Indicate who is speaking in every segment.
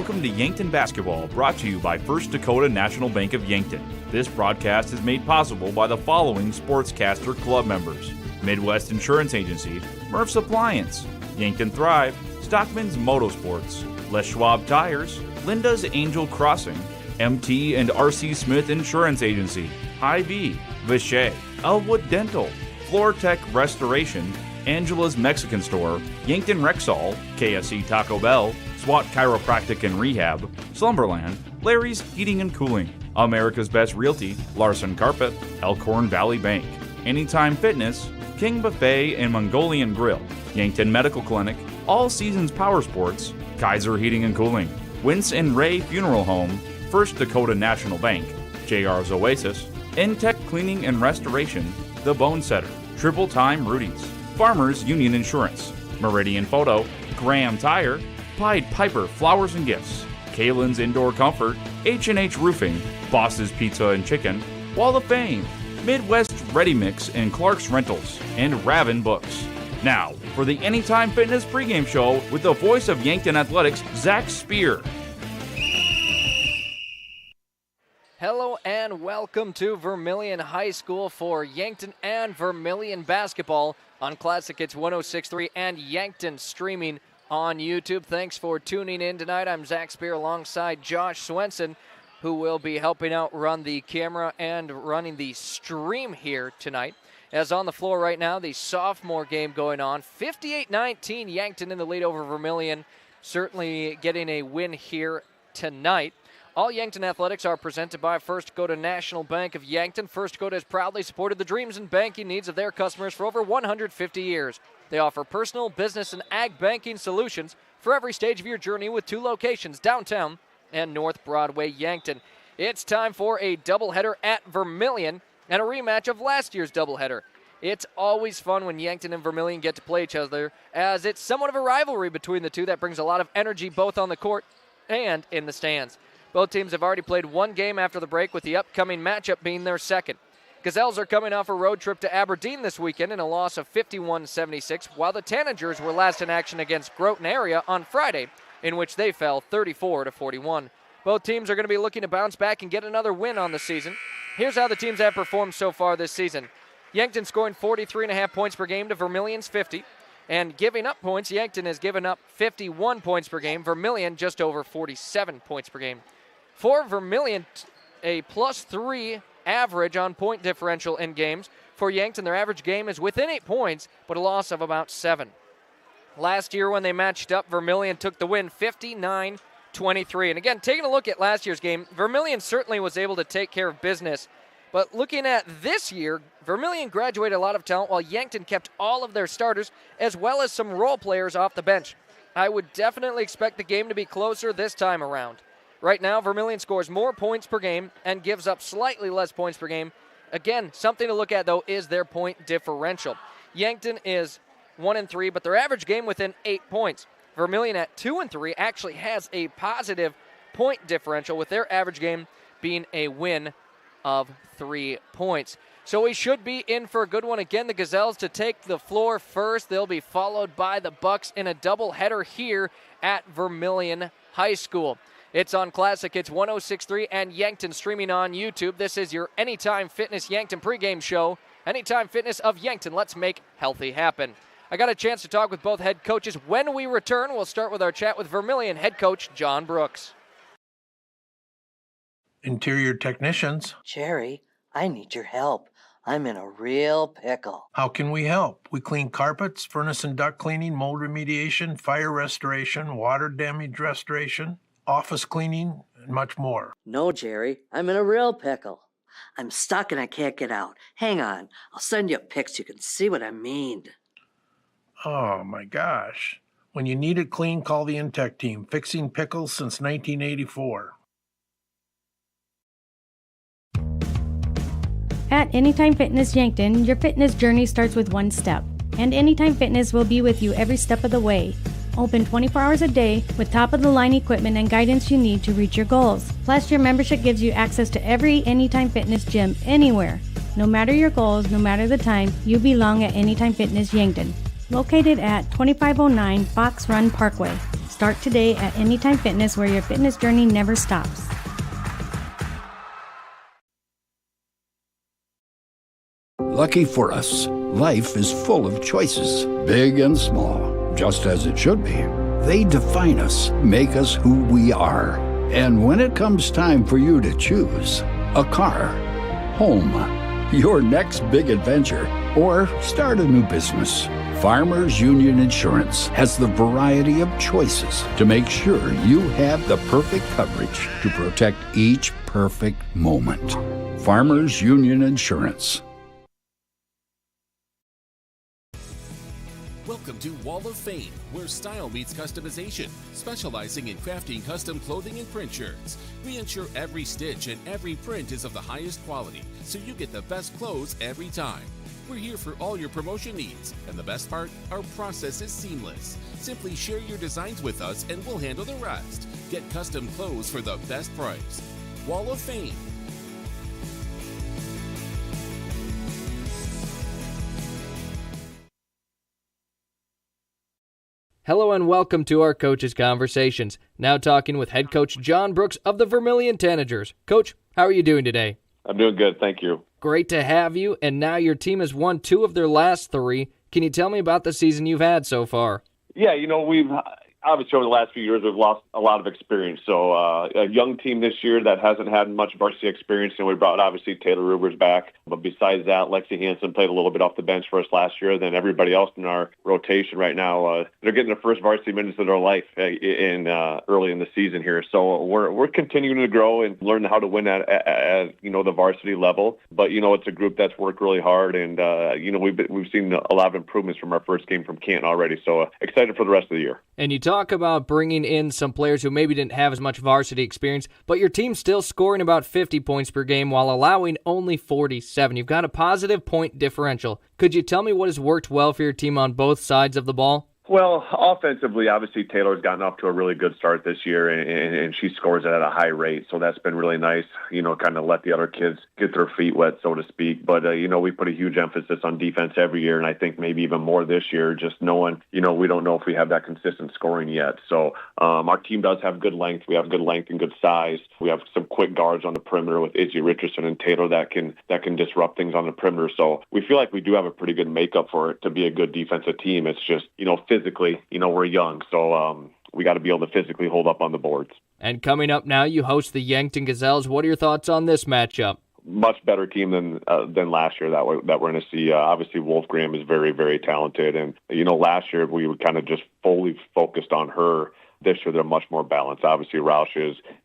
Speaker 1: Welcome to Yankton Basketball, brought to you by First Dakota National Bank of Yankton. This broadcast is made possible by the following Sportscaster Club members: Midwest Insurance Agency, Murph's Appliance, Yankton Thrive, Stockman's Motorsports, Les Schwab Tires, Linda's Angel Crossing, MT and RC Smith Insurance Agency, Hy-Vee, Vichy, Elwood Dental, Floortech Restoration, Angela's Mexican Store, Yankton Rexall, KFC Taco Bell, SWAT Chiropractic and Rehab, Slumberland, Larry's Heating and Cooling, America's Best Realty, Larson Carpet, Elkhorn Valley Bank, Anytime Fitness, King Buffet and Mongolian Grill, Yankton Medical Clinic, All Seasons Power Sports, Kaiser Heating and Cooling, Wince and Ray Funeral Home, First Dakota National Bank, JR's Oasis, Intech Cleaning and Restoration, The Bone Setter, Triple Time Rudy's, Farmers Union Insurance, Meridian Photo, Graham Tire, Pied Piper Flowers and Gifts, Kalen's Indoor Comfort, H&H Roofing, Boss's Pizza and Chicken, Wall of Fame, Midwest Ready Mix and Clark's Rentals, and Raven Books. Now, for the Anytime Fitness pregame show with the voice of Yankton Athletics, Zach Spear.
Speaker 2: Hello and welcome to Vermillion High School for Yankton and Vermillion basketball on Classic Hits 106.3 and Yankton streaming on YouTube. Thanks for tuning in tonight. I'm Zach Spear alongside Josh Swenson, who will be helping out run the camera and running the stream here tonight. As on the floor right now, the sophomore game going on. 58-19, Yankton in the lead over Vermillion. Certainly getting a win here tonight. All Yankton athletics are presented by First Dakota National Bank of Yankton. First Dakota has proudly supported the dreams and banking needs of their customers for over 150 years. They offer personal, business, and ag banking solutions for every stage of your journey with 2 locations, downtown and North Broadway, Yankton. It's time for a doubleheader at Vermillion and a rematch of last year's doubleheader. It's always fun when Yankton and Vermillion get to play each other, as it's somewhat of a rivalry between the two that brings a lot of energy both on the court and in the stands. Both teams have already played one game after the break, with the upcoming matchup being their second. Gazelles are coming off a road trip to Aberdeen this weekend in a loss of 51-76, while the Tanagers were last in action against Groton area on Friday, in which they fell 34-41. Both teams are going to be looking to bounce back and get another win on the season. Here's how the teams have performed so far this season. Yankton scoring 43.5 points per game to Vermillion's 50. And giving up points, Yankton has given up 51 points per game. Vermillion just over 47 points per game. For Vermillion, a +3 average on point differential in games. For Yankton, their average game is within 8 points, but a loss of about 7. Last year when they matched up, Vermillion took the win 59-23. And again, taking a look at last year's game, Vermillion certainly was able to take care of business. But looking at this year, Vermillion graduated a lot of talent while Yankton kept all of their starters as well as some role players off the bench. I would definitely expect the game to be closer this time around. Right now, Vermillion scores more points per game and gives up slightly less points per game. Again, something to look at, though, is their point differential. Yankton is 1-3, but their average game within 8 points. Vermillion at 2-3 actually has a positive point differential, with their average game being a win of 3 points. So we should be in for a good one. Again, the Gazelles to take the floor first. They'll be followed by the Bucks in a doubleheader here at Vermillion High School. It's on Classic Hits 106.3 and Yankton streaming on YouTube. This is your Anytime Fitness Yankton pregame show. Anytime Fitness of Yankton. Let's make healthy happen. I got a chance to talk with both head coaches. When we return, we'll start with our chat with Vermillion head coach John Brooks.
Speaker 3: Interior technicians.
Speaker 4: Jerry, I need your help. I'm in a real pickle.
Speaker 3: How can we help? We clean carpets, furnace and duct cleaning, mold remediation, fire restoration, water damage restoration, office cleaning, and much more.
Speaker 4: No, Jerry, I'm in a real pickle. I'm stuck and I can't get out. Hang on, I'll send you pics you can see what I mean.
Speaker 3: Oh my gosh. When you need it clean, call the Intech team. Fixing pickles since 1984.
Speaker 5: At Anytime Fitness Yankton, your fitness journey starts with one step, and Anytime Fitness will be with you every step of the way. Open 24 hours a day with top-of-the-line equipment and guidance you need to reach your goals. Plus, your membership gives you access to every Anytime Fitness gym anywhere. No matter your goals, no matter the time, you belong at Anytime Fitness Yankton. Located at 2509 Fox Run Parkway. Start today at Anytime Fitness, where your fitness journey never stops.
Speaker 6: Lucky for us, life is full of choices, big and small, just as it should be. They define us, make us who we are. And when it comes time for you to choose, a car, home, your next big adventure, or start a new business, Farmers Union Insurance has the variety of choices to make sure you have the perfect coverage to protect each perfect moment. Farmers Union Insurance.
Speaker 7: Welcome to Wall of Fame, where style meets customization, specializing in crafting custom clothing and print shirts. We ensure every stitch and every print is of the highest quality, so you get the best clothes every time. We're here for all your promotion needs, and the best part, our process is seamless. Simply share your designs with us and we'll handle the rest. Get custom clothes for the best price. Wall of Fame.
Speaker 2: Hello and welcome to our Coaches Conversations. Now talking with head coach John Brooks of the Vermillion Tanagers. Coach, how are you doing today?
Speaker 8: I'm doing good, thank you.
Speaker 2: Great to have you, and now your team has won 2 of their last 3. Can you tell me about the season you've had so far?
Speaker 8: Yeah, we've obviously over the last few years we've lost a lot of experience. So a young team this year that hasn't had much varsity experience, and we brought obviously Taylor Rubers back. But besides that, Lexi Hansen played a little bit off the bench for us last year. Then everybody else in our rotation right now, they're getting their first varsity minutes of their life in early in the season here. So we're continuing to grow and learn how to win at the varsity level. But it's a group that's worked really hard, and we've seen a lot of improvements from our first game from Canton already. So excited for the rest of the year.
Speaker 2: And you talk about bringing in some players who maybe didn't have as much varsity experience, but your team's still scoring about 50 points per game while allowing only 47. You've got a positive point differential. Could you tell me what has worked well for your team on both sides of the ball?
Speaker 8: Well, offensively, obviously Taylor's gotten off to a really good start this year, and she scores at a high rate, so that's been really nice, kind of let the other kids get their feet wet, so to speak. But, we put a huge emphasis on defense every year, and I think maybe even more this year, just knowing, we don't know if we have that consistent scoring yet. So our team does have good length. We have good length and good size. We have some quick guards on the perimeter with Izzy Richardson and Taylor that can disrupt things on the perimeter. So we feel like we do have a pretty good makeup for it to be a good defensive team. It's just, physically, we're young, so we got to be able to physically hold up on the boards.
Speaker 2: And coming up now, you host the Yankton Gazelles. What are your thoughts on this matchup?
Speaker 8: Much better team than last year that we're going to see. Obviously, Wolf Graham is very, very talented, and last year we were kind of just fully focused on her. This year they're much more balanced. Obviously, Roush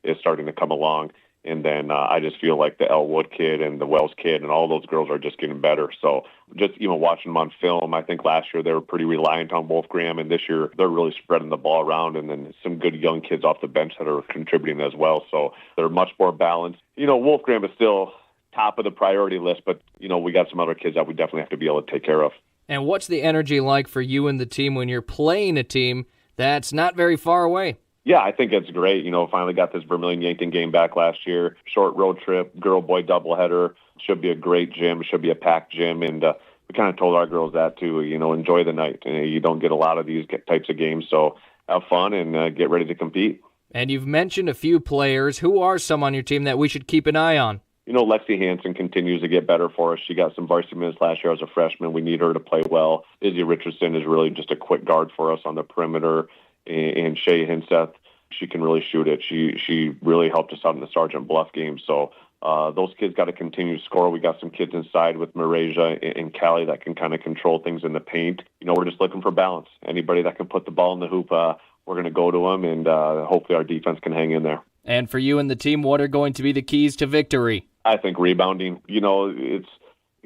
Speaker 8: is starting to come along. And then I just feel like the Elwood kid and the Wells kid and all those girls are just getting better. So just even watching them on film, I think last year they were pretty reliant on Wolf Graham, and this year they're really spreading the ball around, and then some good young kids off the bench that are contributing as well. So they're much more balanced. Wolf Graham is still top of the priority list, but, we got some other kids that we definitely have to be able to take care of.
Speaker 2: And what's the energy like for you and the team when you're playing a team that's not very far away?
Speaker 8: Yeah, I think it's great. Finally got this Vermillion Yankton game back last year. Short road trip, girl-boy doubleheader. Should be a great gym. Should be a packed gym. And we kind of told our girls that too. Enjoy the night. You don't get a lot of these types of games, so have fun and get ready to compete.
Speaker 2: And you've mentioned a few players. Who are some on your team that we should keep an eye on?
Speaker 8: Lexi Hansen continues to get better for us. She got some varsity minutes last year as a freshman. We need her to play well. Izzy Richardson is really just a quick guard for us on the perimeter. And Shay Hinseth, she can really shoot it. She really helped us out in the Sergeant Bluff game. So those kids got to continue to score. We got some kids inside with Marasia and Callie that can kind of control things in the paint. We're just looking for balance. Anybody that can put the ball in the hoop, we're going to go to them, and hopefully our defense can hang in there.
Speaker 2: And for you and the team, what are going to be the keys to victory?
Speaker 8: I think rebounding.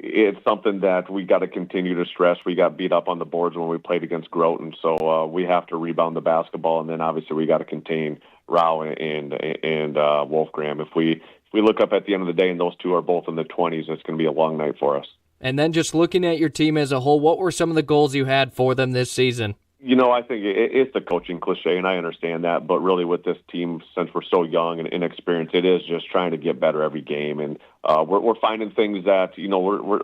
Speaker 8: It's something that we got to continue to stress. We got beat up on the boards when we played against Groton, so we have to rebound the basketball, and then obviously we got to contain Rao and Wolf Graham. If we look up at the end of the day and those two are both in the 20s, it's going to be a long night for us.
Speaker 2: And then just looking at your team as a whole, what were some of the goals you had for them this season?
Speaker 8: I think it's the coaching cliche, and I understand that. But really, with this team, since we're so young and inexperienced, it is just trying to get better every game. And we're finding things that we're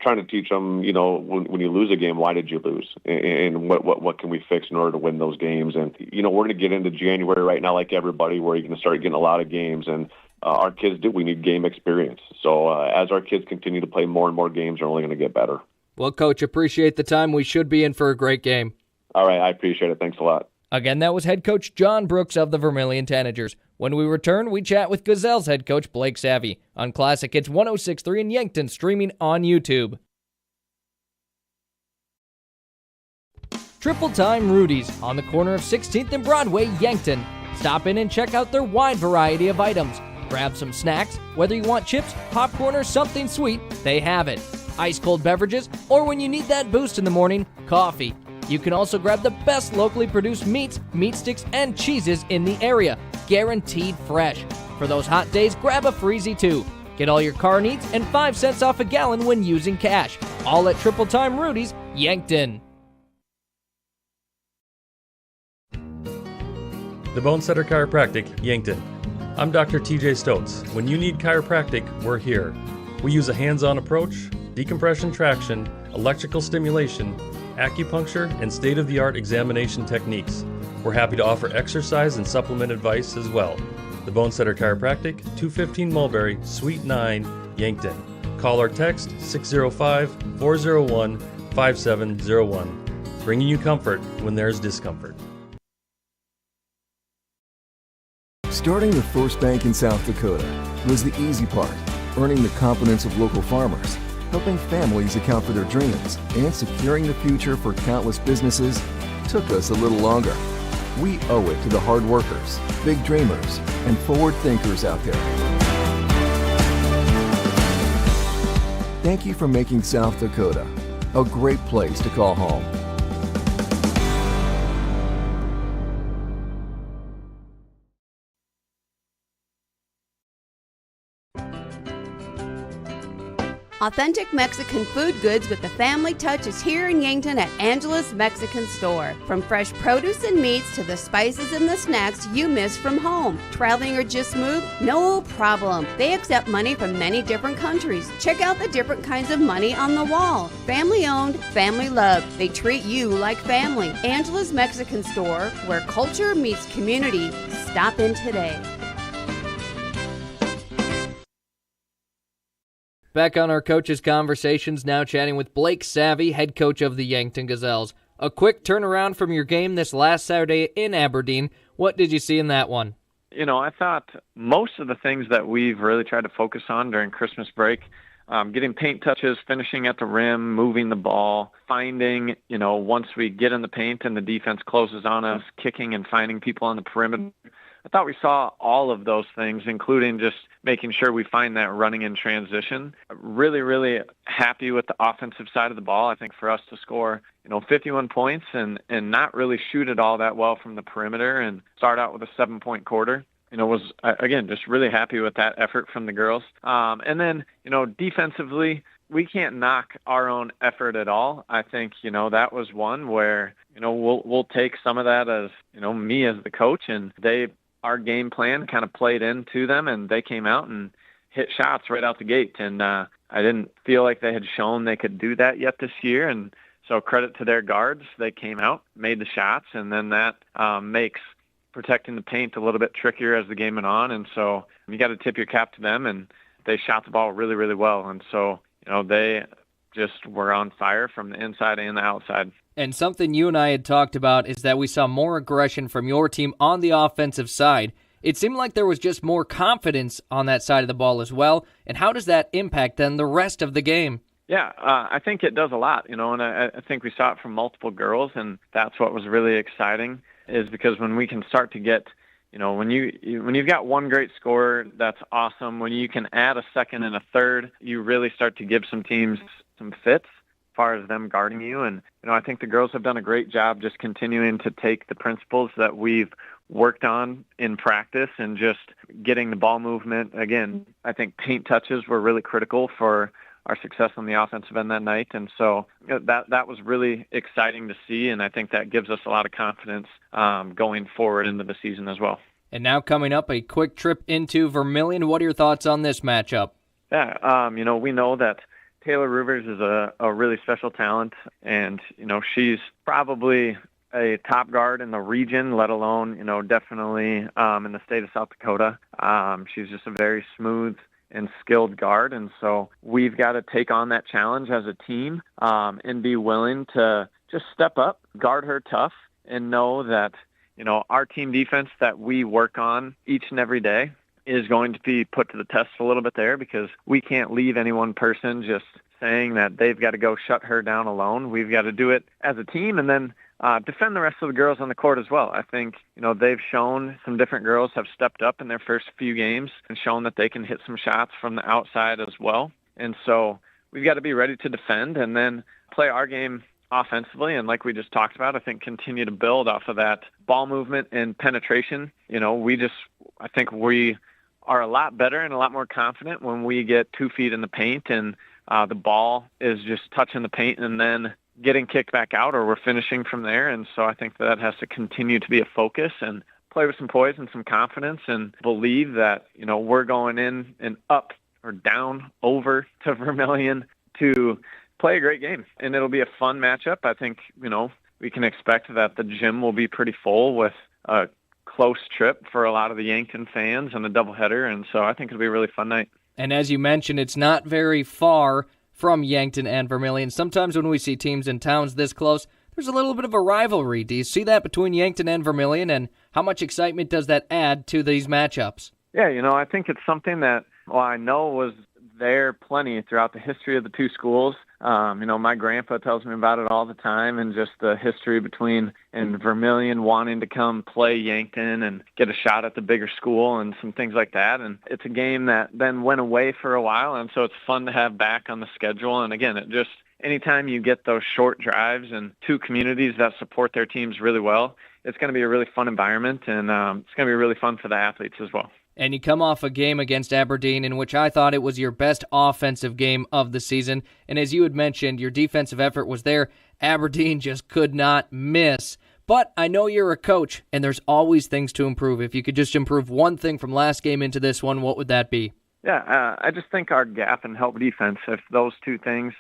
Speaker 8: trying to teach them. When you lose a game, why did you lose, and what can we fix in order to win those games? And we're going to get into January right now, like everybody, where you're going to start getting a lot of games, and our kids do. We need game experience. So as our kids continue to play more and more games, they're only going to get better.
Speaker 2: Well, Coach, appreciate the time. We should be in for a great game.
Speaker 8: All right, I appreciate it. Thanks a lot.
Speaker 2: Again, that was head coach John Brooks of the Vermillion Tanagers. When we return, we chat with Gazelles head coach Blake Savvy on Classic Hits 106.3 in Yankton, streaming on YouTube. Triple Time Rudy's on the corner of 16th and Broadway, Yankton. Stop in and check out their wide variety of items. Grab some snacks, whether you want chips, popcorn, or something sweet, they have it. Ice-cold beverages, or when you need that boost in the morning, coffee. You can also grab the best locally produced meats, meat sticks, and cheeses in the area. Guaranteed fresh. For those hot days, grab a freezy too. Get all your car needs and 5 cents off a gallon when using cash. All at Triple Time Rudy's, Yankton.
Speaker 9: The Bonesetter Chiropractic, Yankton. I'm Dr. TJ Stotz. When you need chiropractic, we're here. We use a hands-on approach, decompression traction, electrical stimulation, acupuncture, and state-of-the-art examination techniques. We're happy to offer exercise and supplement advice as well. The Bonesetter Chiropractic, 215 Mulberry, Suite 9, Yankton. Call or text 605-401-5701. Bringing you comfort when there's discomfort.
Speaker 10: Starting the first bank in South Dakota was the easy part, earning the confidence of local farmers, helping families account for their dreams, and securing the future for countless businesses took us a little longer. We owe it to the hard workers, big dreamers, and forward thinkers out there. Thank you for making South Dakota a great place to call home.
Speaker 11: Authentic Mexican food goods with the family touch is here in Yankton at Angela's Mexican Store. From fresh produce and meats to the spices and the snacks you miss from home. Traveling or just moved? No problem. They accept money from many different countries. Check out the different kinds of money on the wall. Family owned, family loved. They treat you like family. Angela's Mexican Store, where culture meets community. Stop in today.
Speaker 2: Back on our coaches' conversations, now chatting with Blake Savvy, head coach of the Yankton Gazelles. A quick turnaround from your game this last Saturday in Aberdeen. What did you see in that one?
Speaker 12: I thought most of the things that we've really tried to focus on during Christmas break, getting paint touches, finishing at the rim, moving the ball, finding, once we get in the paint and the defense closes on us, kicking and finding people on the perimeter. I thought we saw all of those things, including just making sure we find that running in transition. Really, really happy with the offensive side of the ball. I think for us to score, 51 points and not really shoot it all that well from the perimeter and start out with a 7-point quarter, was, again, just really happy with that effort from the girls. And then, defensively, we can't knock our own effort at all. I think, that was one where, we'll take some of that as, me as the coach, and our game plan kind of played into them, and they came out and hit shots right out the gate. And I didn't feel like they had shown they could do that yet this year. And so credit to their guards. They came out, made the shots, and then that makes protecting the paint a little bit trickier as the game went on. And so you got to tip your cap to them, and they shot the ball really, really well. And so, they just were on fire from the inside and the outside.
Speaker 2: And something you and I had talked about is that we saw more aggression from your team on the offensive side. It seemed like there was just more confidence on that side of the ball as well. And how does that impact then the rest of the game?
Speaker 12: Yeah, I think it does a lot, and I think we saw it from multiple girls, and that's what was really exciting, is because when we can start to get, when you've got one great scorer, that's awesome. When you can add a second and a third, you really start to give some teams some fits as far as them guarding you. And, I think the girls have done a great job just continuing to take the principles that we've worked on in practice and just getting the ball movement. Again, I think paint touches were really critical for our success on the offensive end that night. And so that was really exciting to see, and I think that gives us a lot of confidence going forward into the season as well.
Speaker 2: And now coming up, a quick trip into Vermillion. What are your thoughts on this matchup?
Speaker 12: Yeah, we know that Taylor Rivers is a really special talent, and, she's probably a top guard in the region, let alone, definitely in the state of South Dakota. She's just a very smooth and skilled guard, and so we've got to take on that challenge as a team and be willing to just step up, guard her tough, and know that, our team defense that we work on each and every day is going to be put to the test a little bit there, because we can't leave any one person just saying that they've got to go shut her down alone. We've got to do it as a team, and then defend the rest of the girls on the court as well. I think, they've shown, some different girls have stepped up in their first few games and shown that they can hit some shots from the outside as well. And so we've got to be ready to defend and then play our game offensively. And like we just talked about, I think continue to build off of that ball movement and penetration. I think we are a lot better and a lot more confident when we get 2 feet in the paint and the ball is just touching the paint and then getting kicked back out, or we're finishing from there. And so I think that has to continue to be a focus and play with some poise and some confidence and believe that, we're going in and up or down over to Vermillion to play a great game. And it'll be a fun matchup. I think, we can expect that the gym will be pretty full with a close trip for a lot of the Yankton fans and a doubleheader. And so I think it'll be a really fun night.
Speaker 2: And as you mentioned, it's not very far from Yankton and Vermillion. Sometimes when we see teams in towns this close, there's a little bit of a rivalry. Do you see that between Yankton and Vermillion, and how much excitement does that add to these matchups?
Speaker 12: Yeah, I think it's something that, I know was there plenty throughout the history of the two schools. My grandpa tells me about it all the time, and just the history between and Vermillion wanting to come play Yankton and get a shot at the bigger school and some things like that. And it's a game that then went away for a while, and so it's fun to have back on the schedule. And again, anytime you get those short drives and two communities that support their teams really well, it's going to be a really fun environment, and it's going to be really fun for the athletes as well.
Speaker 2: And you come off a game against Aberdeen in which I thought it was your best offensive game of the season. And as you had mentioned, your defensive effort was there. Aberdeen just could not miss. But I know you're a coach, and there's always things to improve. If you could just improve one thing from last game into this one, what would that be?
Speaker 12: Yeah, I just think our gap and help defense, if those two things,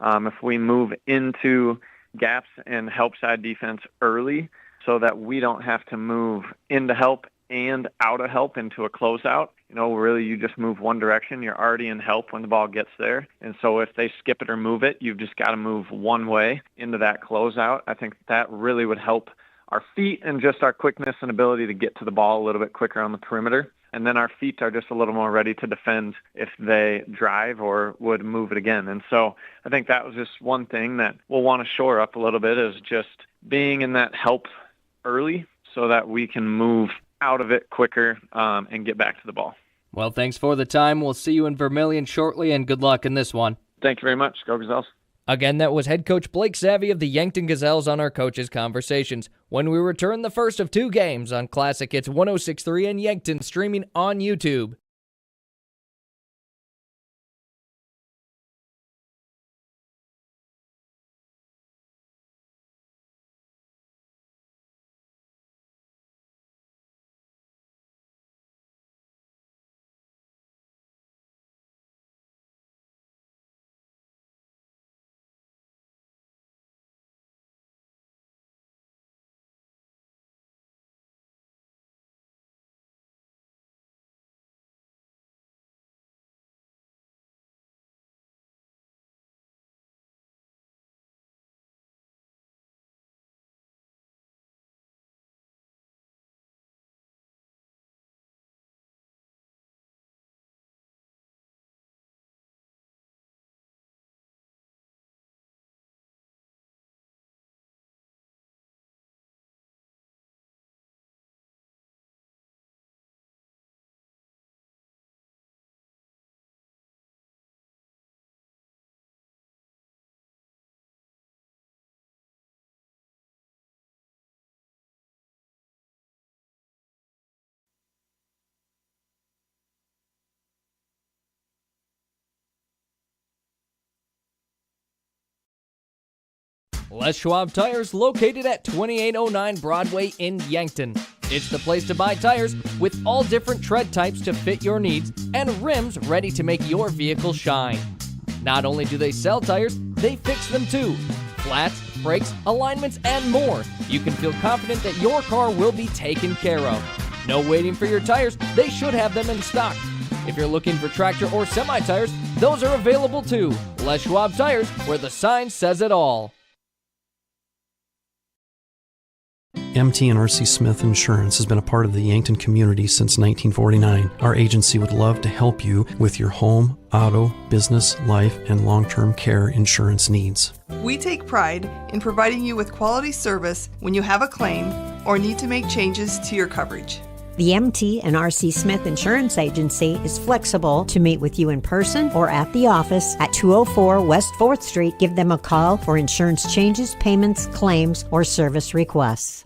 Speaker 12: if we move into gaps and help side defense early so that we don't have to move into help and out of help into a closeout. Really you just move one direction. You're already in help when the ball gets there. And so if they skip it or move it, you've just got to move one way into that closeout. I think that really would help our feet and just our quickness and ability to get to the ball a little bit quicker on the perimeter. And then our feet are just a little more ready to defend if they drive or would move it again. And so I think that was just one thing that we'll want to shore up a little bit, is just being in that help early so that we can move out of it quicker and get back to the ball.
Speaker 2: Well, thanks for the time. We'll see you in Vermillion shortly, and good luck in this one.
Speaker 12: Thank you very much. Go Gazelles.
Speaker 2: Again, that was head coach Blake Savvy of the Yankton Gazelles on our Coaches Conversations. When we return, the first of 2 games on Classic Hits 106.3 and Yankton, streaming on YouTube. Les Schwab Tires, located at 2809 Broadway in Yankton. It's the place to buy tires with all different tread types to fit your needs and rims ready to make your vehicle shine. Not only do they sell tires, they fix them too. Flats, brakes, alignments, and more. You can feel confident that your car will be taken care of. No waiting for your tires, they should have them in stock. If you're looking for tractor or semi-tires, those are available too. Les Schwab Tires, where the sign says it all.
Speaker 13: MT and RC Smith Insurance has been a part of the Yankton community since 1949. Our agency would love to help you with your home, auto, business, life, and long-term care insurance needs.
Speaker 14: We take pride in providing you with quality service when you have a claim or need to make changes to your coverage.
Speaker 15: The MT and RC Smith Insurance Agency is flexible to meet with you in person or at the office at 204 West 4th Street. Give them a call for insurance changes, payments, claims, or service requests.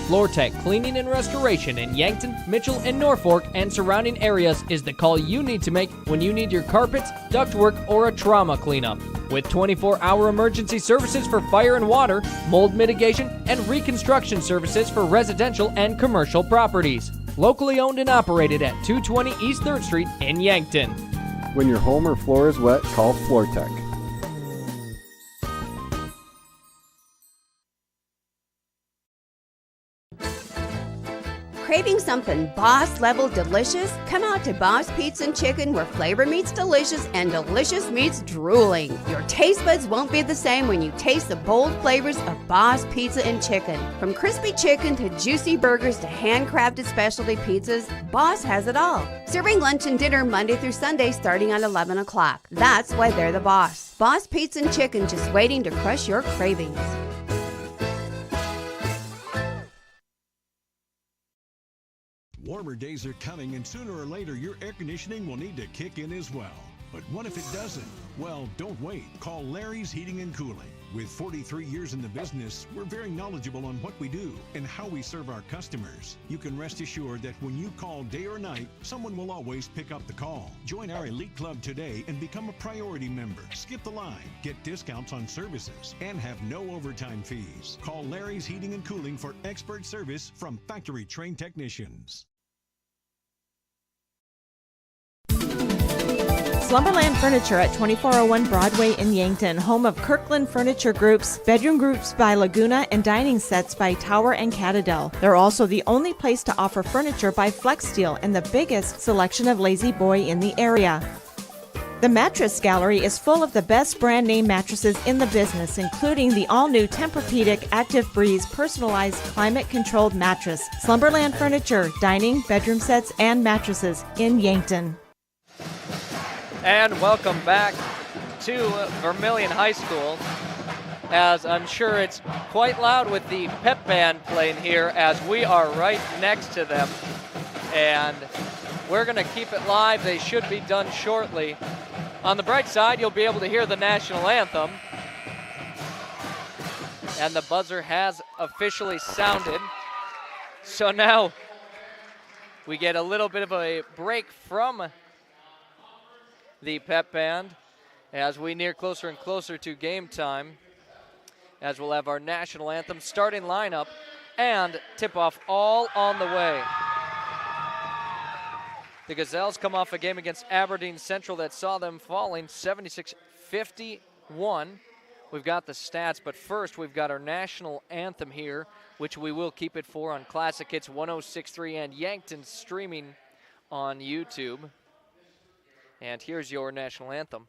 Speaker 2: FloorTech Cleaning and Restoration in Yankton, Mitchell, and Norfolk and surrounding areas is the call you need to make when you need your carpets, ductwork, or a trauma cleanup. With 24-hour emergency services for fire and water, mold mitigation, and reconstruction services for residential and commercial properties. Locally owned and operated at 220 East 3rd Street in Yankton.
Speaker 16: When your home or floor is wet, call FloorTech.
Speaker 11: Craving something boss-level delicious? Come out to Boss Pizza and Chicken, where flavor meets delicious and delicious meets drooling. Your taste buds won't be the same when you taste the bold flavors of Boss Pizza and Chicken. From crispy chicken to juicy burgers to handcrafted specialty pizzas, Boss has it all. Serving lunch and dinner Monday through Sunday starting at 11 o'clock. That's why they're the boss. Boss Pizza and Chicken, just waiting to crush your cravings.
Speaker 17: Warmer days are coming, and sooner or later your air conditioning will need to kick in as well. But what if it doesn't? Well, don't wait. Call Larry's Heating and Cooling. With 43 years in the business, we're very knowledgeable on what we do and how we serve our customers. You can rest assured that when you call day or night, someone will always pick up the call. Join our elite club today and become a priority member. Skip the line, get discounts on services, and have no overtime fees. Call Larry's Heating and Cooling for expert service from factory-trained technicians.
Speaker 18: Slumberland Furniture at 2401 Broadway in Yankton, home of Kirkland Furniture Group's, bedroom groups by Laguna, and dining sets by Tower and Catadel. They're also the only place to offer furniture by Flex Steel and the biggest selection of Lazy Boy in the area. The Mattress Gallery is full of the best brand name mattresses in the business, including the all-new Tempur-Pedic Active Breeze personalized climate-controlled mattress. Slumberland Furniture, dining, bedroom sets, and mattresses in Yankton.
Speaker 2: And welcome back to Vermillion High School, as I'm sure it's quite loud with the pep band playing here, as we are right next to them. And we're going to keep it live. They should be done shortly. On the bright side, you'll be able to hear the national anthem. And the buzzer has officially sounded. So now we get a little bit of a break from the pep band as we near closer and closer to game time, as we'll have our national anthem, starting lineup, and tip-off all on the way. The Gazelles come off a game against Aberdeen Central that saw them falling 76-51. We've got the stats, but first we've got our national anthem here, which we will keep it for on Classic Hits 106.3 and Yankton streaming on YouTube. And here's your national anthem.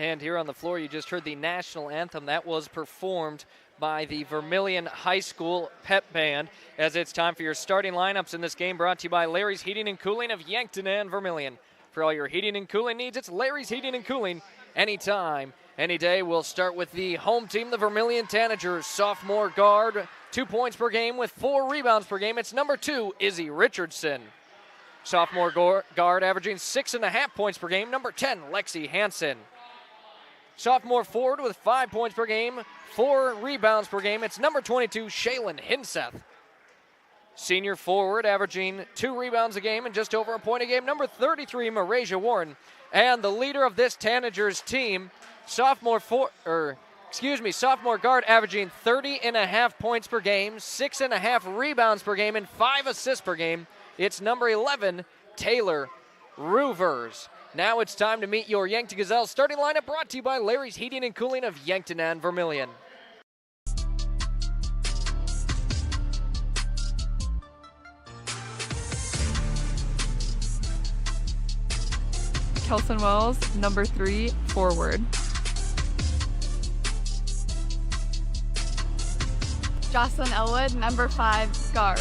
Speaker 2: And here on the floor, you just heard the national anthem that was performed by the Vermillion High School Pep Band, as it's time for your starting lineups in this game, brought to you by Larry's Heating and Cooling of Yankton and Vermillion. For all your heating and cooling needs, it's Larry's Heating and Cooling anytime, any day. We'll start with the home team, the Vermillion Tanagers, sophomore guard, 2 points per game with 4 rebounds per game. It's number 2, Izzy Richardson. Sophomore guard averaging 6.5 points per game, number 10, Lexi Hansen. Sophomore forward with 5 points per game, 4 rebounds per game. It's number 22, Shaylin Hinseth. Senior forward averaging 2 rebounds a game and just over a point a game, number 33, Marasia Warren. And the leader of this Tanagers team, sophomore guard averaging 30.5 points per game, 6.5 rebounds per game, and 5 assists per game. It's number 11, Taylor Roovers. Now it's time to meet your Yankton Gazelles starting lineup, brought to you by Larry's Heating and Cooling of Yankton and Vermillion.
Speaker 19: Kelson Wells, number 3, forward.
Speaker 20: Jocelyn Elwood, number 5, guard.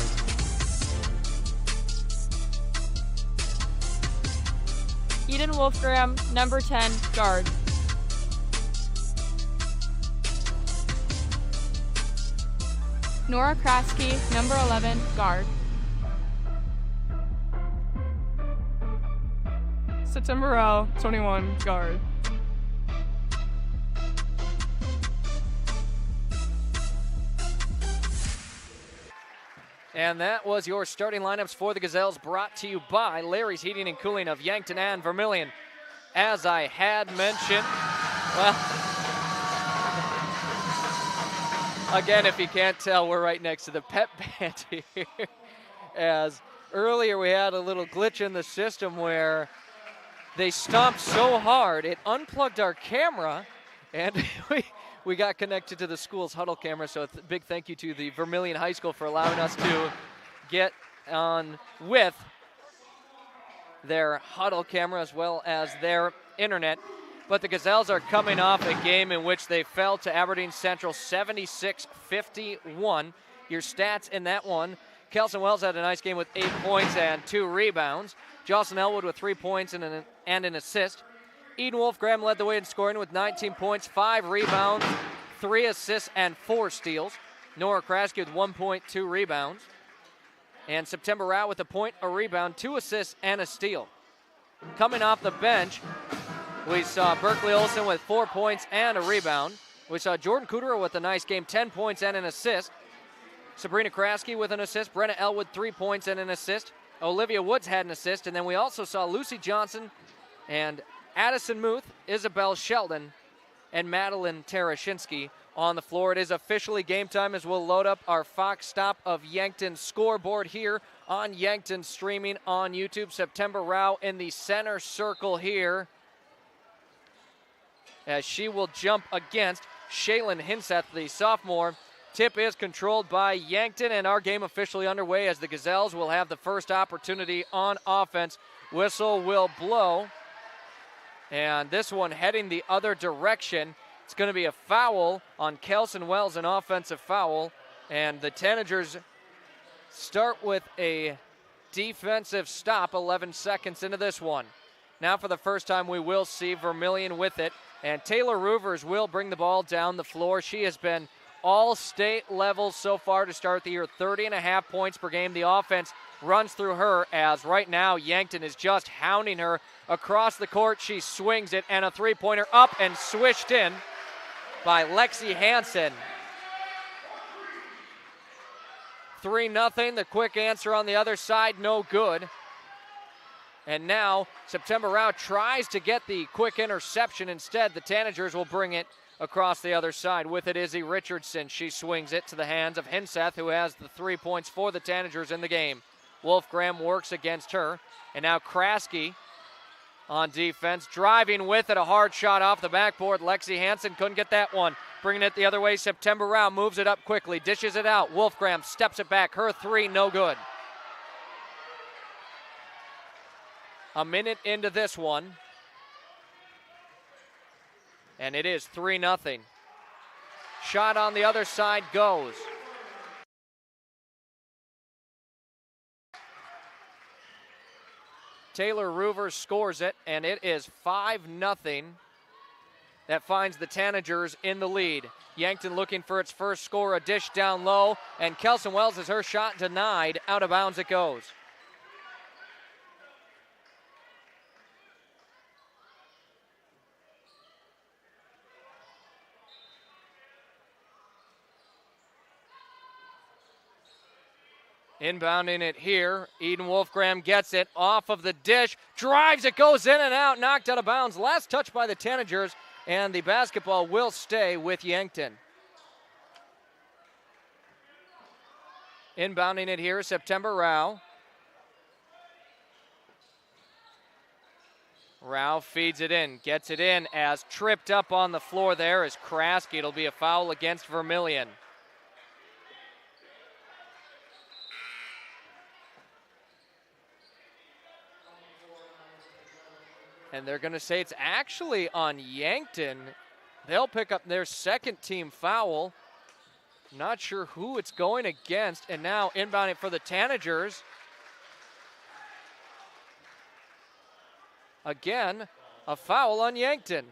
Speaker 21: Eden Wolfgram, number 10, guard.
Speaker 20: Nora Krasky, number 11, guard.
Speaker 19: September Rao, 21, guard.
Speaker 2: And that was your starting lineups for the Gazelles, brought to you by Larry's Heating and Cooling of Yankton and Vermillion. As I had mentioned, well, again, if you can't tell, we're right next to the pep band here. As earlier we had a little glitch in the system where they stomped so hard, it unplugged our camera, and we got connected to the school's huddle camera, so a big thank you to the Vermillion High School for allowing us to get on with their huddle camera as well as their internet. But the Gazelles are coming off a game in which they fell to Aberdeen Central 76-51. Your stats in that one: Kelson Wells had a nice game with 8 points and 2 rebounds. Jocelyn Elwood with 3 points and an assist. Eden Wolfgram led the way in scoring with 19 points, 5 rebounds, 3 assists, and 4 steals. Nora Krasky with 1 point, 2 rebounds. And September Rao with a point, a rebound, 2 assists, and a steal. Coming off the bench, we saw Berkeley Olsen with 4 points and a rebound. We saw Jordan Cooter with a nice game, 10 points and an assist. Sabrina Krasky with an assist. Brenna Elwood, 3 points and an assist. Olivia Woods had an assist. And then we also saw Lucy Johnson and Addison Muth, Isabel Sheldon, and Madeline Tarashinsky on the floor. It is officially game time as we'll load up our Fox Stop of Yankton scoreboard here on Yankton, streaming on YouTube. September Rao in the center circle here, as she will jump against Shaylin Hinseth, the sophomore. Tip is controlled by Yankton, and our game officially underway as the Gazelles will have the first opportunity on offense. Whistle will blow, and this one heading the other direction. It's going to be a foul on Kelson Wells, an offensive foul, and the Tanagers start with a defensive stop 11 seconds into this one. Now for the first time we will see Vermillion with it, and Taylor Roovers will bring the ball down the floor. She has been all state levels so far to start the year, 30.5 points per game. The offense runs through her, as right now Yankton is just hounding her across the court. She swings it, and a three-pointer up and swished in by Lexi Hansen. 3-0, the quick answer on the other side, no good. And now September Rao tries to get the quick interception. Instead, the Tanagers will bring it across the other side. With it, Izzy Richardson. She swings it to the hands of Hinseth, who has the 3 points for the Tanagers in the game. Wolfgram works against her. And now Krasky on defense, driving with it, a hard shot off the backboard. Lexi Hansen couldn't get that one. Bringing it the other way, September Rao moves it up quickly, dishes it out. Wolfgram steps it back. Her 3, no good. A minute into this one. And it is 3-0. Shot on the other side goes. Taylor Roovers scores it, and it is 5-0. That finds the Tanagers in the lead. Yankton looking for its first score, a dish down low, and Kelson Wells has her shot denied. Out of bounds it goes. Inbounding it here. Eden Wolfgram gets it off of the dish, drives, it goes in and out, knocked out of bounds. Last touch by the Tanagers, and the basketball will stay with Yankton. Inbounding it here, September Rao. Rao feeds it in, gets it in as tripped up on the floor there is Kraske. It'll be a foul against Vermillion. And they're going to say it's actually on Yankton. They'll pick up their second team foul. Not sure who it's going against. And now inbounding for the Tanagers. Again, a foul on Yankton.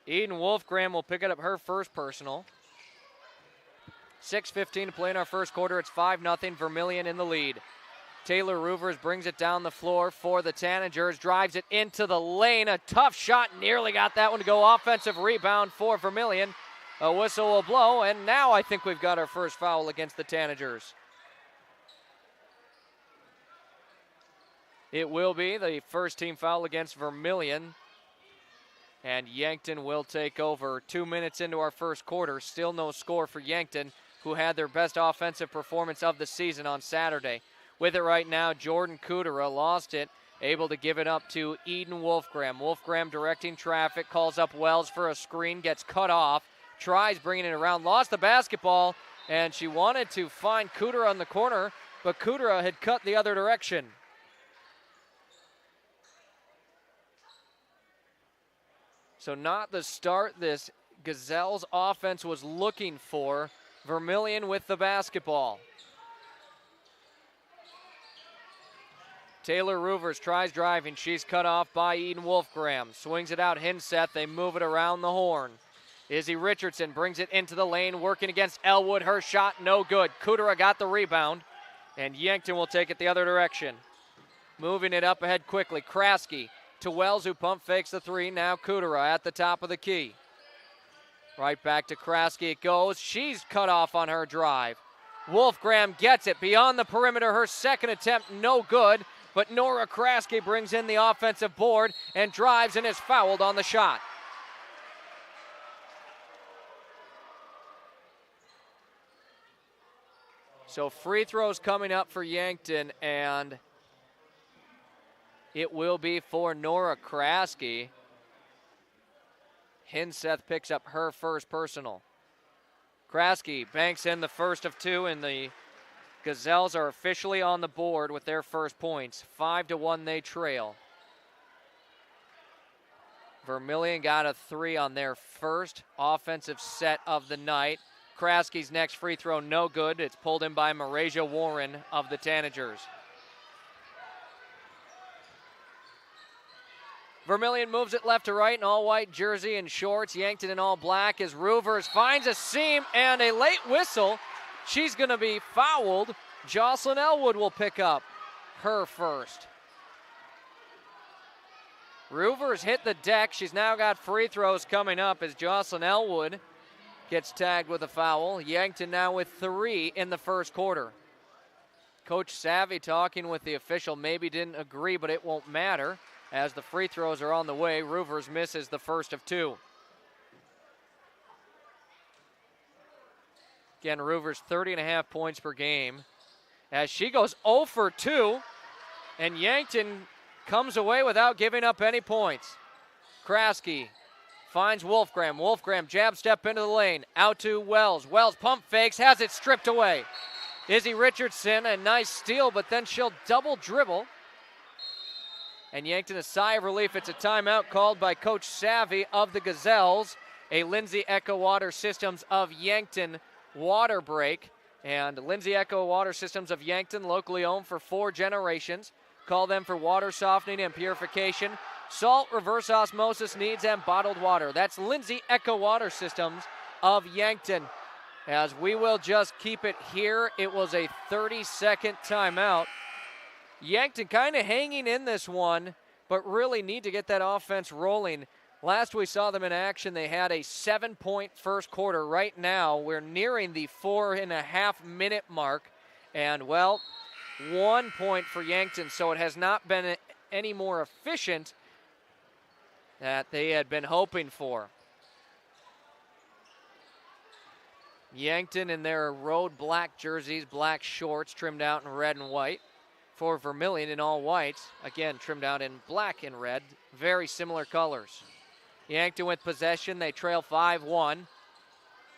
Speaker 2: Eden Wolfgram will pick it up her first personal. 6:15 to play in our first quarter. It's 5-0, Vermillion in the lead. Taylor Roovers brings it down the floor for the Tanagers, drives it into the lane. A tough shot, nearly got that one to go. Offensive rebound for Vermillion. A whistle will blow, and now I think we've got our first foul against the Tanagers. It will be the first team foul against Vermillion, and Yankton will take over. 2 minutes into our first quarter, still no score for Yankton, who had their best offensive performance of the season on Saturday. With it right now, Jordan Kudera lost it, able to give it up to Eden Wolfgram. Wolfgram directing traffic, calls up Wells for a screen, gets cut off, tries bringing it around, lost the basketball, and she wanted to find Kudera on the corner, but Kudera had cut the other direction. So not the start this Gazelles offense was looking for. Vermillion with the basketball. Taylor Roovers tries driving. She's cut off by Eden Wolfgram. Swings it out Hinseth. They move it around the horn. Izzy Richardson brings it into the lane, working against Elwood. Her shot no good. Kudera got the rebound, and Yankton will take it the other direction. Moving it up ahead quickly. Kraske to Wells, who pump fakes the three. Now Kudera at the top of the key. Right back to Kraske it goes. She's cut off on her drive. Wolfgram gets it beyond the perimeter. Her second attempt no good. But Nora Kraske brings in the offensive board and drives and is fouled on the shot. So free throws coming up for Yankton, and it will be for Nora Kraske. Hinseth picks up her first personal. Kraske banks in the first of two, and the Gazelles are officially on the board with their first points. 5-1 they trail. Vermillion got a three on their first offensive set of the night. Kraske's next free throw no good. It's pulled in by Marasia Warren of the Tanagers. Vermillion moves it left to right in all white jersey and shorts. Yankton in all black as Roovers finds a seam and a late whistle. She's going to be fouled. Jocelyn Elwood will pick up her first. Roovers hit the deck. She's now got free throws coming up as Jocelyn Elwood gets tagged with a foul. Yankton now with 3 in the first quarter. Coach Savvy talking with the official. Maybe didn't agree, but it won't matter as the free throws are on the way. Roovers misses the first of 2. Again, Roovers 30.5 points per game as she goes 0 for 2, and Yankton comes away without giving up any points. Kraske finds Wolfgram. Wolfgram jab step into the lane. Out to Wells. Wells pump fakes, has it stripped away. Izzy Richardson, a nice steal, but then she'll double dribble. And Yankton, a sigh of relief. It's a timeout called by Coach Savvy of the Gazelles. A Lindsay Echo Water Systems of Yankton water break. And Lindsay Echo Water Systems of Yankton, locally owned for 4 generations. Call them for water softening and purification, salt, reverse osmosis needs, and bottled water. That's Lindsay Echo Water Systems of Yankton. As we will just keep it here, it was a 30-second timeout. Yankton kind of hanging in this one, but really need to get that offense rolling. Last we saw them in action, they had a 7-point first quarter. Right now, we're nearing the 4.5-minute mark. And, well, 1 point for Yankton, so it has not been any more efficient that they had been hoping for. Yankton in their road black jerseys, black shorts trimmed out in red and white. For Vermillion in all whites, again trimmed out in black and red, very similar colors. Yankton with possession, they trail 5-1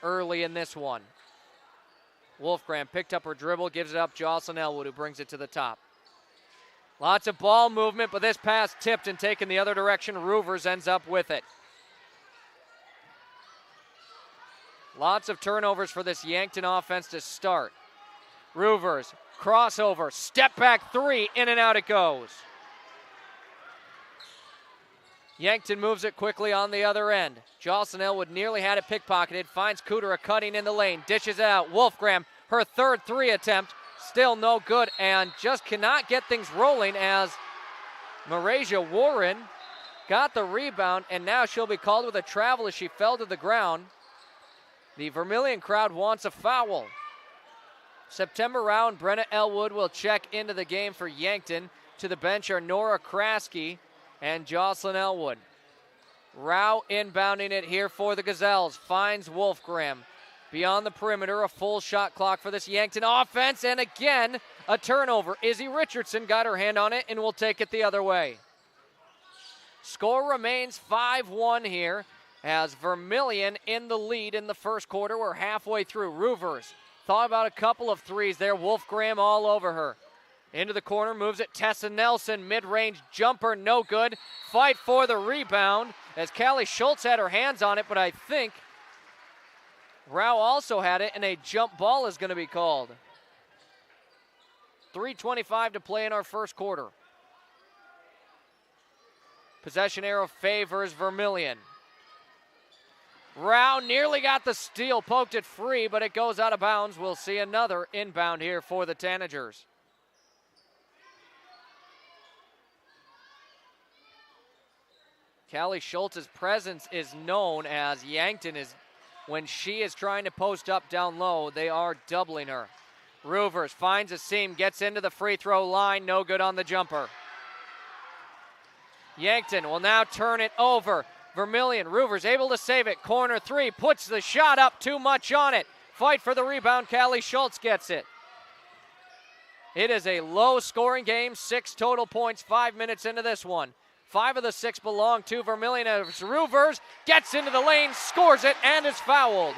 Speaker 2: early in this one. Wolfgram picked up her dribble, gives it up Jocelyn Elwood, who brings it to the top. Lots of ball movement, but this pass tipped and taken the other direction. Roovers ends up with it. Lots of turnovers for this Yankton offense to start. Roovers, crossover, step back 3, in and out it goes. Yankton moves it quickly on the other end. Jocelyn Elwood nearly had it pickpocketed, finds Kudera cutting in the lane, dishes it out. Wolfgram, her third 3 attempt, still no good, and just cannot get things rolling as Marasia Warren got the rebound, and now she'll be called with a travel as she fell to the ground. The Vermillion crowd wants a foul. September Rao and Brenna Elwood will check into the game for Yankton. To the bench are Nora Kraske and Jocelyn Elwood. Rao inbounding it here for the Gazelles. Finds Wolfgram. Beyond the perimeter, a full shot clock for this Yankton offense. And again, a turnover. Izzy Richardson got her hand on it and will take it the other way. Score remains 5-1 here as Vermillion in the lead in the first quarter. We're halfway through. Roovers thought about a couple of threes there. Wolfgram all over her. Into the corner, moves it. Tessa Nelson, mid-range jumper, no good. Fight for the rebound as Callie Schultz had her hands on it, but I think Rao also had it, and a jump ball is going to be called. 3:25 to play in our first quarter. Possession arrow favors Vermillion. Rao nearly got the steal, poked it free, but it goes out of bounds. We'll see another inbound here for the Tanagers. Callie Schultz's presence is known as Yankton is, when she is trying to post up down low, they are doubling her. Roovers finds a seam, gets into the free throw line, no good on the jumper. Yankton will now turn it over. Vermillion, Roovers able to save it. Corner 3, puts the shot up, too much on it. Fight for the rebound, Callie Schultz gets it. It is a low-scoring game, 6 total points, 5 minutes into this one. 5 of the 6 belong to Vermillion as Roovers gets into the lane, scores it, and is fouled.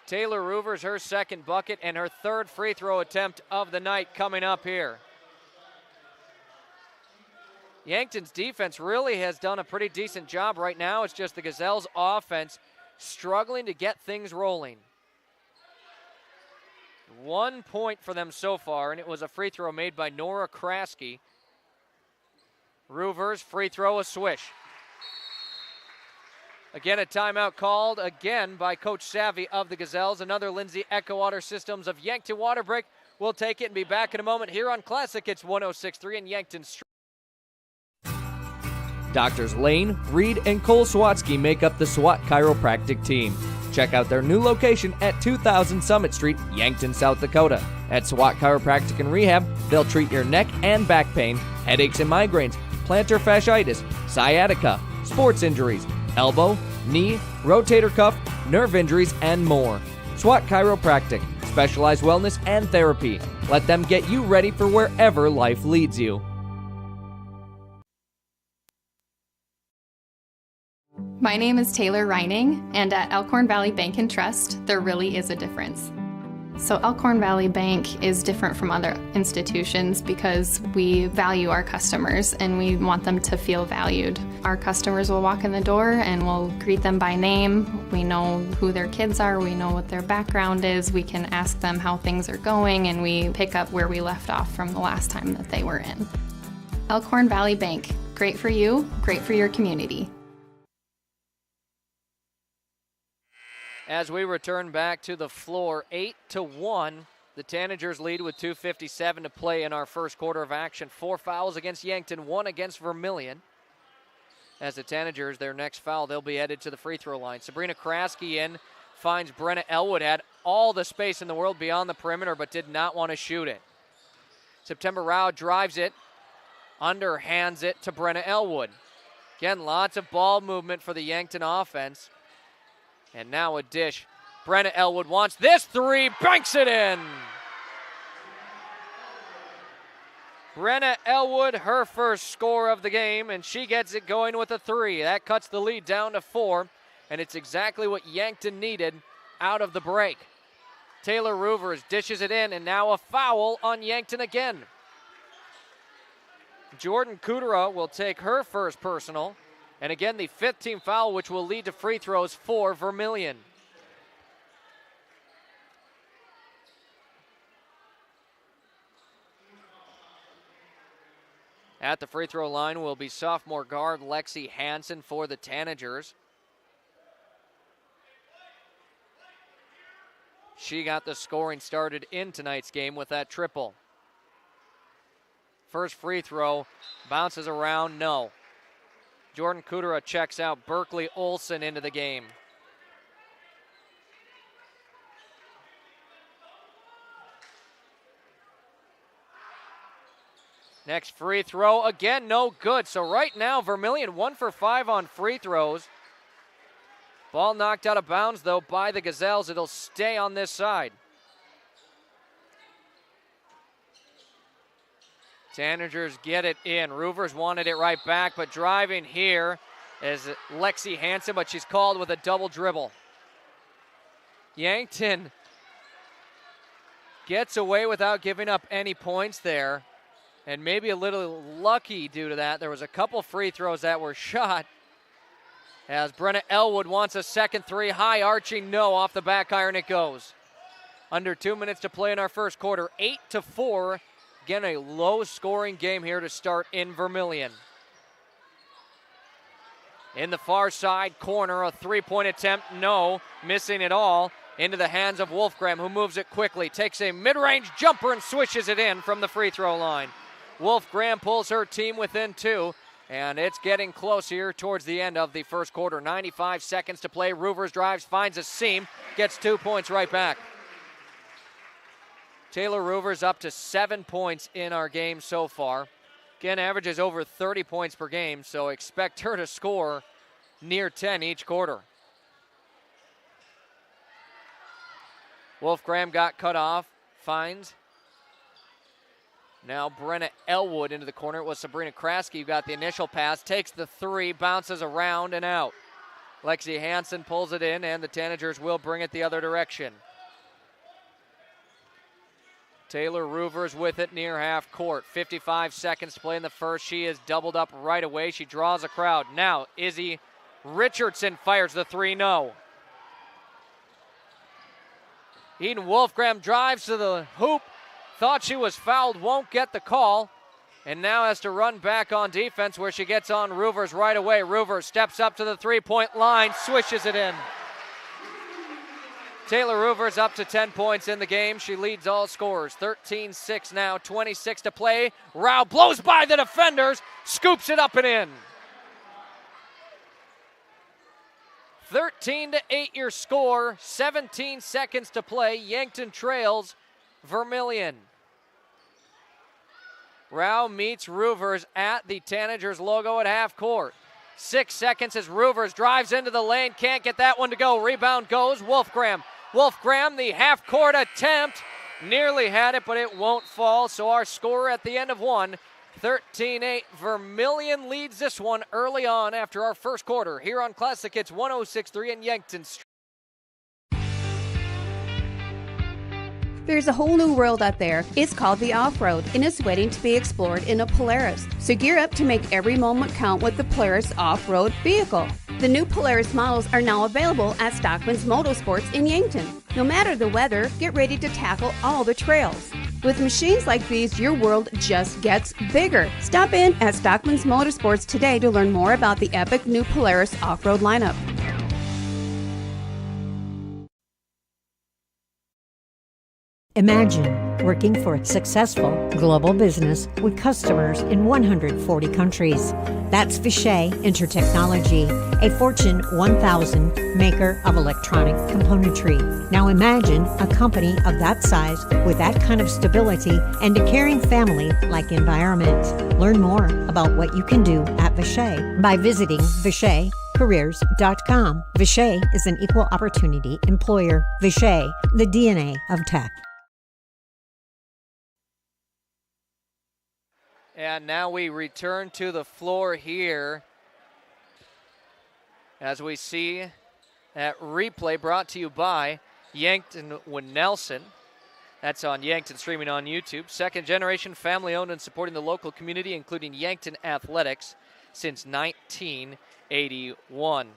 Speaker 2: Taylor Roovers, her second bucket, and her third free throw attempt of the night coming up here. Yankton's defense really has done a pretty decent job right now. It's just the Gazelles' offense struggling to get things rolling. 1 point for them so far, and it was a free throw made by Nora Kraske. Roovers, free throw, a swish. Again, a timeout called again by Coach Savvy of the Gazelles. Another Lindsay Echo Water Systems of Yankton water break. We'll take it and be back in a moment here on Classic. It's 106.3 in Yankton Street. Doctors Lane, Reed, and Cole Swatsky make up the SWAT Chiropractic team. Check out their new location at 2000 Summit Street, Yankton, South Dakota. At SWAT Chiropractic and Rehab, they'll treat your neck and back pain, headaches and migraines, plantar fasciitis, sciatica, sports injuries, elbow, knee, rotator cuff, nerve injuries, and more. SWAT Chiropractic, specialized wellness and therapy. Let them get you ready for wherever life leads you.
Speaker 1: My name is Taylor Reining, and at Elkhorn Valley Bank and Trust, there really is a difference. So Elkhorn Valley Bank is different from other institutions because we value our customers and we want them to feel valued. Our customers will walk in the door and we'll greet them by name. We know who their kids are, we know what their background is, we can ask them how things are going, and we pick up where we left off from the last time that they were in. Elkhorn Valley Bank, great for you, great for your community.
Speaker 2: As we return back to the floor, 8-1, the Tanagers lead with 2:57 to play in our first quarter of action. 4 fouls against Yankton, 1 against Vermillion. As the Tanagers, their next foul, they'll be headed to the free throw line. Sabrina Kraske in, finds Brenna Elwood, had all the space in the world beyond the perimeter, but did not want to shoot it. September Rao drives it, underhands it to Brenna Elwood. Again, lots of ball movement for the Yankton offense. And now a dish. Brenna Elwood wants this three, banks it in. Brenna Elwood, her first score of the game, and she gets it going with a three. That cuts the lead down to 4, and it's exactly what Yankton needed out of the break. Taylor Roovers dishes it in, and now a foul on Yankton again. Jordan Kudera will take her first personal. And again, the 5th team foul, which will lead to free throws for Vermillion. At the free throw line will be sophomore guard Lexi Hansen for the Tanagers. She got the scoring started in tonight's game with that triple. First free throw, bounces around, no. Jordan Kudera checks out. Berkeley Olson into the game. Next free throw, again, no good. So right now, Vermillion 1 for 5 on free throws. Ball knocked out of bounds, though, by the Gazelles. It'll stay on this side. Tanagers get it in. Roovers wanted it right back, but driving here is Lexi Hansen, but she's called with a double dribble. Yankton gets away without giving up any points there, and maybe a little lucky due to that. There was a couple free throws that were shot, as Brenna Elwood wants a second three, high arching, no, off the back iron it goes. Under 2 minutes to play in our first quarter, 8-4. Again, a low-scoring game here to start in Vermillion. In the far side corner, a three-point attempt, no, missing it all. Into the hands of Wolfgram, who moves it quickly, takes a mid-range jumper and swishes it in from the free throw line. Wolfgram pulls her team within 2, and it's getting close here towards the end of the first quarter. 95 seconds to play. Roovers drives, finds a seam, gets 2 points right back. Taylor Roovers up to 7 points in our game so far. Again, averages over 30 points per game, so expect her to score near 10 each quarter. Wolfgram got cut off, finds. Now Brenna Elwood into the corner. It was Sabrina Kraske who got the initial pass, takes the three, bounces around and out. Lexi Hansen pulls it in, and the Tanagers will bring it the other direction. Taylor Roovers with it near half court. 55 seconds to play in the first. She is doubled up right away. She draws a crowd. Now Izzy Richardson fires the three, no. Eden Wolfgram drives to the hoop. Thought she was fouled, won't get the call. And now has to run back on defense where she gets on Roovers right away. Roovers steps up to the three-point line, swishes it in. Taylor Roovers up to 10 points in the game. She leads all scorers. 13-6 now, 26 to play. Rao blows by the defenders, scoops it up and in. 13-8 your score, 17 seconds to play. Yankton trails Vermillion. Rao meets Roovers at the Tanagers logo at half court. 6 seconds as Roovers drives into the lane, can't get that one to go. Rebound goes Wolfgram. Wolfgram, the half-court attempt, nearly had it, but it won't fall. So our score at the end of one, 13-8. Vermillion leads this one early on after our first quarter here on Classic Hits 106.3 in Yankton Street.
Speaker 11: There's a whole new world out there. It's called the off-road, and it's waiting to be explored in a Polaris. So gear up to make every moment count with the Polaris off-road vehicle. The new Polaris models are now available at Stockman's Motorsports in Yankton. No matter the weather, get ready to tackle all the trails. With machines like these, your world just gets bigger. Stop in at Stockman's Motorsports today to learn more about the epic new Polaris off-road lineup.
Speaker 15: Imagine working for a successful global business with customers in 140 countries. That's Vishay Intertechnology, a Fortune 1000 maker of electronic componentry. Now imagine a company of that size with that kind of stability and a caring family-like environment. Learn more about what you can do at Vishay by visiting VishayCareers.com. Vishay is an equal opportunity employer. Vishay, the DNA of tech.
Speaker 2: And now we return to the floor here as we see that replay brought to you by Yankton with Nelson. That's on Yankton, streaming on YouTube. Second generation, family owned and supporting the local community, including Yankton Athletics since 1981.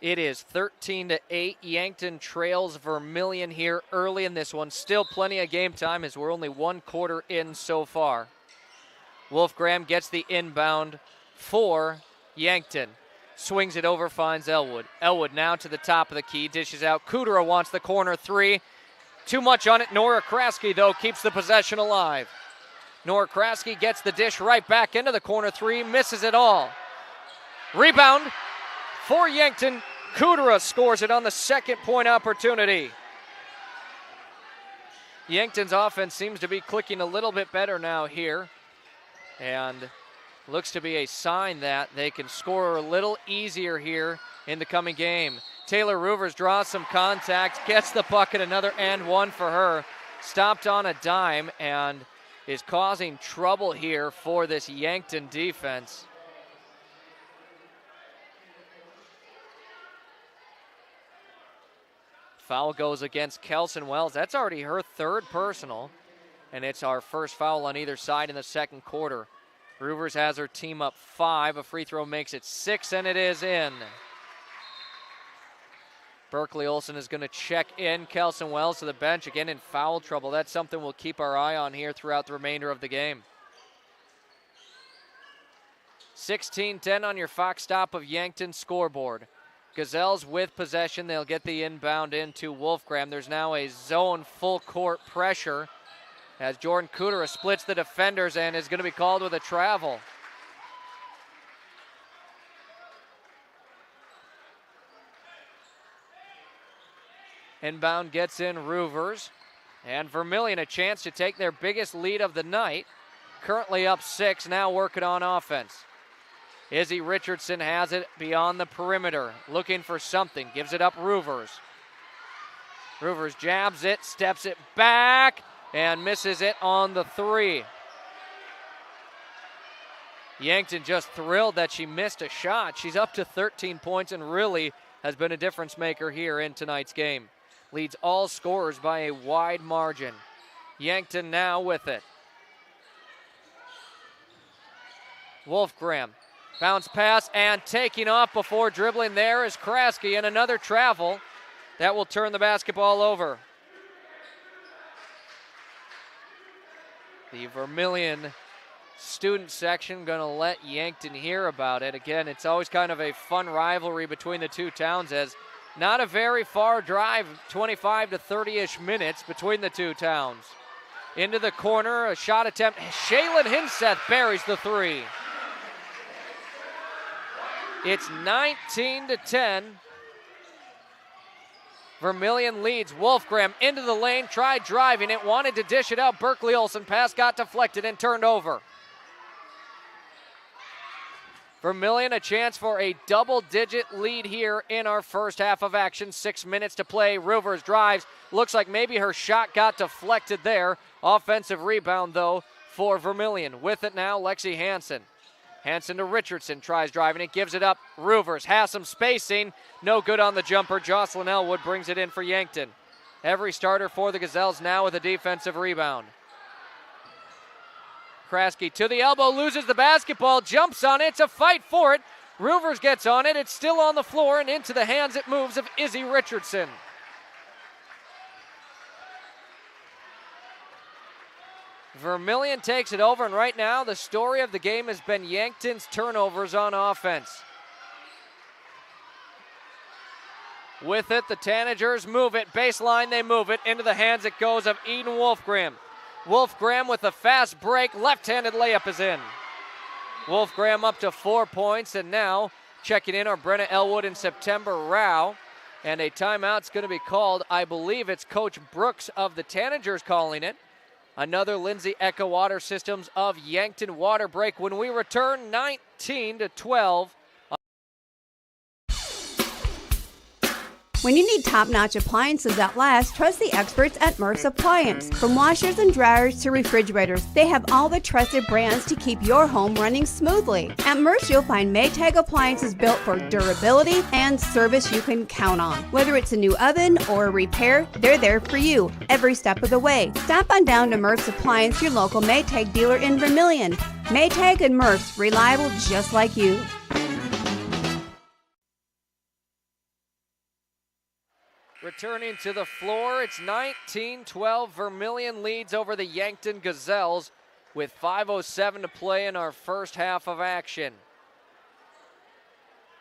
Speaker 2: It is 13-8. Yankton trails Vermillion here early in this one. Still plenty of game time as we're only one quarter in so far. Wolfgram gets the inbound for Yankton. Swings it over, finds Elwood. Elwood now to the top of the key, dishes out. Kudera wants the corner three. Too much on it. Nora Kraske, though, keeps the possession alive. Nora Kraske gets the dish right back into the corner three, misses it all. Rebound for Yankton. Kudera scores it on the second point opportunity. Yankton's offense seems to be clicking a little bit better now here, and looks to be a sign that they can score a little easier here in the coming game. Taylor Roovers draws some contact, gets the bucket, another and one for her. Stopped on a dime and is causing trouble here for this Yankton defense. Foul goes against Kelson Wells. That's already her third personal, and it's our first foul on either side in the second quarter. Roovers has her team up 5. A free throw makes it 6, and it is in. Berkeley Olsen is going to check in. Kelson Wells to the bench, again in foul trouble. That's something we'll keep our eye on here throughout the remainder of the game. 16-10 on your Fox Stop of Yankton scoreboard. Gazelles with possession. They'll get the inbound into Wolfgram. There's now a zone full court pressure as Jordan Kudera splits the defenders and is going to be called with a travel. Inbound gets in Roovers. And Vermillion a chance to take their biggest lead of the night. Currently up 6, now working on offense. Izzy Richardson has it beyond the perimeter, looking for something, gives it up Roovers. Roovers jabs it, steps it back, and misses it on the 3. Yankton just thrilled that she missed a shot. She's up to 13 points and really has been a difference maker here in tonight's game. Leads all scorers by a wide margin. Yankton now with it. Wolfgram. Bounce pass and taking off before dribbling there is Kraske, and another travel that will turn the basketball over. The Vermillion student section going to let Yankton hear about it. Again, it's always kind of a fun rivalry between the two towns, as not a very far drive, 25 to 30-ish minutes between the two towns. Into the corner, a shot attempt. Shaylin Hinseth buries the 3. It's 19-10. Vermillion leads. Wolfgram into the lane, tried driving it, wanted to dish it out. Berkeley Olsen, pass got deflected and turned over. Vermillion a chance for a double-digit lead here in our first half of action. 6 minutes to play. Roovers drives. Looks like maybe her shot got deflected there. Offensive rebound, though, for Vermillion. With it now, Lexi Hansen. Hansen to Richardson, tries driving it, gives it up. Roovers has some spacing. No good on the jumper. Jocelyn Elwood brings it in for Yankton. Every starter for the Gazelles now with a defensive rebound. Kraske to the elbow, loses the basketball, jumps on it. It's a fight for it. Roovers gets on it. It's still on the floor, and into the hands it moves of Izzy Richardson. Vermillion takes it over, and right now the story of the game has been Yankton's turnovers on offense. With it, the Tanagers move it. Baseline, they move it. Into the hands it goes of Eden Wolfgram. Wolfgram with a fast break. Left-handed layup is in. Wolfgram up to 4 points, and now checking in are Brenna Elwood and September Rao. And a timeout's going to be called. I believe it's Coach Brooks of the Tanagers calling it. Another Lindsay Echo Water Systems of Yankton water break when we return 19-12.
Speaker 11: When you need top-notch appliances that last, trust the experts at Murph's Appliance. From washers and dryers to refrigerators, they have all the trusted brands to keep your home running smoothly. At Murph's, you'll find Maytag appliances built for durability and service you can count on. Whether it's a new oven or a repair, they're there for you every step of the way. Stop on down to Murph's Appliance, your local Maytag dealer in Vermillion. Maytag and Murph's, reliable just like you.
Speaker 2: Returning to the floor, it's 19-12. Vermillion leads over the Yankton Gazelles with 5:07 to play in our first half of action.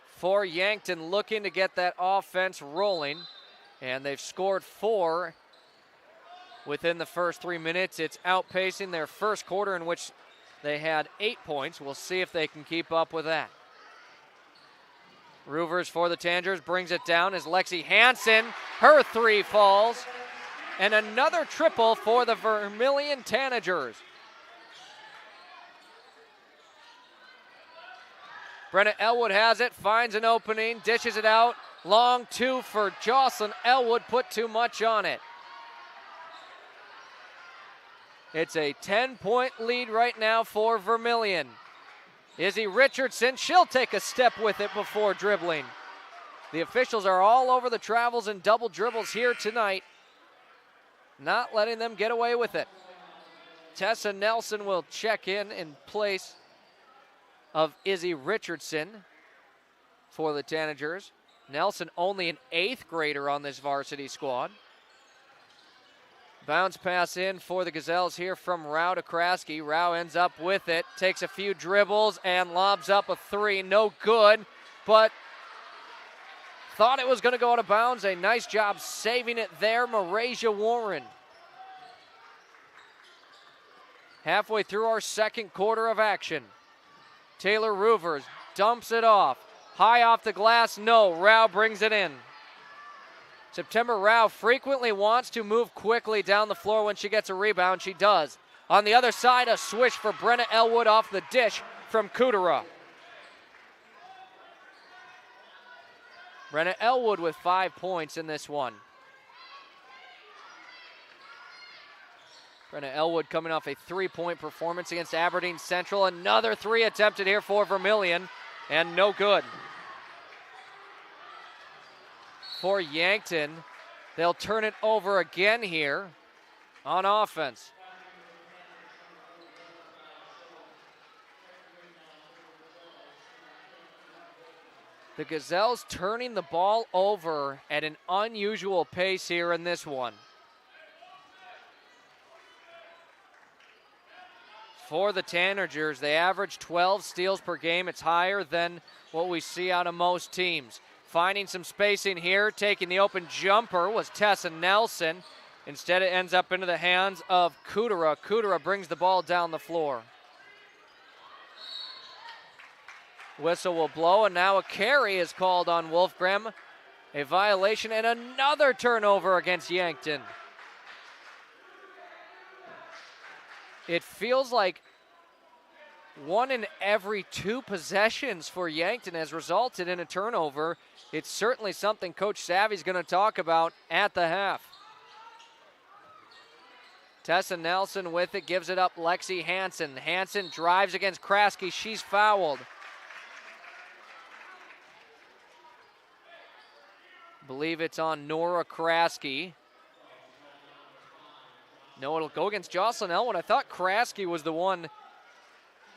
Speaker 2: For Yankton, looking to get that offense rolling, and they've scored 4 within the first 3 minutes. It's outpacing their first quarter, in which they had 8 points. We'll see if they can keep up with that. Roovers for the Tanagers brings it down as Lexi Hansen. Her 3 falls. And another triple for the Vermillion Tanagers. Brenna Elwood has it, finds an opening, dishes it out. Long 2 for Jocelyn Elwood, put too much on it. It's a 10-point lead right now for Vermillion. Izzy Richardson, she'll take a step with it before dribbling. The officials are all over the travels and double dribbles here tonight, not letting them get away with it. Tessa Nelson will check in place of Izzy Richardson for the Tanagers. Nelson only an 8th grader on this varsity squad. Bounce pass in for the Gazelles here from Rao to Kraske. Rao ends up with it, takes a few dribbles and lobs up a 3. No good, but thought it was going to go out of bounds. A nice job saving it there, Marasia Warren. Halfway through our second quarter of action. Taylor Roovers dumps it off. High off the glass, no. Rao brings it in. September Rao frequently wants to move quickly down the floor when she gets a rebound. She does. On the other side, a swish for Brenna Elwood off the dish from Kudera. Brenna Elwood with 5 points in this one. Brenna Elwood coming off a 3-point performance against Aberdeen Central. Another 3 attempted here for Vermillion, and no good. For Yankton, they'll turn it over again here on offense. The Gazelles turning the ball over at an unusual pace here in this one. For the Tanagers, they average 12 steals per game. It's higher than what we see out of most teams. Finding some spacing here, taking the open jumper was Tessa Nelson. Instead, it ends up into the hands of Kudera. Kudera brings the ball down the floor. Whistle will blow, and now a carry is called on Wolfgram. A violation and another turnover against Yankton. It feels like 1 in every 2 possessions for Yankton has resulted in a turnover. It's certainly something Coach Savvy's going to talk about at the half. Tessa Nelson with it, gives it up Lexi Hansen. Hansen drives against Kraske. She's fouled. Believe it's on Nora Kraske. No, it'll go against Jocelyn Elwood. I thought Kraske was the one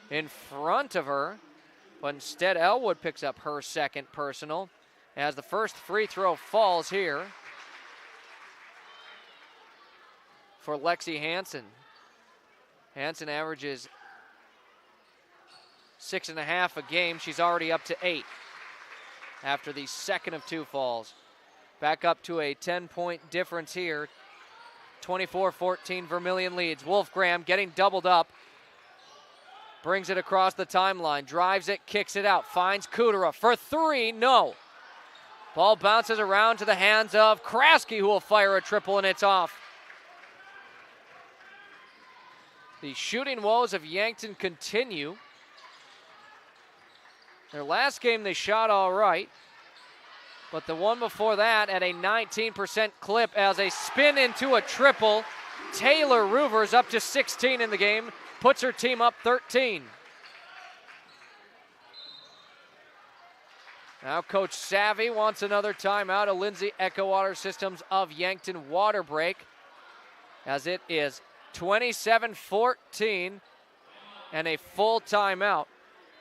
Speaker 2: in front of her, but instead Elwood picks up her second personal as the first free throw falls here for Lexi Hansen. Hansen averages 6.5 a game. She's already up to 8 after the second of 2 falls. Back up to a 10-point difference here. 24-14 Vermillion leads. Wolfgram getting doubled up. Brings it across the timeline. Drives it, kicks it out. Finds Kudera for 3. No. Ball bounces around to the hands of Kraske, who will fire a triple, and it's off. The shooting woes of Yankton continue. Their last game they shot all right, but the one before that at a 19% clip as a spin into a triple. Taylor Roovers up to 16 in the game, puts her team up 13. Now Coach Savvy wants another timeout. A Lindsay Echo Water Systems of Yankton water break, as it is 27-14 and a full timeout.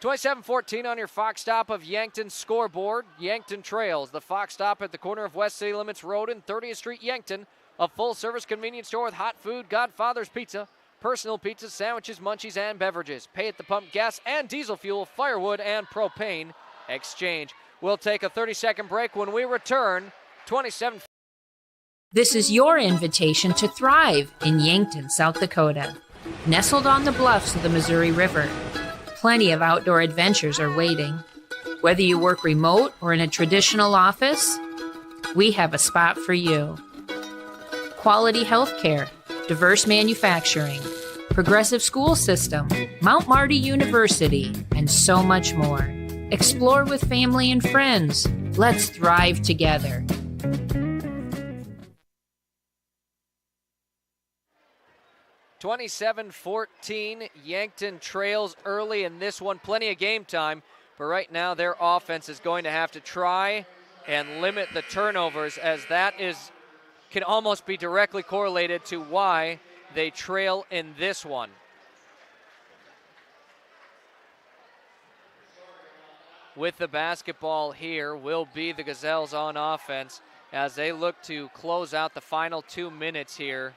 Speaker 2: 27-14 on your Fox Stop of Yankton scoreboard. Yankton trails. The Fox Stop at the corner of West City Limits Road and 30th Street, Yankton. A full-service convenience store with hot food, Godfather's Pizza, personal pizzas, sandwiches, munchies, and beverages. Pay at the pump, gas and diesel fuel, firewood, and propane exchange. We'll take a 30-second break. When we return, 27.
Speaker 4: This is your invitation to thrive in Yankton, South Dakota. Nestled on the bluffs of the Missouri River, plenty of outdoor adventures are waiting. Whether you work remote or in a traditional office, we have a spot for you. Quality health care, diverse manufacturing, progressive school system, Mount Marty University, and so much more. Explore with family and friends. Let's thrive together.
Speaker 2: 27-14, Yankton trails early in this one. Plenty of game time, but right now their offense is going to have to try and limit the turnovers, as that can almost be directly correlated to why they trail in this one. With the basketball here will be the Gazelles on offense as they look to close out the final 2 minutes here,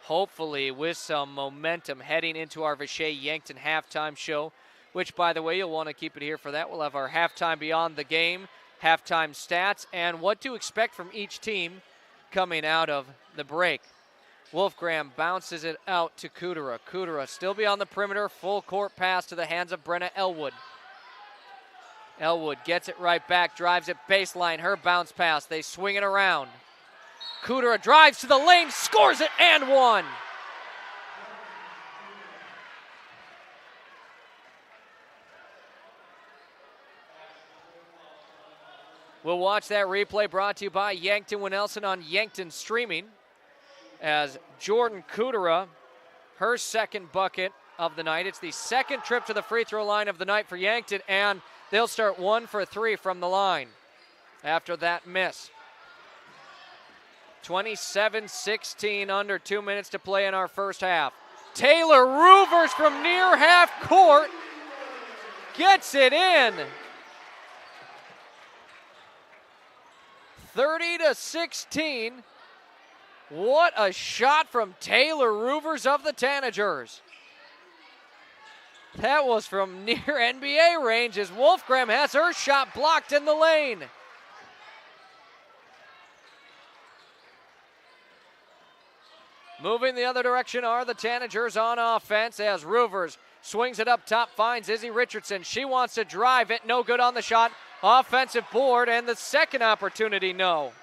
Speaker 2: hopefully with some momentum heading into our Vichay Yankton halftime show, which, by the way, you'll want to keep it here for that. We'll have our halftime beyond the game, halftime stats, and what to expect from each team coming out of the break. Wolfgram bounces it out to Kudera. Kudera still beyond the perimeter, full court pass to the hands of Brenna Elwood. Elwood gets it right back, drives it baseline, her bounce pass. They swing it around. Kudera drives to the lane, scores it, and one. We'll watch that replay, brought to you by Yankton Winnelson on Yankton Streaming, as Jordan Kudera, her second bucket of the night. It's the second trip to the free throw line of the night for Yankton, and they'll start 1 for 3 from the line after that miss. 27-16, under 2 minutes to play in our first half. Taylor Roovers from near half court gets it in. 30-16. What a shot from Taylor Roovers of the Tanagers. That was from near NBA range as Wolfgram has her shot blocked in the lane. Moving the other direction are the Tanagers on offense as Roovers swings it up top, finds Izzy Richardson. She wants to drive it, no good on the shot. Offensive board, and the second opportunity, no.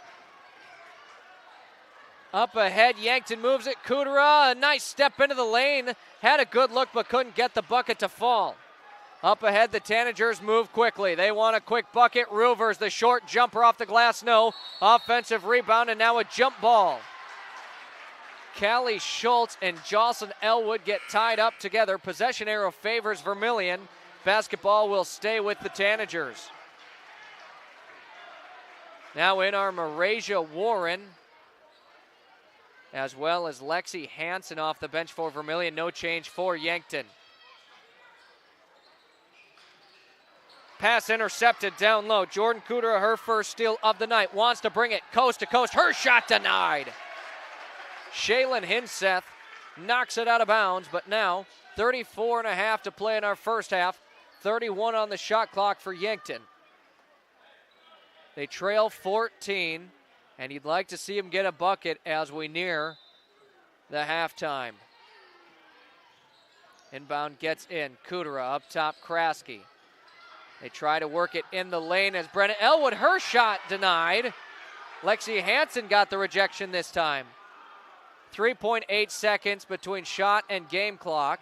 Speaker 2: Up ahead, Yankton moves it. Kudera, a nice step into the lane. Had a good look, but couldn't get the bucket to fall. Up ahead, the Tanagers move quickly. They want a quick bucket. Roovers, the short jumper off the glass, no. Offensive rebound, and now a jump ball. Callie Schultz and Jocelyn Elwood get tied up together. Possession arrow favors Vermillion. Basketball will stay with the Tanagers. Now in our Marasia Warren. as well as Lexi Hansen off the bench for Vermillion. No change for Yankton. Pass intercepted down low. Jordan Kudera, her first steal of the night, wants to bring it coast to coast. Her shot denied. Shaylin Hinseth knocks it out of bounds, but now 34.5 to play in our first half. 31 on the shot clock for Yankton. They trail 14, and you'd like to see them get a bucket as we near the halftime. Inbound gets in. Kudera up top, Kraske. They try to work it in the lane as Brenna Elwood, her shot denied. Lexi Hansen got the rejection this time. 3.8 seconds between shot and game clock.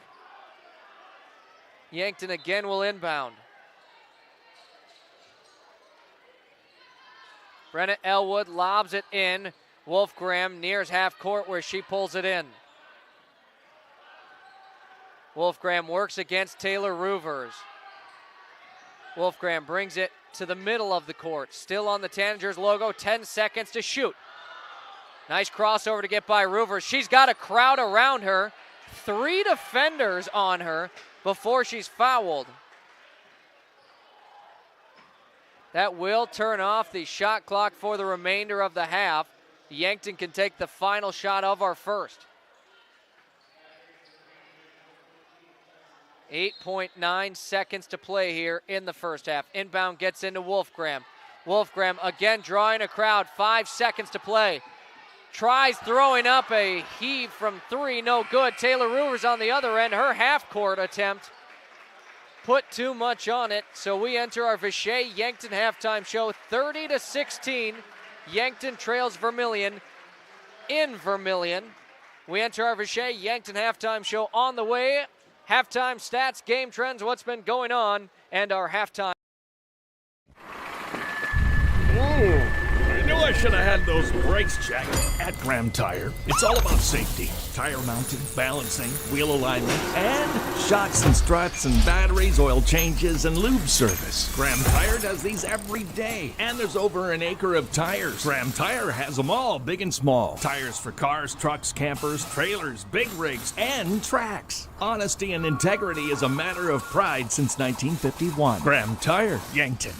Speaker 2: Yankton again will inbound. Brenna Elwood lobs it in. Wolfgram nears half court where she pulls it in. Wolfgram works against Taylor Roovers. Wolfgram brings it to the middle of the court. Still on the Tanagers logo, 10 seconds to shoot. Nice crossover to get by Roovers. She's got a crowd around her. 3 defenders on her before she's fouled. That will turn off the shot clock for the remainder of the half. Yankton can take the final shot of our first. 8.9 seconds to play here in the first half. Inbound gets into Wolfgram. Wolfgram again drawing a crowd. 5 seconds to play. Tries throwing up a heave from 3, no good. Taylor Roovers on the other end. Her half-court attempt put too much on it. So we enter our Vichy Yankton halftime show 30-16. Yankton trails Vermillion in Vermillion. We enter our Vichy Yankton halftime show on the way. Halftime stats, game trends, what's been going on, and our halftime.
Speaker 3: I knew I should have had those brakes checked at Graham Tire. It's all about safety. Tire mounting, balancing, wheel alignment, and shocks and struts and batteries, oil changes, and lube service. Graham Tire does these every day. And there's over an acre of tires. Graham Tire has them all, big and small. Tires for cars, trucks, campers, trailers, big rigs, and tracks. Honesty and integrity is a matter of pride since 1951. Graham Tire, Yankton.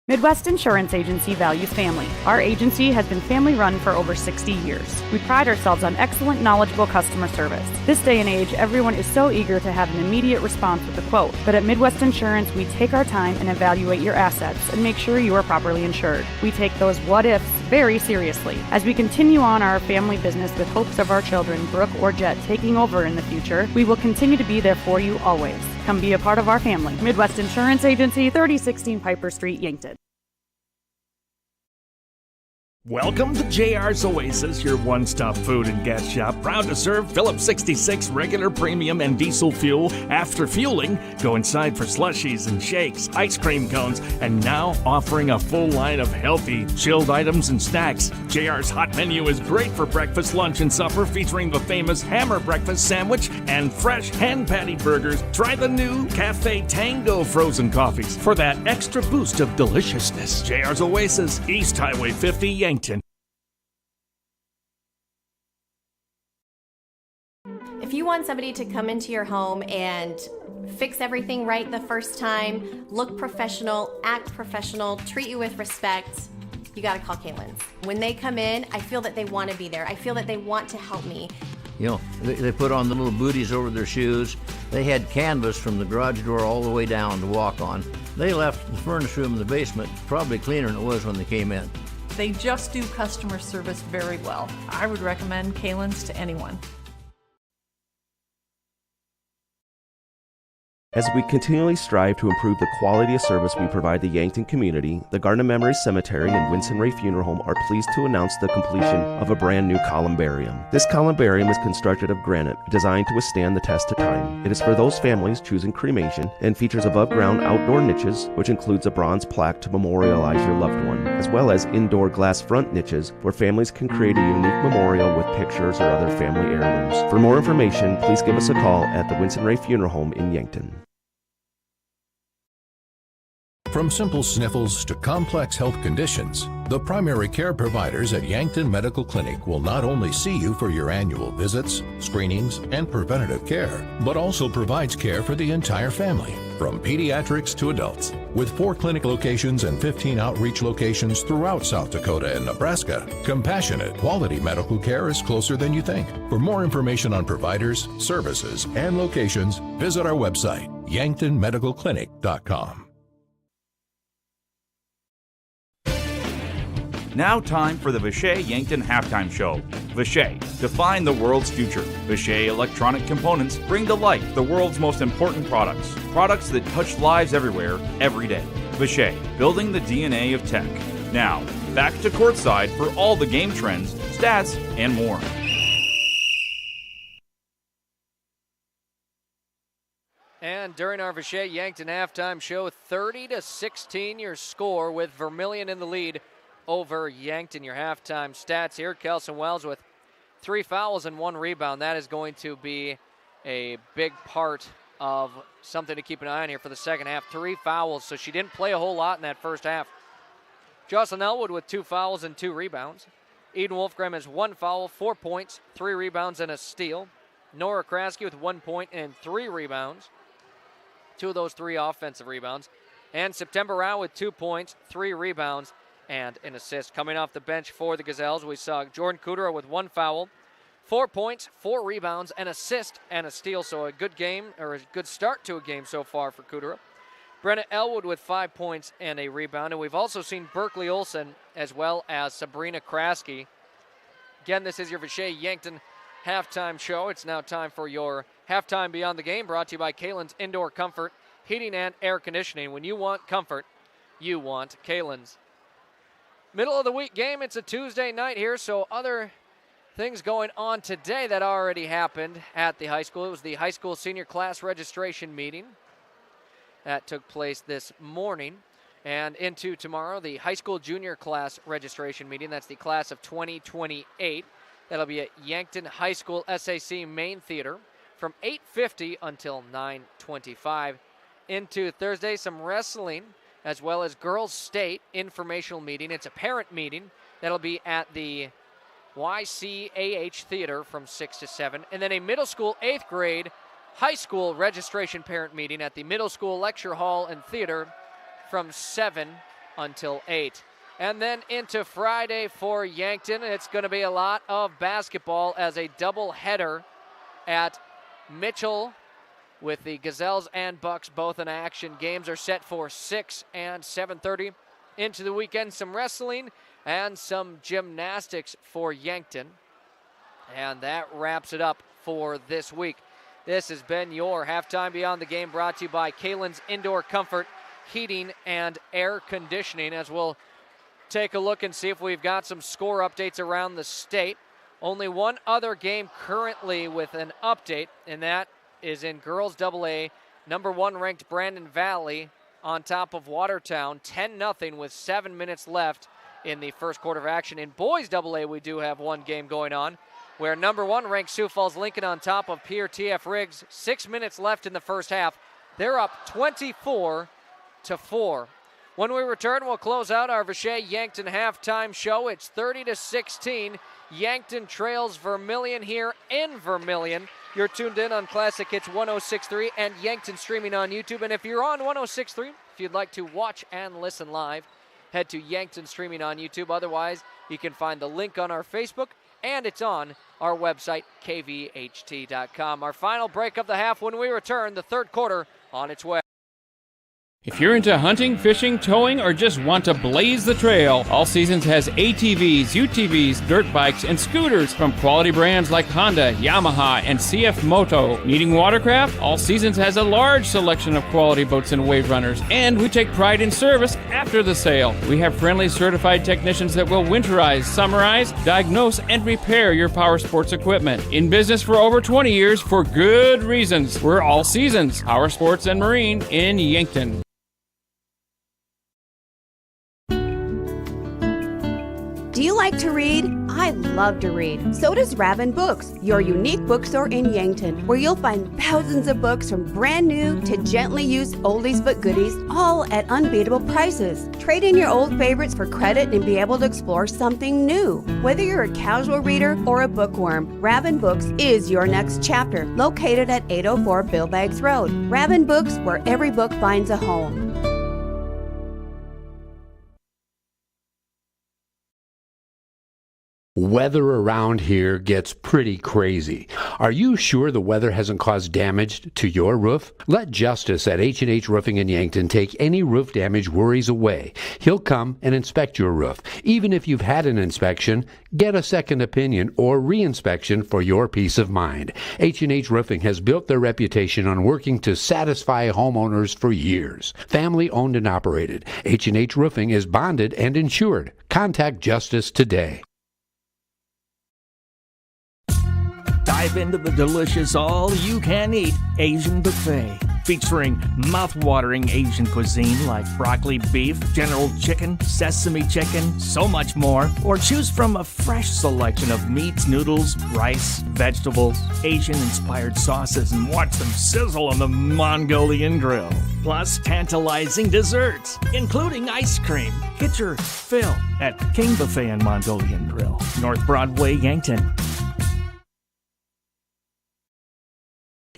Speaker 22: Midwest Insurance Agency values family. Our agency has been family-run for over 60 years. We pride ourselves on excellent, knowledgeable customer service. This day and age, everyone is so eager to have an immediate response with a quote. But at Midwest Insurance, we take our time and evaluate your assets and make sure you are properly insured. We take those what-ifs very seriously. As we continue on our family business with hopes of our children, Brooke or Jet, taking over in the future, we will continue to be there for you always. Come be a part of our family. Midwest Insurance Agency, 3016 Piper Street, Yankton.
Speaker 3: Welcome to JR's Oasis, your one-stop food and gas shop. Proud to serve Phillips 66 regular, premium, and diesel fuel. After fueling, go inside for slushies and shakes, ice cream cones, and now offering a full line of healthy, chilled items and snacks. JR's hot menu is great for breakfast, lunch, and supper, featuring the famous Hammer Breakfast Sandwich and fresh hand patty burgers. Try the new Cafe Tango frozen coffees for that extra boost of deliciousness. JR's Oasis, East Highway 50, Yankton.
Speaker 23: If you want somebody to come into your home and fix everything right the first time, look professional, act professional, treat you with respect, you gotta call Kaylin's. When they come in, I feel that they want to be there. I feel that they want to help me.
Speaker 24: You know, they put on the little booties over their shoes. They had canvas from the garage door all the way down to walk on. They left the furnace room in the basement probably cleaner than it was when they came in.
Speaker 25: They just do customer service very well. I would recommend Kaylin's to anyone.
Speaker 26: As we continually strive to improve the quality of service we provide the Yankton community, the Garden of Memory Cemetery and Winston Ray Funeral Home are pleased to announce the completion of a brand new columbarium. This columbarium is constructed of granite, designed to withstand the test of time. It is for those families choosing cremation and features above-ground outdoor niches, which includes a bronze plaque to memorialize your loved one, as well as indoor glass front niches where families can create a unique memorial with pictures or other family heirlooms. For more information, please give us a call at the Winston Ray Funeral Home in Yankton.
Speaker 27: From simple sniffles to complex health conditions,
Speaker 5: The primary care providers at Yankton Medical Clinic will not only see you for your annual visits, screenings, and preventative care, but also provides care for the entire family, from pediatrics to adults. With 4 clinic locations and 15 outreach locations throughout South Dakota and Nebraska, compassionate, quality medical care is closer than you think. For more information on providers, services, and locations, visit our website, yanktonmedicalclinic.com.
Speaker 6: Now time for the Vishay Yankton Halftime Show. Vishay, define the world's future. Vishay electronic components bring to life the world's most important products. Products that touch lives everywhere, every day. Vishay, building the DNA of tech. Now, back to courtside for all the game trends, stats, and more.
Speaker 2: And during our Vishay Yankton Halftime Show, 30-16 your score with Vermillion in the lead over Yankton. Your halftime stats here. Kelson Wells with 3 fouls and 1 rebound. That is going to be a big part of something to keep an eye on here for the second half. 3 fouls, so she didn't play a whole lot in that first half. Jocelyn Elwood with 2 fouls and 2 rebounds. Eden Wolfgram has 1 foul, 4 points, 3 rebounds, and a steal. Nora Kraske with 1 point and 3 rebounds. 2 of those 3 offensive rebounds. And September Rao with 2 points, 3 rebounds, and an assist. Coming off the bench for the Gazelles, we saw Jordan Kudera with 1 foul, 4 points, 4 rebounds, an assist, and a steal. So a good game, or a good start to a game so far for Kudera. Brenna Elwood with 5 points and a rebound. And we've also seen Berkeley Olson as well as Sabrina Kraske. Again, this is your Vishay Yankton Halftime Show. It's now time for your Halftime Beyond the Game, brought to you by Kalen's Indoor Comfort Heating and Air Conditioning. When you want comfort, you want Kalen's. Middle of the week game. It's a Tuesday night here, so other things going on today that already happened at the high school. It was the high school senior class registration meeting that took place this morning. And into tomorrow, the high school junior class registration meeting. That's the class of 2028. That'll be at Yankton High School SAC Main Theater from 8:50 until 9:25. Into Thursday, some wrestling, as well as Girls State informational meeting. It's a parent meeting that'll be at the YCAH Theater from 6 to 7. And then a middle school 8th grade high school registration parent meeting at the middle school lecture hall and theater from 7 until 8. And then into Friday for Yankton, it's going to be a lot of basketball as a doubleheader at Mitchell with the Gazelles and Bucks both in action. Games are set for 6 and 7:30. Into the weekend, some wrestling and some gymnastics for Yankton. And that wraps it up for this week. This has been your Halftime Beyond the Game, brought to you by Kalen's Indoor Comfort Heating and Air Conditioning, as we'll take a look and see if we've got some score updates around the state. Only one other game currently with an update, and that is in girls AA. Number 1 ranked Brandon Valley on top of Watertown, 10-0 with 7 minutes left in the first quarter of action. In boys AA, we do have one game going on, where number 1 ranked Sioux Falls Lincoln on top of Pierre T.F. Riggs. 6 minutes left in the first half. They're up 24-4. When we return, we'll close out our Vishay Yankton halftime show. It's 30-16. Yankton trails Vermillion here in Vermillion. You're tuned in on Classic Hits 106.3 and Yankton streaming on YouTube. And if you're on 106.3, if you'd like to watch and listen live, head to Yankton streaming on YouTube. Otherwise, you can find the link on our Facebook, and it's on our website, kvht.com. Our final break of the half. When we return, the third quarter on its way.
Speaker 7: If you're into hunting, fishing, towing, or just want to blaze the trail, All Seasons has ATVs, UTVs, dirt bikes, and scooters from quality brands like Honda, Yamaha, and CF Moto. Needing watercraft? All Seasons has a large selection of quality boats and wave runners, and we take pride in service after the sale. We have friendly certified technicians that will winterize, summarize, diagnose, and repair your power sports equipment. In business for over 20 years for good reasons. We're All Seasons, Power Sports and Marine in Yankton.
Speaker 11: Do you like to read? I love to read. So does Raven Books, your unique bookstore in Yankton, where you'll find thousands of books from brand new to gently used oldies but goodies, all at unbeatable prices. Trade in your old favorites for credit and be able to explore something new. Whether you're a casual reader or a bookworm, Raven Books is your next chapter, located at 804 Billbags Road. Raven Books, where every book finds a home.
Speaker 8: Weather around here gets pretty crazy. Are you sure the weather hasn't caused damage to your roof? Let Justice at H&H Roofing in Yankton take any roof damage worries away. He'll come and inspect your roof. Even if you've had an inspection, get a second opinion or re-inspection for your peace of mind. H&H Roofing has built their reputation on working to satisfy homeowners for years. Family owned and operated. H&H Roofing is bonded and insured. Contact Justice today.
Speaker 3: Dive into the delicious all-you-can-eat Asian buffet, featuring mouth-watering Asian cuisine like broccoli beef, General Chicken, sesame chicken, so much more. Or choose from a fresh selection of meats, noodles, rice, vegetables, Asian-inspired sauces, and watch them sizzle on the Mongolian grill. Plus tantalizing desserts, including ice cream. Get your fill at King Buffet and Mongolian Grill, North Broadway, Yankton.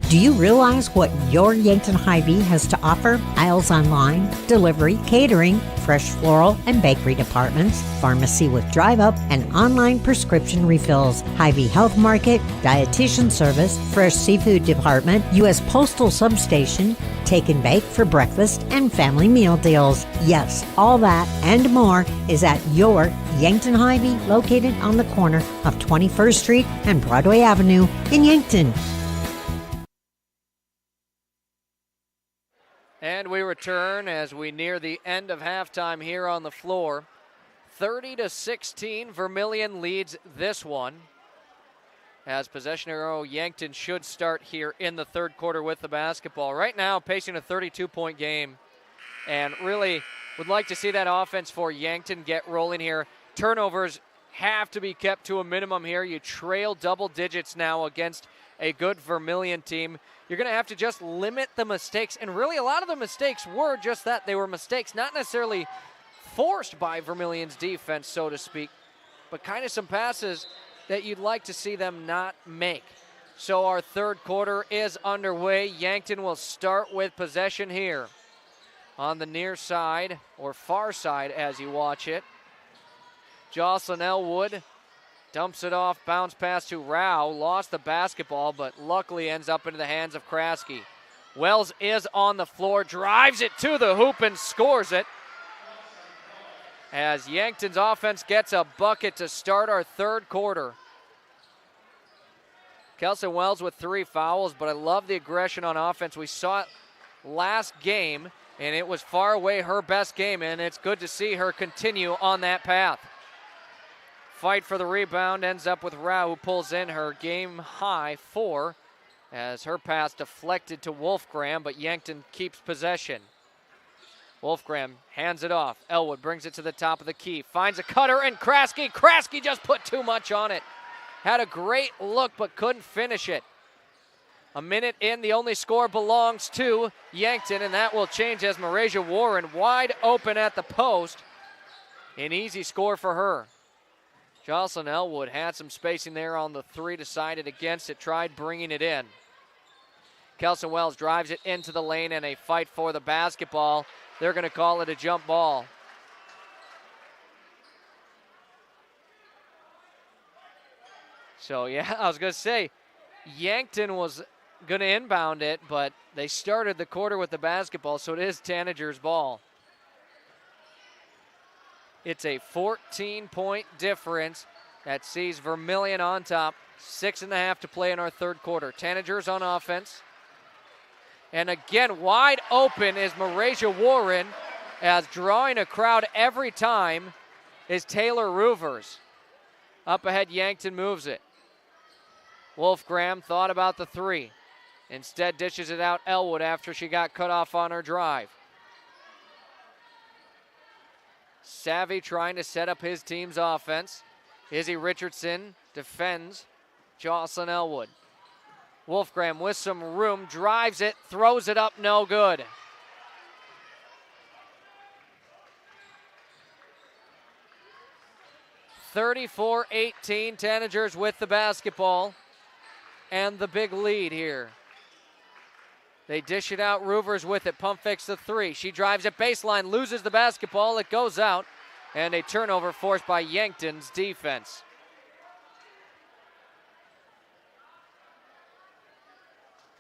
Speaker 15: Do you realize what your Yankton Hy-Vee has to offer? Aisles online, delivery, catering, fresh floral and bakery departments, pharmacy with drive-up, and online prescription refills, Hy-Vee Health Market, dietitian service, fresh seafood department, U.S. Postal Substation, take and bake for breakfast, and family meal deals. Yes, all that and more is at your Yankton Hy-Vee, located on the corner of 21st Street and Broadway Avenue in Yankton.
Speaker 2: And we return as we near the end of halftime here on the floor. 30-16, Vermillion leads this one. As possession arrow, Yankton should start here in the third quarter with the basketball. Right now, pacing a 32-point game. And really would like to see that offense for Yankton get rolling here. Turnovers have to be kept to a minimum here. You trail double digits now against a good Vermillion team. You're going to have to just limit the mistakes. And really, a lot of the mistakes were just that. They were mistakes, not necessarily forced by Vermillion's defense, so to speak, but kind of some passes that you'd like to see them not make. So our third quarter is underway. Yankton will start with possession here on the near side, or far side as you watch it. Jocelyn Elwood dumps it off, bounce pass to Rao, lost the basketball, but luckily ends up into the hands of Kraske. Wells is on the floor, drives it to the hoop and scores it. As Yankton's offense gets a bucket to start our third quarter. Kelson Wells with 3 fouls, but I love the aggression on offense. We saw it last game, and it was far away her best game, and it's good to see her continue on that path. Fight for the rebound ends up with Rao, who pulls in her game-high 4 as her pass deflected to Wolfgram, but Yankton keeps possession. Wolfgram hands it off. Elwood brings it to the top of the key, finds a cutter, and Kraske just put too much on it. Had a great look, but couldn't finish it. A minute in, the only score belongs to Yankton, and that will change as Marasia Warren wide open at the post. An easy score for her. Jocelyn Elwood had some spacing there on the 3, decided against it, tried bringing it in. Kelson Wells drives it into the lane and a fight for the basketball. They're going to call it a jump ball. So, yeah, I was going to say, Yankton was going to inbound it, but they started the quarter with the basketball, so it is Tanagers' ball. It's a 14-point difference that sees Vermillion on top. 6.5 to play in our third quarter. Tanagers on offense. And again, wide open is Marasia Warren, as drawing a crowd every time is Taylor Roovers. Up ahead, Yankton moves it. Wolfgram thought about the 3. Instead dishes it out Elwood after she got cut off on her drive. Savvy trying to set up his team's offense. Izzy Richardson defends Jocelyn Elwood. Wolfgram with some room, drives it, throws it up, no good. (34-18), Tanagers with the basketball and the big lead here. They dish it out, Roovers with it, pump fakes the three. She drives it baseline, loses the basketball, it goes out, and a turnover forced by Yankton's defense.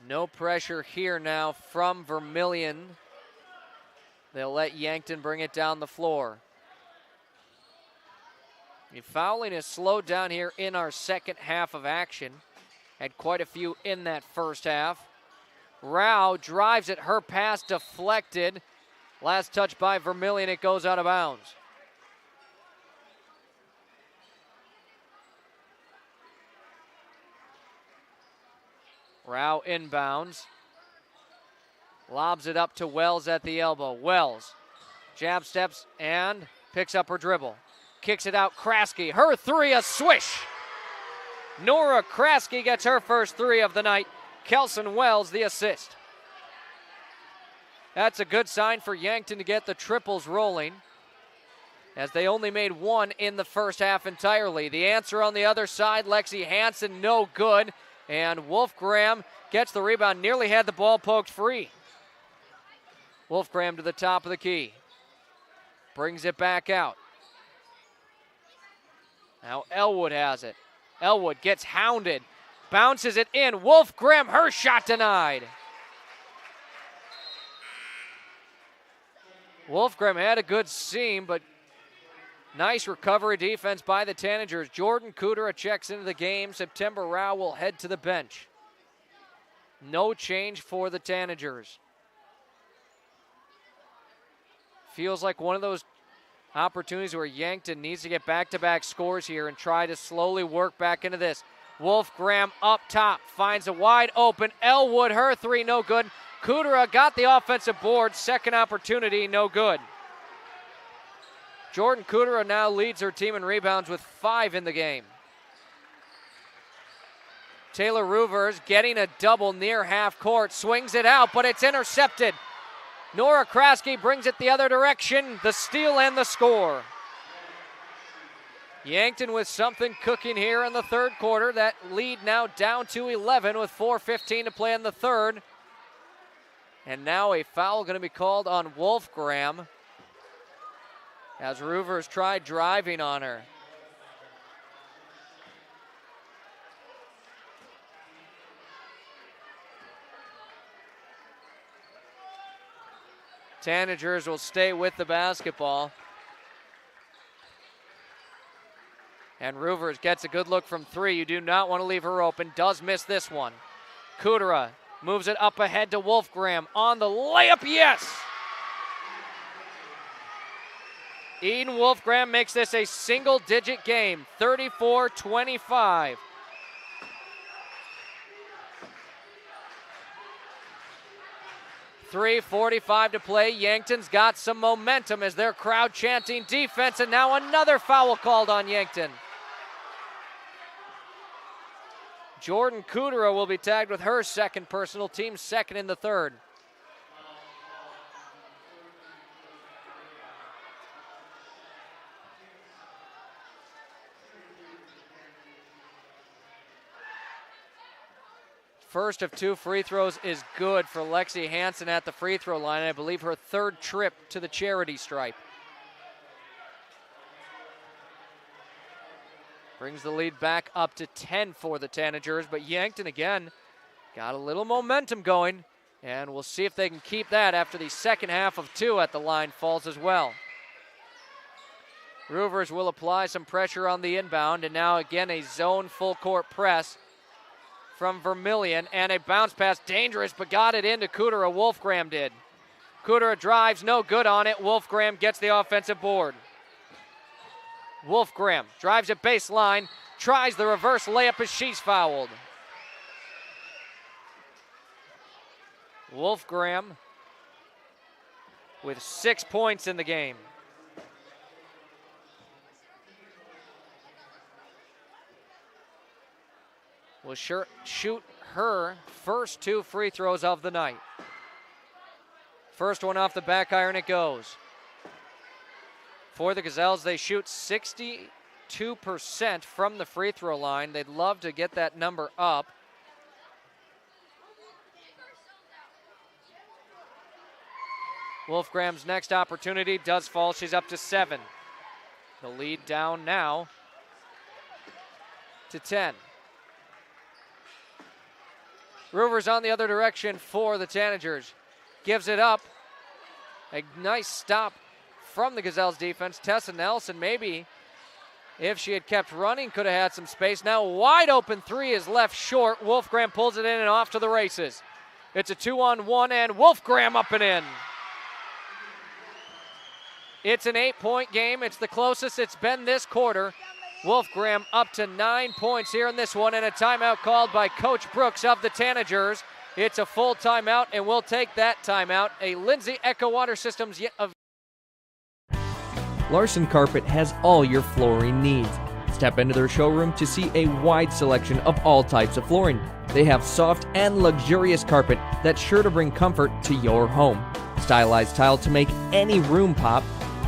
Speaker 2: No pressure here now from Vermillion. They'll let Yankton bring it down the floor. The fouling is slowed down here in our second half of action. Had quite a few in that first half. Rao drives it, her pass deflected. Last touch by Vermillion, it goes out of bounds. Rao inbounds. Lobs it up to Wells at the elbow. Wells jab steps and picks up her dribble. Kicks it out, Kraske. Her three, a swish. Nora Kraske gets her first three of the night. Kelson Wells the assist. That's a good sign for Yankton to get the triples rolling, as they only made one in the first half entirely. The answer on the other side, Lexi Hansen, no good. And Wolfgram gets the rebound, nearly had the ball poked free. Wolfgram to the top of the key. Brings it back out. Now Elwood has it. Elwood gets hounded. Bounces it in. Wolfgram, her shot denied. Wolfgram had a good seam, but nice recovery defense by the Tanagers. Jordan Kudera checks into the game. September Rao will head to the bench. No change for the Tanagers. Feels like one of those opportunities where Yankton needs to get back-to-back scores here and try to slowly work back into this. Wolfgram up top, finds a wide open Elwood, her three, no good. Kudera got the offensive board, second opportunity, no good. Jordan Kudera now leads her team in rebounds with 5 in the game. Taylor Roovers getting a double near half court, swings it out, but it's intercepted. Nora Kraske brings it the other direction, the steal and the score. Yankton with something cooking here in the third quarter. That lead now down to 11 with 4:15 to play in the third. And now a foul going to be called on Wolfgram as Roovers tried driving on her. Tanagers will stay with the basketball. And Roovers gets a good look from three. You do not want to leave her open. Does miss this one. Kudera moves it up ahead to Wolfgram. On the layup, yes! Eden Wolfgram makes this a single-digit game, 34-25. .3:45 to play. Yankton's got some momentum as their crowd chanting defense, and now another foul called on Yankton. Jordan Kudera will be tagged with her second personal, team second in the third. First of 2 free throws is good for Lexi Hansen at the free throw line. I believe her third trip to the charity stripe. Brings the lead back up to 10 for the Tanagers, but Yankton again got a little momentum going, and we'll see if they can keep that after the second half of 2 at the line falls as well. Roovers will apply some pressure on the inbound, and now again a zone full court press from Vermillion, and a bounce pass, dangerous, but got it into Kudera. Wolfgram did. Kudera drives, no good on it. Wolfgram gets the offensive board. Wolfgram drives it baseline, tries the reverse layup as she's fouled. Wolfgram with 6 points in the game. will shoot her first 2 free throws of the night. First one off the back iron, it goes. For the Gazelles, they shoot 62% from the free throw line. They'd love to get that number up. Wolfgram's next opportunity does fall. She's up to 7. The lead down now to 10. Rivers on the other direction for the Tanagers. Gives it up. A nice stop from the Gazelles defense. Tessa Nelson, maybe, if she had kept running, could have had some space. Now wide open 3 is left short. Wolfgram pulls it in and off to the races. It's a 2-on-1 and Wolfgram up and in. It's an 8-point game. It's the closest it's been this quarter. Wolfgram up to 9 points here in this one, and a timeout called by Coach Brooks of the Tanagers. It's a full timeout, and we'll take that timeout. A Lindsay Echo Water Systems of
Speaker 9: Larson Carpet has all your flooring needs. Step into their showroom to see a wide selection of all types of flooring. They have soft and luxurious carpet that's sure to bring comfort to your home. Stylized tile to make any room pop.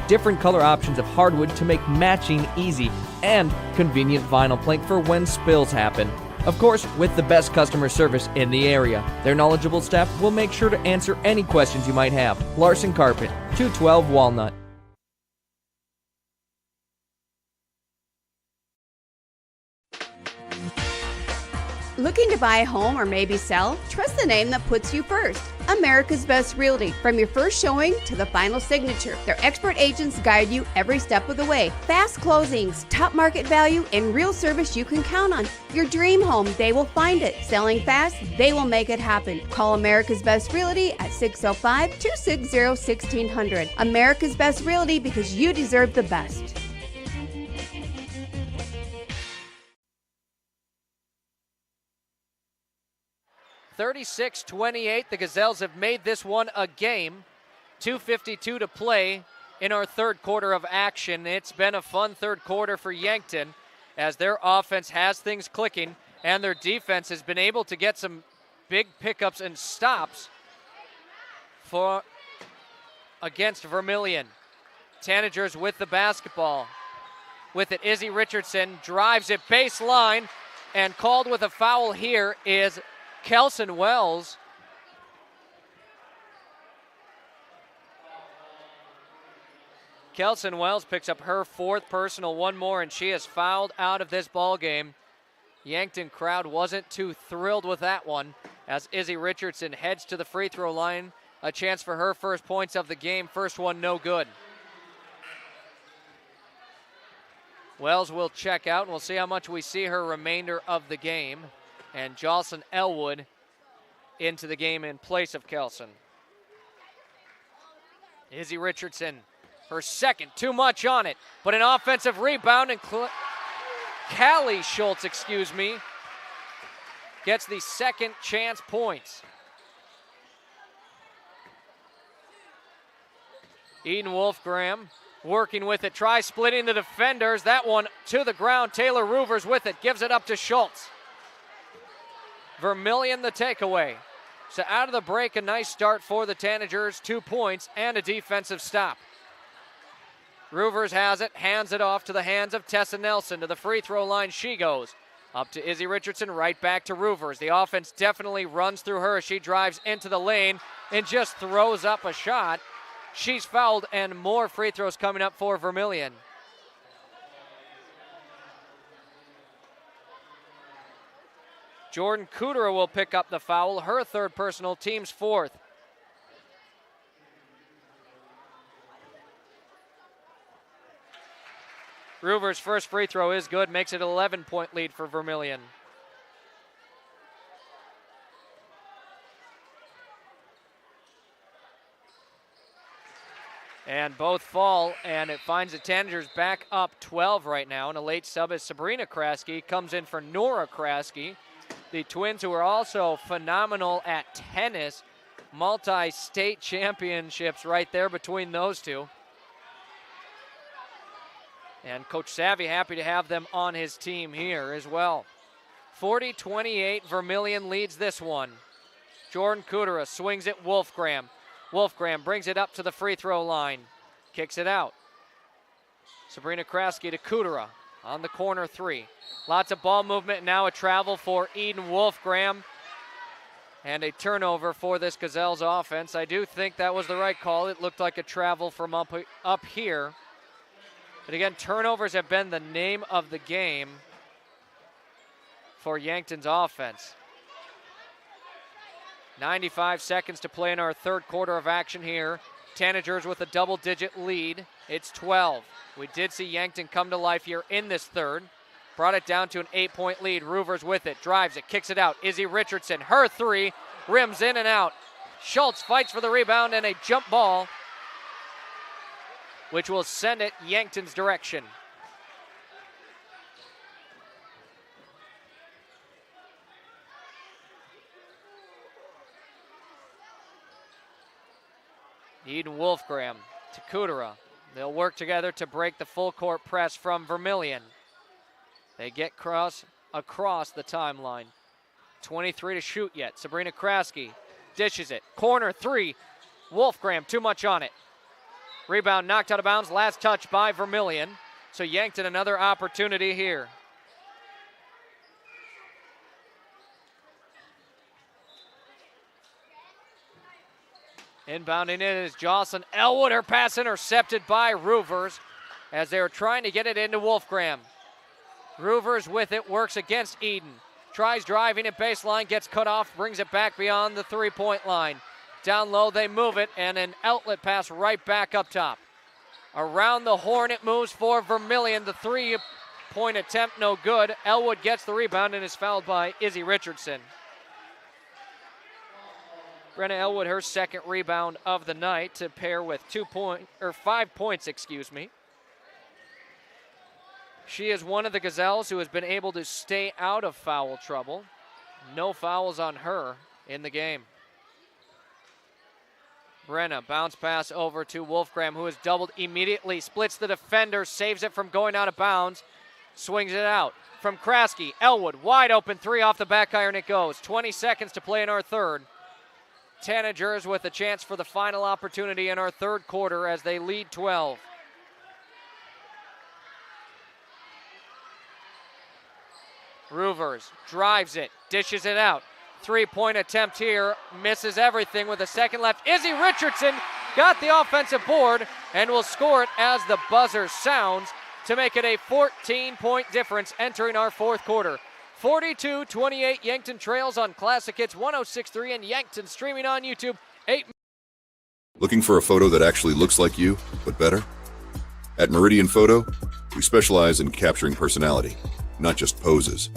Speaker 9: Different color options of hardwood to make matching easy, and convenient vinyl plank for when spills happen. Of course, with the best customer service in the area. Their knowledgeable staff will make sure to answer any questions you might have. Larson Carpet, 212 Walnut.
Speaker 11: Looking to buy a home or maybe sell? Trust the name that puts you first. America's Best Realty. From your first showing to the final signature, their expert agents guide you every step of the way. Fast closings, top market value, and real service you can count on. Your dream home, they will find it. Selling fast, they will make it happen. Call America's Best Realty at 605-260-1600. America's Best Realty, because you deserve the best.
Speaker 2: 36-28, the Gazelles have made this one a game. 2:52 to play in our third quarter of action. It's been a fun third quarter for Yankton as their offense has things clicking and their defense has been able to get some big pickups and stops for against Vermillion. Tanagers with the basketball. With it, Izzy Richardson drives it baseline, and called with a foul here is Kelson Wells. Kelson Wells picks up her 4th personal, one more, and she is fouled out of this ball game. Yankton crowd wasn't too thrilled with that one as Izzy Richardson heads to the free throw line. A chance for her first points of the game. First one no good. Wells will check out, and we'll see how much we see her remainder of the game. And Jocelyn Elwood into the game in place of Kelson. Izzy Richardson, her second, too much on it, but an offensive rebound, and Callie Schultz, gets the second chance points. Eden Wolfgram working with it, tries splitting the defenders. That one to the ground. Taylor Roovers with it, gives it up to Schultz. Vermillion the takeaway. So out of the break, a nice start for the Tanagers. 2 points and a defensive stop. Roovers has it, hands it off to the hands of Tessa Nelson. To the free throw line she goes. Up to Izzy Richardson, right back to Roovers. The offense definitely runs through her. She drives into the lane and just throws up a shot. She's fouled, and more free throws coming up for Vermillion. Jordan Cooter will pick up the foul, her 3rd personal, team's 4th. Roovers' first free throw is good, makes it an 11-point lead for Vermillion. And both fall, and it finds the Tanagers back up 12 right now. And a late sub is Sabrina Kraske, comes in for Nora Kraske. The twins, who are also phenomenal at tennis, multi-state championships right there between those two. And Coach Savvy happy to have them on his team here as well. 40-28, Vermillion leads this one. Jordan Kudera swings at Wolfgram. Wolfgram brings it up to the free throw line. Kicks it out. Sabrina Kraske to Kudera on the corner three. Lots of ball movement, now a travel for Eden Wolfgram. And a turnover for this Gazelles offense. I do think that was the right call. It looked like a travel from up here. But again, turnovers have been the name of the game for Yankton's offense. 95 seconds to play in our third quarter of action here. Tanagers with a double-digit lead. It's 12. We did see Yankton come to life here in this third. Brought it down to an 8-point lead. Roovers with it, drives it, kicks it out. Izzy Richardson, her three, rims in and out. Schultz fights for the rebound and a jump ball, which will send it Yankton's direction. Eden Wolfgram to Kudera. They'll work together to break the full court press from Vermillion. They get across the timeline. 23 to shoot yet. Sabrina Kraske dishes it. Corner three. Wolfgram, too much on it. Rebound knocked out of bounds. Last touch by Vermillion. So Yankton another opportunity here. Inbounding it is Jocelyn Elwood. Her pass intercepted by Roovers as they were trying to get it into Wolfgram. Roovers with it, works against Eden. Tries driving at baseline, gets cut off, brings it back beyond the three-point line. Down low, they move it, and an outlet pass right back up top. Around the horn, it moves for Vermillion. The three-point attempt, no good. Elwood gets the rebound and is fouled by Izzy Richardson. Brenna Elwood, her second rebound of the night to pair with 5 points, She is one of the Gazelles who has been able to stay out of foul trouble. No fouls on her in the game. Brenna, bounce pass over to Wolfgram, who is doubled immediately, splits the defender, saves it from going out of bounds, swings it out. From Kraske, Elwood, wide open three off the back iron it goes. 20 seconds to play in our third. Tanagers with a chance for the final opportunity in our third quarter as they lead 12. Roovers drives it, dishes it out. Three-point attempt here, misses everything with a second left. Izzy Richardson got the offensive board and will score it as the buzzer sounds to make it a 14-point difference entering our fourth quarter. 42-28, Yankton trails on Classic Hits 106.3 and Yankton streaming on YouTube.
Speaker 10: Looking for a photo that actually looks like you, but better? At Meridian Photo, we specialize in capturing personality, not just poses.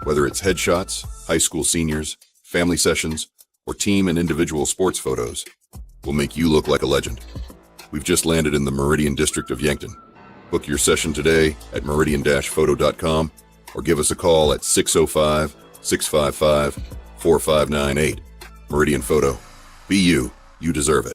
Speaker 10: Whether it's headshots, high school seniors, family sessions, or team and individual sports photos, we'll make you look like a legend. We've just landed in the Meridian district of Yankton. Book your session today at meridian-photo.com or give us a call at 605-655-4598. Meridian Photo. Be you. You deserve it.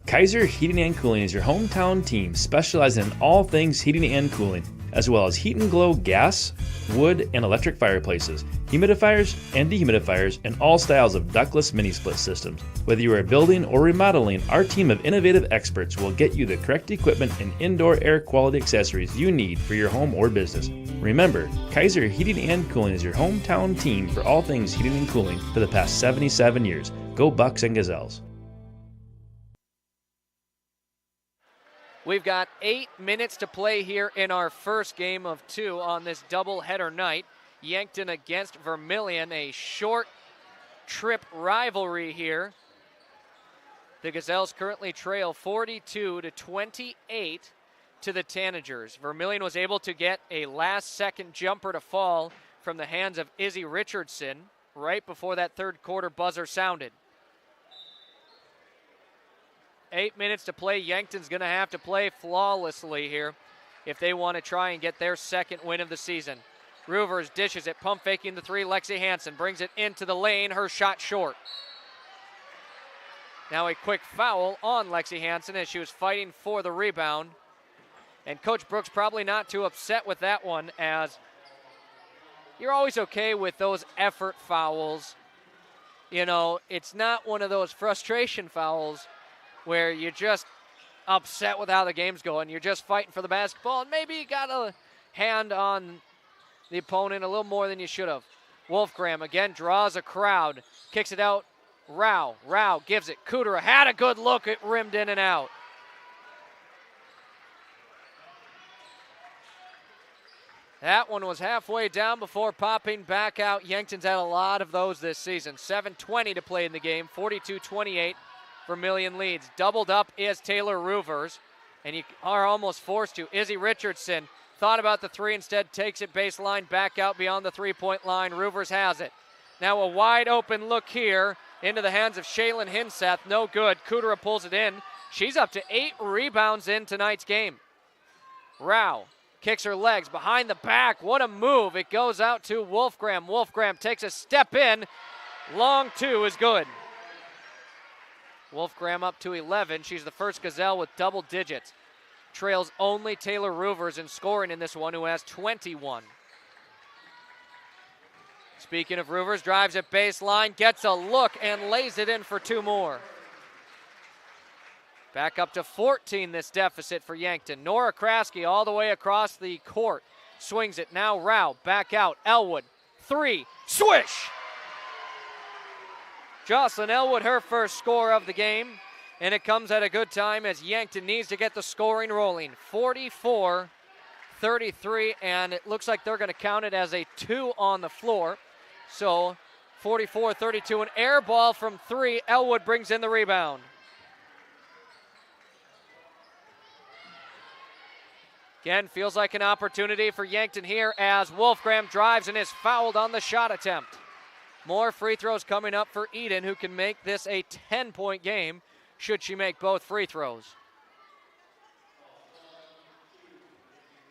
Speaker 12: Kaiser Heating and Cooling is your hometown team specializing in all things heating and cooling, as well as heat and glow gas, wood, and electric fireplaces, humidifiers and dehumidifiers, and all styles of ductless mini-split systems. Whether you are building or remodeling, our team of innovative experts will get you the correct equipment and indoor air quality accessories you need for your home or business. Remember, Kaiser Heating and Cooling is your hometown team for all things heating and cooling for the past 77 years. Go Bucks and Gazelles.
Speaker 2: We've got 8 minutes to play here in our first game of two on this doubleheader night. Yankton against Vermillion, a short trip rivalry here. The Gazelles currently trail 42-28 to the Tanagers. Vermillion was able to get a last-second jumper to fall from the hands of Izzy Richardson right before that third quarter buzzer sounded. 8 minutes to play. Yankton's going to have to play flawlessly here if they want to try and get their second win of the season. Roovers dishes it, pump faking the three. Lexi Hansen brings it into the lane. Her shot short. Now a quick foul on Lexi Hansen as she was fighting for the rebound. And Coach Brooks probably not too upset with that one, as you're always okay with those effort fouls. You know, it's not one of those frustration fouls where you're just upset with how the game's going. You're just fighting for the basketball, and maybe you got a hand on the opponent a little more than you should have. Wolfgram again draws a crowd, kicks it out. Rao gives it. Kudera had a good look, it rimmed in and out. That one was halfway down before popping back out. Yankton's had a lot of those this season. 7:20 to play in the game, 42-28. Vermillion leads. Doubled up is Taylor Roovers, and you are almost forced to. Izzy Richardson thought about the three, instead takes it baseline, back out beyond the three-point line. Roovers has it. Now a wide open look here into the hands of Shaylin Hinseth. No good. Kudera pulls it in. She's up to 8 rebounds in tonight's game. Rao kicks her legs behind the back. What a move. It goes out to Wolfgram. Wolfgram takes a step in. Long two is good. Wolfgram up to 11. She's the first Gazelle with double digits. Trails only Taylor Roovers in scoring in this one, who has 21. Speaking of Roovers, drives at baseline, gets a look, and lays it in for 2 more. Back up to 14, this deficit for Yankton. Nora Kraske all the way across the court. Swings it, now Rao, back out. Elwood, 3, swish! Jocelyn Elwood, her first score of the game, and it comes at a good time as Yankton needs to get the scoring rolling. 44-33, and it looks like they're going to count it as a 2 on the floor. So 44-32, an air ball from 3. Elwood brings in the rebound. Again, feels like an opportunity for Yankton here as Wolfgram drives and is fouled on the shot attempt. More free throws coming up for Eden, who can make this a 10-point game should she make both free throws.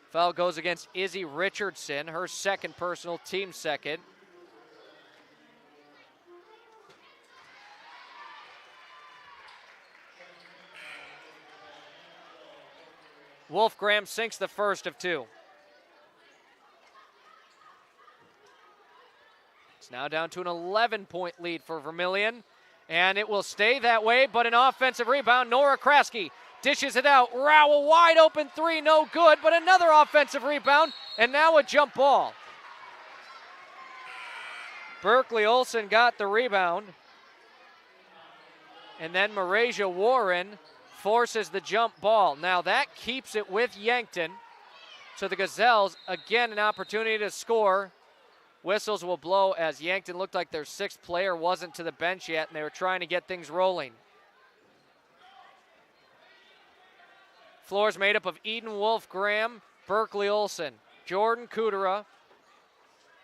Speaker 2: Foul goes against Izzy Richardson, her second personal, team second. Wolfgram sinks the first of 2. It's now down to an 11-point lead for Vermillion, and it will stay that way, but an offensive rebound. Nora Kraske dishes it out. Rao, a wide open 3, no good, but another offensive rebound, and now a jump ball. Berkeley Olsen got the rebound, and then Marasia Warren forces the jump ball. Now that keeps it with Yankton. So the Gazelles, again, an opportunity to score. Whistles will blow as Yankton looked like their 6th player wasn't to the bench yet, and they were trying to get things rolling. Floor's made up of Eden Wolfgram, Berkeley Olsen, Jordan Kudera,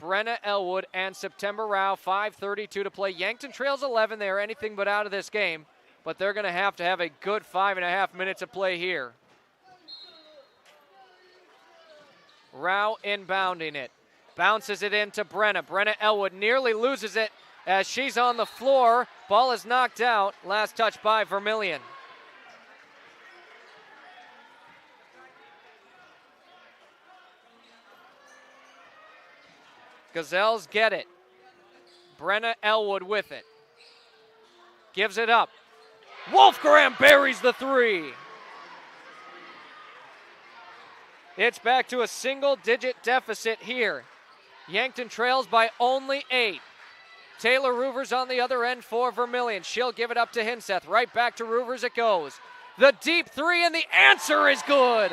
Speaker 2: Brenna Elwood, and September Rao. 5:32 to play. Yankton trails 11. They are anything but out of this game, but they're going to have a good 5.5 minutes of play here. Rao inbounding it. Bounces it into Brenna. Brenna Elwood nearly loses it as she's on the floor. Ball is knocked out. Last touch by Vermillion. Gazelles get it. Brenna Elwood with it. Gives it up. Wolfgram buries the 3. It's back to a single-digit deficit here. Yankton trails by only 8. Taylor Roovers on the other end for Vermillion. She'll give it up to Hinseth. Right back to Roovers it goes. The deep 3, and the answer is good.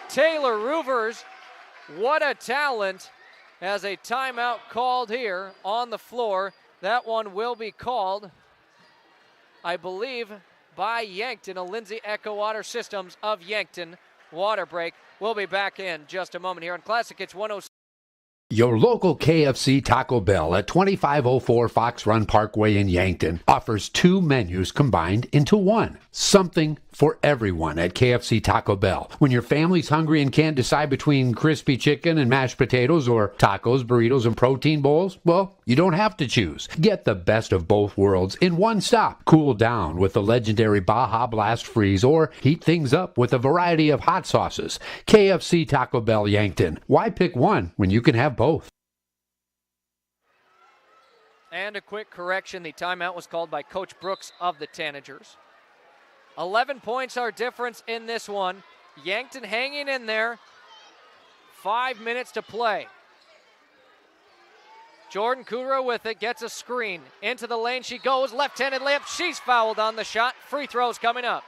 Speaker 2: Taylor Roovers, what a talent. Has a timeout called here on the floor. That one will be called, I believe, by Yankton, a Lindsay Echo Water Systems of Yankton water break. We'll be back in just a moment here on Classic Hits 106.
Speaker 8: Your local KFC Taco Bell at 2504 Fox Run Parkway in Yankton offers 2 menus combined into one. Something for everyone at KFC Taco Bell. When your family's hungry and can't decide between crispy chicken and mashed potatoes or tacos, burritos, and protein bowls, well, you don't have to choose. Get the best of both worlds in one stop. Cool down with the legendary Baja Blast Freeze or heat things up with a variety of hot sauces. KFC Taco Bell Yankton. Why pick one when you can have both?
Speaker 2: And a quick correction, the timeout was called by Coach Brooks of the Tanagers. 11 points our difference in this one. Yankton hanging in there. 5 minutes to play. Jordan Kudra with it, gets a screen. Into the lane she goes, left-handed layup. She's fouled on the shot. Free throws coming up.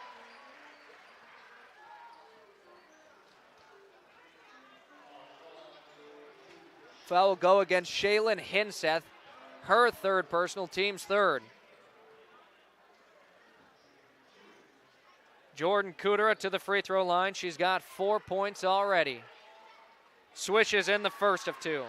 Speaker 2: Foul will go against Shaylin Hinseth. Her third personal, team's third. Jordan Kudra to the free throw line. She's got 4 points already. Swishes in the first of two.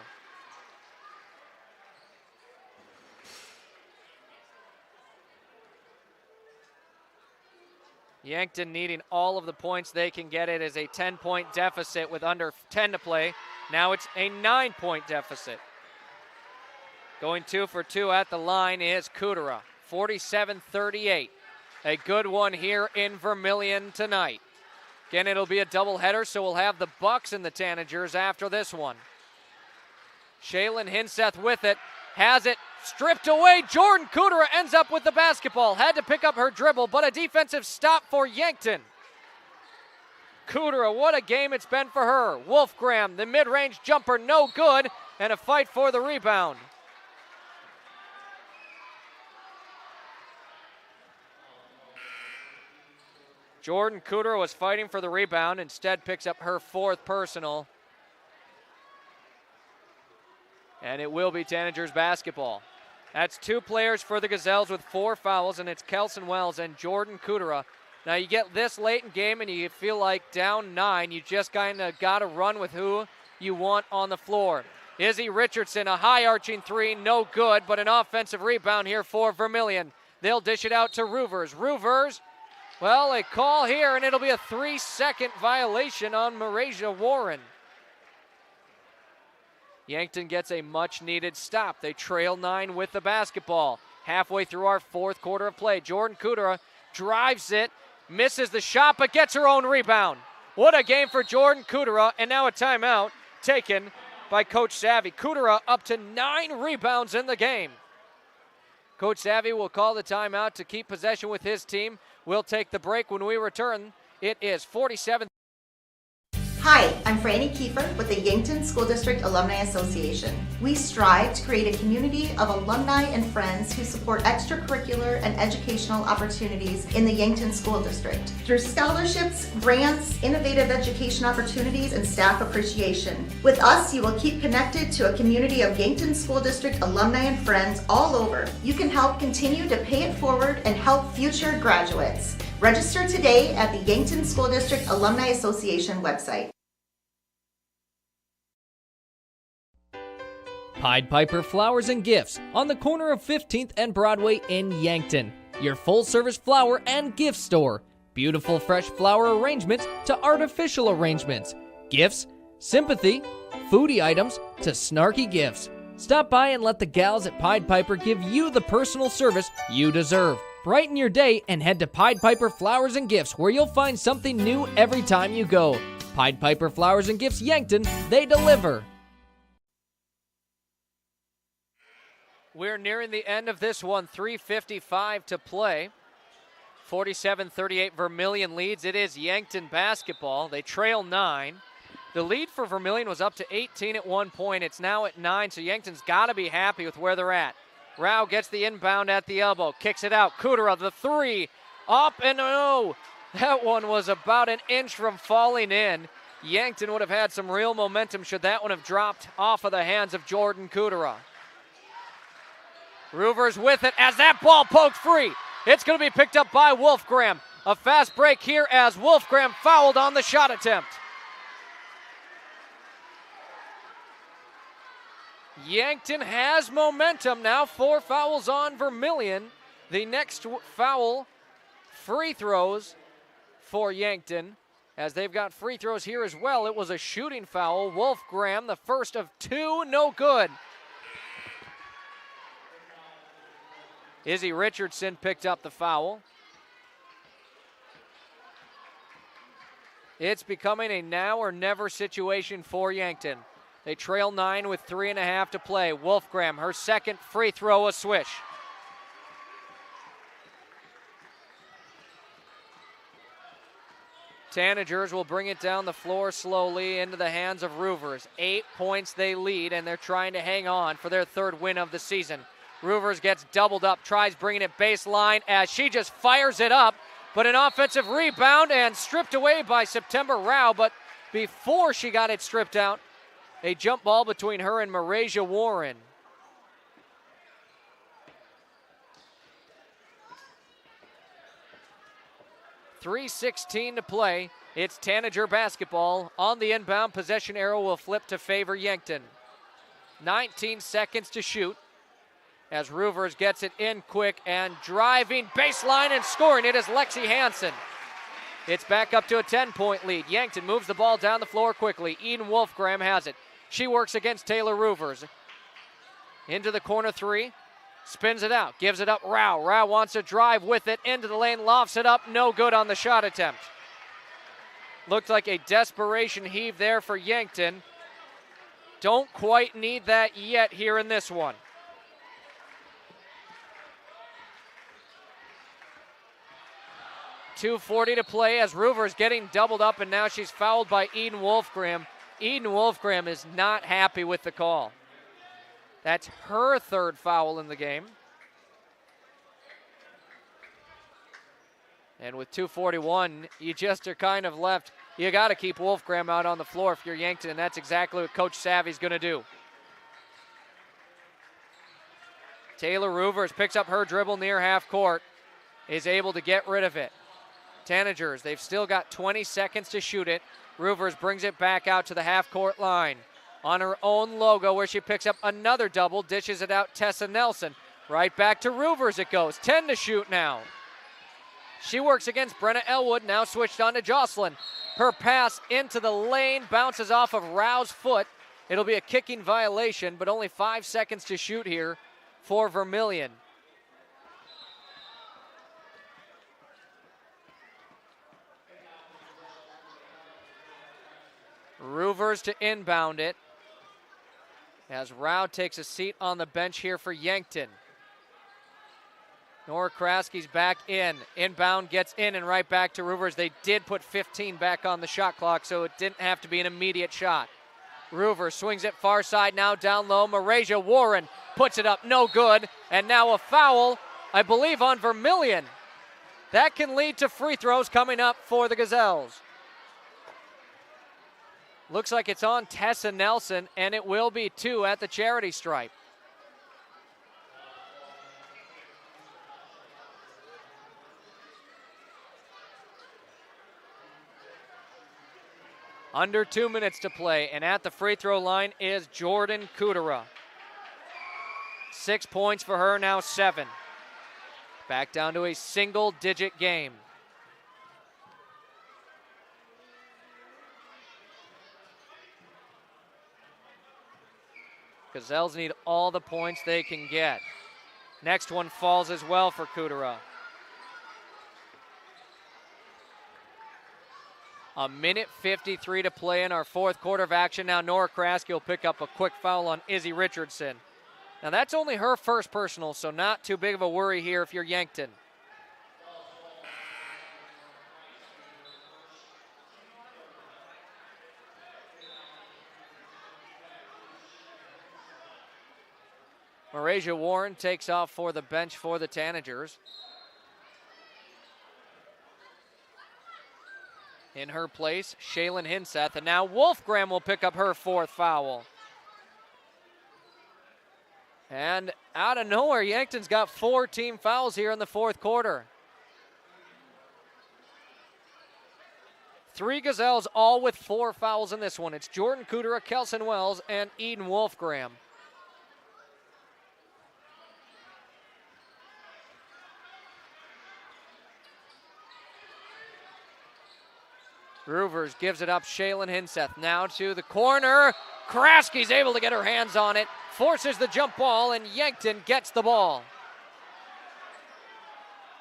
Speaker 2: Yankton needing all of the points they can get. It is a 10-point deficit with under 10 to play. Now it's a 9-point deficit. Going 2 for 2 at the line is Kudra. 47-38. A good one here in Vermillion tonight. Again, it'll be a doubleheader, so we'll have the Bucks and the Tanagers after this one. Shaylin Hinseth with it. Has it stripped away. Jordan Kudra ends up with the basketball. Had to pick up her dribble, but a defensive stop for Yankton. Kudra, what a game it's been for her. Wolfgram, the mid-range jumper, no good, and a fight for the rebound. Jordan Kudra was fighting for the rebound, instead picks up her 4th personal. And it will be Tanagers basketball. That's 2 players for the Gazelles with 4 fouls, and it's Kelson Wells and Jordan Kudra. Now you get this late in game and you feel like down 9, you just kind of got to run with who you want on the floor. Izzy Richardson, a high arching 3, no good, but an offensive rebound here for Vermillion. They'll dish it out to Roovers. Roovers, well, a call here, and it'll be a 3-second violation on Marasia Warren. Yankton gets a much-needed stop. They trail 9 with the basketball. Halfway through our 4th quarter of play, Jordan Kudra drives it, misses the shot, but gets her own rebound. What a game for Jordan Kudra, and now a timeout taken by Coach Savvy. Kudra up to 9 rebounds in the game. Coach Savvy will call the timeout to keep possession with his team. We'll take the break. When we return, it is 47.
Speaker 13: Hi, I'm Franny Kiefer with the Yankton School District Alumni Association. We strive to create a community of alumni and friends who support extracurricular and educational opportunities in the Yankton School District. Through scholarships, grants, innovative education opportunities, and staff appreciation. With us, you will keep connected to a community of Yankton School District alumni and friends all over. You can help continue to pay it forward and help future graduates. Register today at the Yankton School District Alumni Association website.
Speaker 9: Pied Piper Flowers and Gifts on the corner of 15th and Broadway in Yankton. Your full-service flower and gift store. Beautiful fresh flower arrangements to artificial arrangements. Gifts, sympathy, foodie items to snarky gifts. Stop by and let the gals at Pied Piper give you the personal service you deserve. Brighten your day and head to Pied Piper Flowers and Gifts, where you'll find something new every time you go. Pied Piper Flowers and Gifts Yankton, they deliver.
Speaker 2: We're nearing the end of this one, 3:55 to play. 47-38 Vermillion leads. It is Yankton basketball. They trail 9. The lead for Vermillion was up to 18 at one point. It's now at 9, so Yankton's got to be happy with where they're at. Rao gets the inbound at the elbow, kicks it out. Kudra, the 3, up and no. That one was about an inch from falling in. Yankton would have had some real momentum should that one have dropped off of the hands of Jordan Kudra. Roovers with it as that ball poked free. It's going to be picked up by Wolfgram. A fast break here as Wolfgram fouled on the shot attempt. Yankton has momentum now. 4 fouls on Vermillion. The next foul, free throws, for Yankton, as they've got free throws here as well. It was a shooting foul. Wolfgram, the first of two, no good. Izzy Richardson picked up the foul. It's becoming a now or never situation for Yankton. They trail 9 with 3.5 to play. Wolfgram, her second free throw, a swish. Tanagers will bring it down the floor slowly into the hands of Roovers. 8 points they lead, and they're trying to hang on for their third win of the season. Roovers gets doubled up, tries bringing it baseline as she just fires it up, but an offensive rebound and stripped away by September Rao, but before she got it stripped out, a jump ball between her and Marasia Warren. .3:16 to play. It's Tanager basketball. On the inbound, possession arrow will flip to favor Yankton. 19 seconds to shoot as Roovers gets it in quick and driving baseline and scoring. It is Lexi Hansen. It's back up to a 10-point lead. Yankton moves the ball down the floor quickly. Eden Wolfgram has it. She works against Taylor Roovers. Into the corner three. Spins it out. Gives it up Rao. Rao wants to drive with it into the lane. Lofts it up. No good on the shot attempt. Looked like a desperation heave there for Yankton. Don't quite need that yet here in this one. .240 to play as Roovers getting doubled up, and now she's fouled by Eden Wolfgram. Eden Wolfgram is not happy with the call. That's her third foul in the game. And with 2:41, you just are kind of left. You got to keep Wolfgram out on the floor if you're Yankton, and that's exactly what Coach Savvy's going to do. Taylor Roovers picks up her dribble near half court, is able to get rid of it. Tanagers, they've still got 20 seconds to shoot it. Roovers brings it back out to the half-court line. On her own logo where she picks up another double, dishes it out Tessa Nelson. Right back to Roovers it goes. 10 to shoot now. She works against Brenna Elwood, now switched on to Jocelyn. Her pass into the lane bounces off of Rao's foot. It'll be a kicking violation, but only 5 seconds to shoot here for Vermillion. Roovers to inbound it as Rao takes a seat on the bench here for Yankton. Nora Kraski's back in. Inbound gets in and right back to Roovers. They did put 15 back on the shot clock, so it didn't have to be an immediate shot. Roovers swings it far side now down low. Marasia Warren puts it up, no good. And now a foul, I believe, on Vermillion. That can lead to free throws coming up for the Gazelles. Looks like it's on Tessa Nelson, and it will be 2 at the charity stripe. Under 2 minutes to play, and at the free throw line is Jordan Kudera. 6 points for her, now 7. Back down to a single-digit game. Gazelles need all the points they can get. Next one falls as well for Kudera. A minute 53 to play in our fourth quarter of action. Now Nora Kraski will pick up a quick foul on Izzy Richardson. Now that's only her first personal, so not too big of a worry here if you're Yankton. Marasia Warren takes off for the bench for the Tanagers. In her place, Shaylin Hinseth, and now Wolfgram will pick up her fourth foul. And out of nowhere, Yankton's got 4 team fouls here in the fourth quarter. 3 Gazelles, all with 4 fouls in this one. It's Jordan Kudera, Kelson Wells, and Eden Wolfgram. Roovers gives it up. Shaylin Hinseth now to the corner. Kraski's able to get her hands on it. Forces the jump ball, and Yankton gets the ball.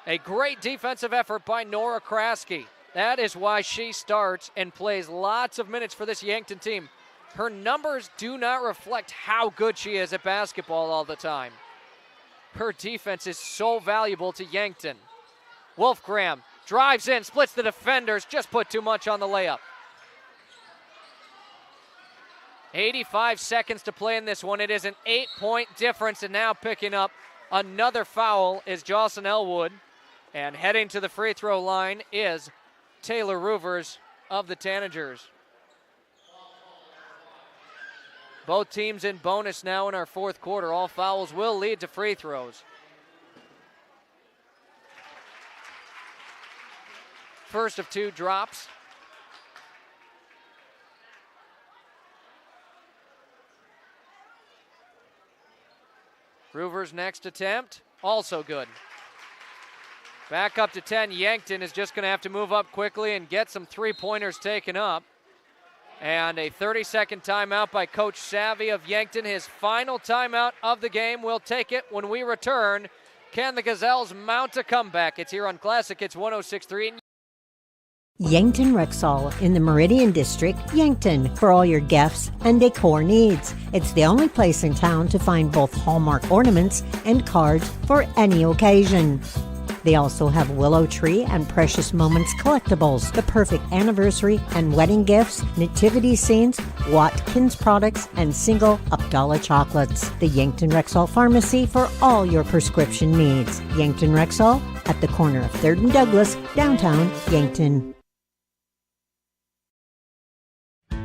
Speaker 2: A great defensive effort by Nora Kraski. That is why she starts and plays lots of minutes for this Yankton team. Her numbers do not reflect how good she is at basketball all the time. Her defense is so valuable to Yankton. Wolfgram drives in, splits the defenders, just put too much on the layup. 85 seconds to play in this one. It is an 8-point difference, and now picking up another foul is Jocelyn Elwood. And heading to the free throw line is Taylor Roovers of the Tanagers. Both teams in bonus now in our fourth quarter. All fouls will lead to free throws. First of two drops. Roovers' next attempt, also good. Back up to 10. Yankton is just going to have to move up quickly and get some three-pointers taken up. And a 30-second timeout by Coach Savvy of Yankton. His final timeout of the game. We'll take it when we return. Can the Gazelles mount a comeback? It's here on Classic Hits 106.3.
Speaker 15: Yankton Rexall in the Meridian District, Yankton, for all your gifts and decor needs. It's the only place in town to find both Hallmark ornaments and cards for any occasion. They also have Willow Tree and Precious Moments collectibles, the perfect anniversary and wedding gifts, nativity scenes, Watkins products, and single Abdallah chocolates. The Yankton Rexall Pharmacy for all your prescription needs. Yankton Rexall at the corner of 3rd and Douglas, downtown Yankton.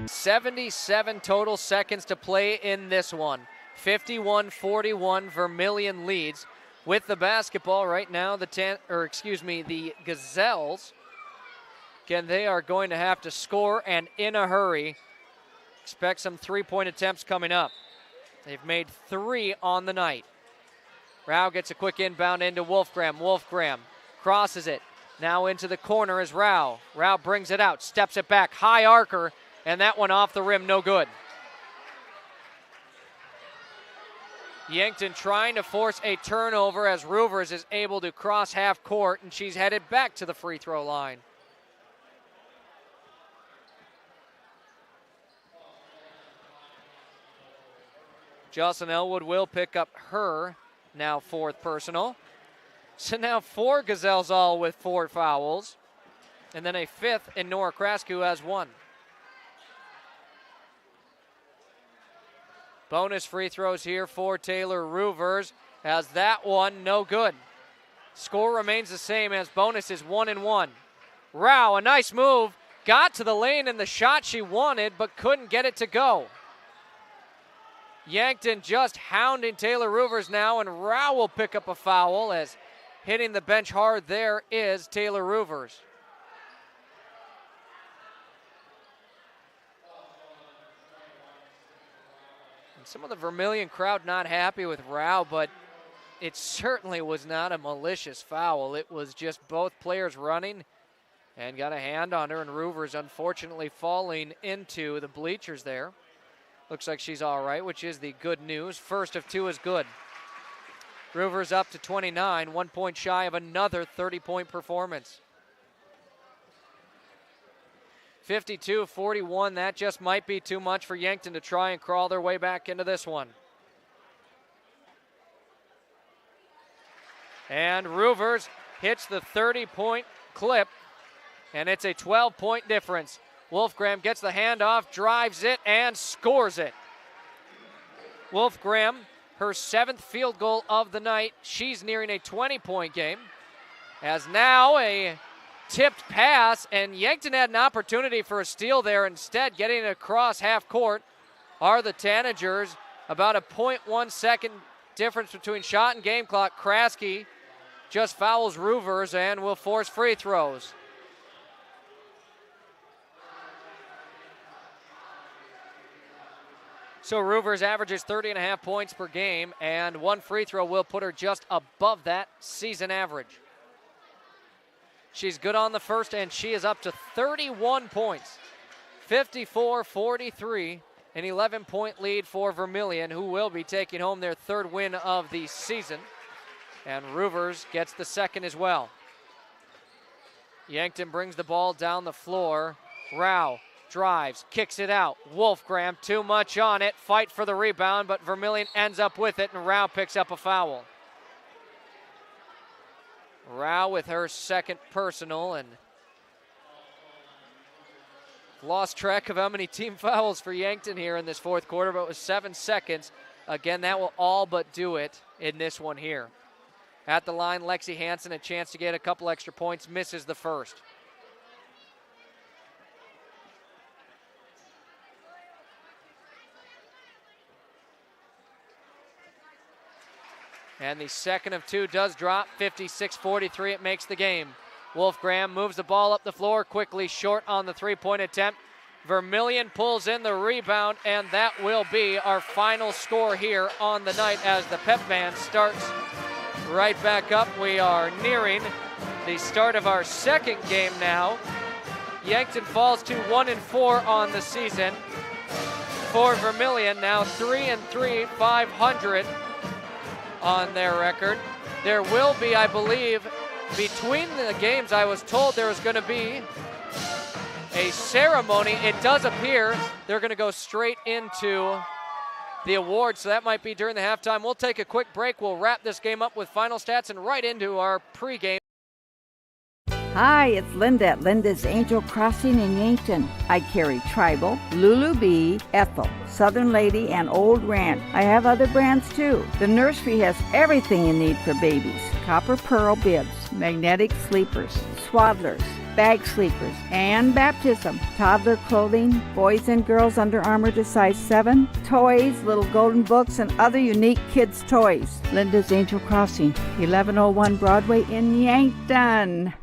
Speaker 2: 77 total seconds to play in this one. 51-41, Vermillion leads. With the basketball right now, the Gazelles, again, they are going to have to score and in a hurry. Expect some three-point attempts coming up. They've made 3 on the night. Rao gets a quick inbound into Wolfgram. Wolfgram crosses it. Now into the corner is Rao. Rao brings it out, steps it back, high arcer, and that one off the rim, no good. Yankton trying to force a turnover as Roovers is able to cross half court, and she's headed back to the free throw line. Jocelyn Elwood will pick up her now 4th personal. So now 4 Gazelles all with 4 fouls, and then a 5th in Nora Krask, who has 1. Bonus free throws here for Taylor Roovers, as that one no good. Score remains the same as bonus is 1-1. Rao, a nice move, got to the lane and the shot she wanted, but couldn't get it to go. Yankton just hounding Taylor Roovers now, and Rao will pick up a foul, as hitting the bench hard there is Taylor Roovers. Some of the Vermillion crowd not happy with Rao, but it certainly was not a malicious foul. It was just both players running and got a hand on her, and Roovers unfortunately falling into the bleachers there. Looks like she's all right, which is the good news. First of 2 is good. Roovers up to 29, 1 point shy of another 30-point performance. 52-41, that just might be too much for Yankton to try and crawl their way back into this one. And Roovers hits the 30-point clip, and it's a 12-point difference. Wolfgram gets the handoff, drives it, and scores it. Wolfgram, her 7th field goal of the night. She's nearing a 20-point game, as now a tipped pass, and Yankton had an opportunity for a steal there. Instead, getting it across half court are the Tanagers. About a 0.1 second difference between shot and game clock. Kraski just fouls Roovers and will force free throws. So Roovers averages 30.5 points per game, and 1 free throw will put her just above that season average. She's good on the first, and she is up to 31 points. 54-43, an 11-point lead for Vermillion, who will be taking home their third win of the season. And Roovers gets the second as well. Yankton brings the ball down the floor. Rao drives, kicks it out. Wolfgram, too much on it. Fight for the rebound, but Vermillion ends up with it, and Rao picks up a foul. Rao with her second personal, and lost track of how many team fouls for Yankton here in this fourth quarter, but it was 7 seconds. Again, that will all but do it in this one here. At the line, Lexi Hansen, a chance to get a couple extra points, misses the first. And the second of two does drop, 56-43, it makes the game. Wolfgram moves the ball up the floor, quickly short on the three-point attempt. Vermillion pulls in the rebound, and that will be our final score here on the night as the pep band starts right back up. We are nearing the start of our second game now. Yankton falls to 1-4 on the season. For Vermillion, now 3-3, 500 on their record. There will be, I believe, between the games, I was told there was going to be a ceremony. It does appear they're going to go straight into the awards, so that might be during the halftime. We'll take a quick break. We'll wrap this game up with final stats and right into our pregame.
Speaker 14: Hi, it's Linda at Linda's Angel Crossing in Yankton. I carry Tribal, Lulu Bee, Ethel, Southern Lady, and Old Ranch. I have other brands too. The nursery has everything you need for babies. Copper pearl bibs, magnetic sleepers, swaddlers, bag sleepers, and baptism. Toddler clothing, boys and girls Under Armour to size 7, toys, little golden books, and other unique kids' toys. Linda's Angel Crossing, 1101 Broadway in Yankton.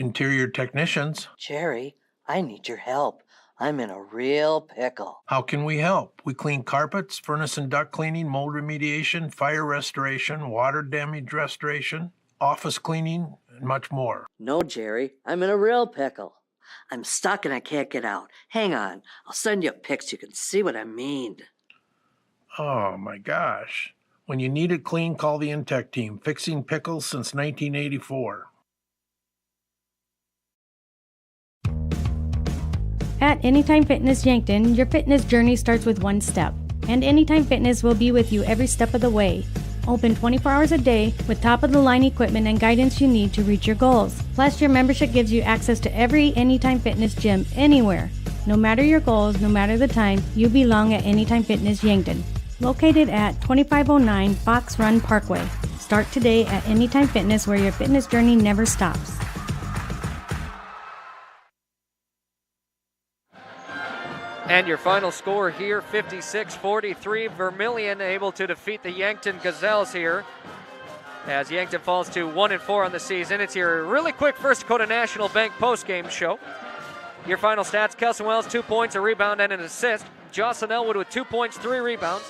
Speaker 16: Interior technicians.
Speaker 17: Jerry, I need your help. I'm in a real pickle.
Speaker 16: How can we help? We clean carpets, furnace and duct cleaning, mold remediation, fire restoration, water damage restoration, office cleaning, and much more.
Speaker 17: No, Jerry, I'm in a real pickle. I'm stuck and I can't get out. Hang on, I'll send you a pic so you can see what I mean.
Speaker 16: Oh my gosh. When you need it clean, call the Intech team, fixing pickles since 1984.
Speaker 18: At Anytime Fitness Yankton, your fitness journey starts with one step, and Anytime Fitness will be with you every step of the way. Open 24 hours a day with top-of-the-line equipment and guidance you need to reach your goals. Plus, your membership gives you access to every Anytime Fitness gym anywhere. No matter your goals, no matter the time, you belong at Anytime Fitness Yankton. Located at 2509 Fox Run Parkway. Start today at Anytime Fitness, where your fitness journey never stops.
Speaker 2: And your final score here, 56-43. Vermillion able to defeat the Yankton Gazelles here as Yankton falls to 1-4 on the season. It's your really quick First Dakota National Bank postgame show. Your final stats, Kelson Wells, 2 points, a rebound, and an assist. Jocelyn Elwood with 2 points, 3 rebounds.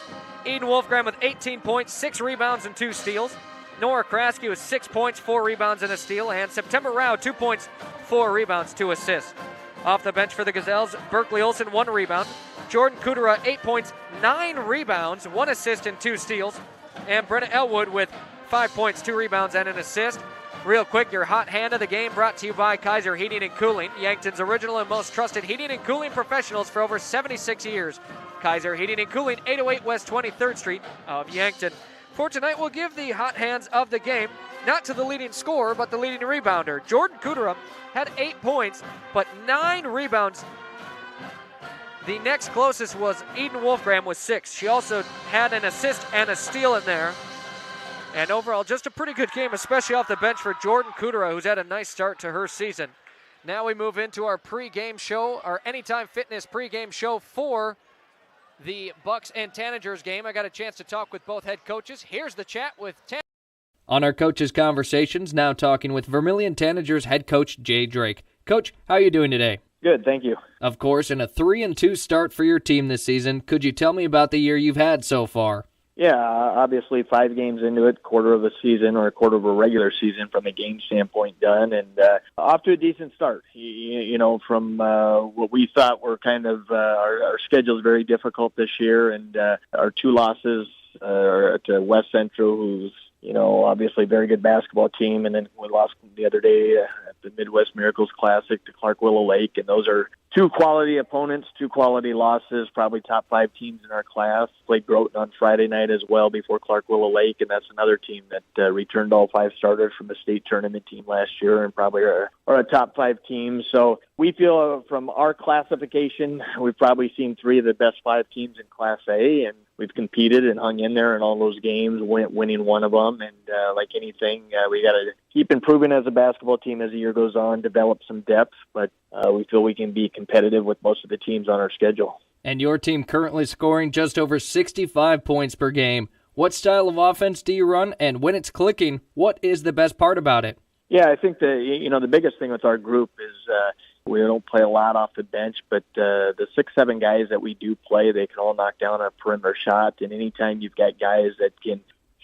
Speaker 2: Eden Wolfgram with 18 points, 6 rebounds, and 2 steals. Nora Kraske with 6 points, 4 rebounds, and a steal. And September Rao, 2 points, 4 rebounds, 2 assists. Off the bench for the Gazelles, Berkeley Olsen, 1 rebound. Jordan Kudera, 8 points, 9 rebounds, 1 assist, and 2 steals. And Brenna Elwood with 5 points, 2 rebounds, and an assist. Real quick, your hot hand of the game brought to you by Kaiser Heating and Cooling, Yankton's original and most trusted heating and cooling professionals for over 76 years. Kaiser Heating and Cooling, 808 West 23rd Street of Yankton. For tonight, we'll give the hot hands of the game, not to the leading scorer, but the leading rebounder. Jordan Kudera had 8 points, but 9 rebounds. The next closest was Eden Wolfgram with 6. She also had an assist and a steal in there. And overall, just a pretty good game, especially off the bench for Jordan Kudera, who's had a nice start to her season. Now we move into our pregame show, our Anytime Fitness pregame show for the Bucks and Tanagers game. I got a chance to talk with both head coaches. Here's the chat with On our Coaches Conversations, now talking with Vermillion Tanagers head coach Jay Drake. Coach, how are you doing today?
Speaker 20: Good, thank you.
Speaker 2: Of course, in a 3-2 start for your team this season, could you tell me about the year you've had so far?
Speaker 1: Yeah, obviously 5 games into it, quarter of a season or a quarter of a regular season from a game standpoint done, and off to a decent start. From what we thought were kind of our schedule is very difficult this year, and our 2 losses are to West Central, who's obviously a very good basketball team, and then we lost the other day at the Midwest Miracles Classic to Clark Willow Lake, and those are 2 quality opponents, 2 quality losses, probably top 5 teams in our class. Played Groton on Friday night as well before Clark Willow Lake, and that's another team that returned all 5 starters from the state tournament team last year and probably are a top 5 team. So we feel from our classification, we've probably seen 3 of the best 5 teams in Class A, and we've competed and hung in there in all those games, winning one of them. And like anything, we got to keep improving as a basketball team as the year goes on, develop some depth, but we feel we can be competitive with most of the teams on our schedule.
Speaker 2: And your team currently scoring just over 65 points per game. What style of offense do you run? And when it's clicking, what is the best part about it?
Speaker 1: Yeah, I think the biggest thing with our group is we don't play a lot off the bench, but the 6-7 guys that we do play, they can all knock down a perimeter shot. And anytime you've got guys that can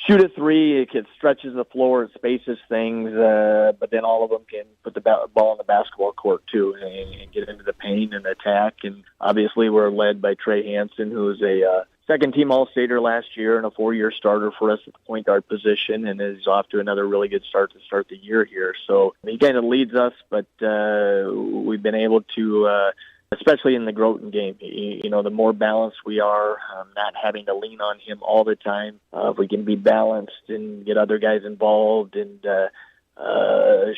Speaker 1: shoot a 3, it stretches the floor, it spaces things, but then all of them can put the ball in the basketball court too and get into the paint and attack. And obviously we're led by Trey Hansen, who is a second-team All-Stater last year and a 4-year starter for us at the point guard position, and is off to another really good start to start the year here. So he kind of leads us, but we've been able to, especially in the Groton game, the more balanced we are, not having to lean on him all the time. If we can be balanced and get other guys involved and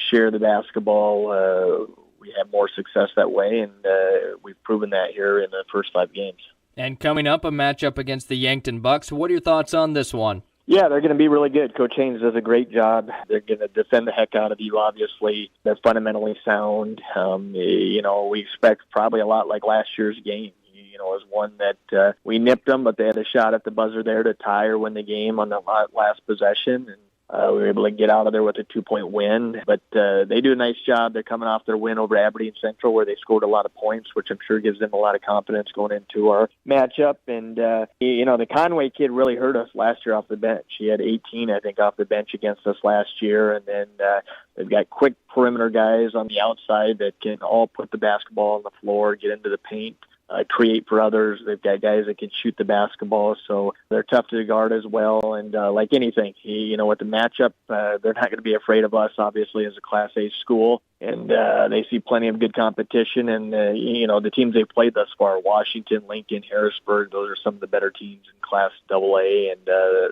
Speaker 1: share the basketball, we have more success that way, and we've proven that here in the first 5 games.
Speaker 2: And coming up, a matchup against the Yankton Bucks. What are your thoughts on this one?
Speaker 1: Yeah, they're going to be really good. Coach Haynes does a great job. They're going to defend the heck out of you, obviously. They're fundamentally sound. We expect probably a lot like last year's game. Was one that we nipped them, but they had a shot at the buzzer there to tie or win the game on the last possession. And we were able to get out of there with a 2-point win, but they do a nice job. They're coming off their win over Aberdeen Central, where they scored a lot of points, which I'm sure gives them a lot of confidence going into our matchup. And, the Conway kid really hurt us last year off the bench. He had 18, I think, off the bench against us last year. And then they've got quick perimeter guys on the outside that can all put the basketball on the floor, get into the paint, create for others. They've got guys that can shoot the basketball, so they're tough to guard as well. And like anything, with the matchup, they're not going to be afraid of us, obviously, as a Class A school. And they see plenty of good competition. And, the teams they've played thus far, Washington, Lincoln, Harrisburg, those are some of the better teams in Class AA, and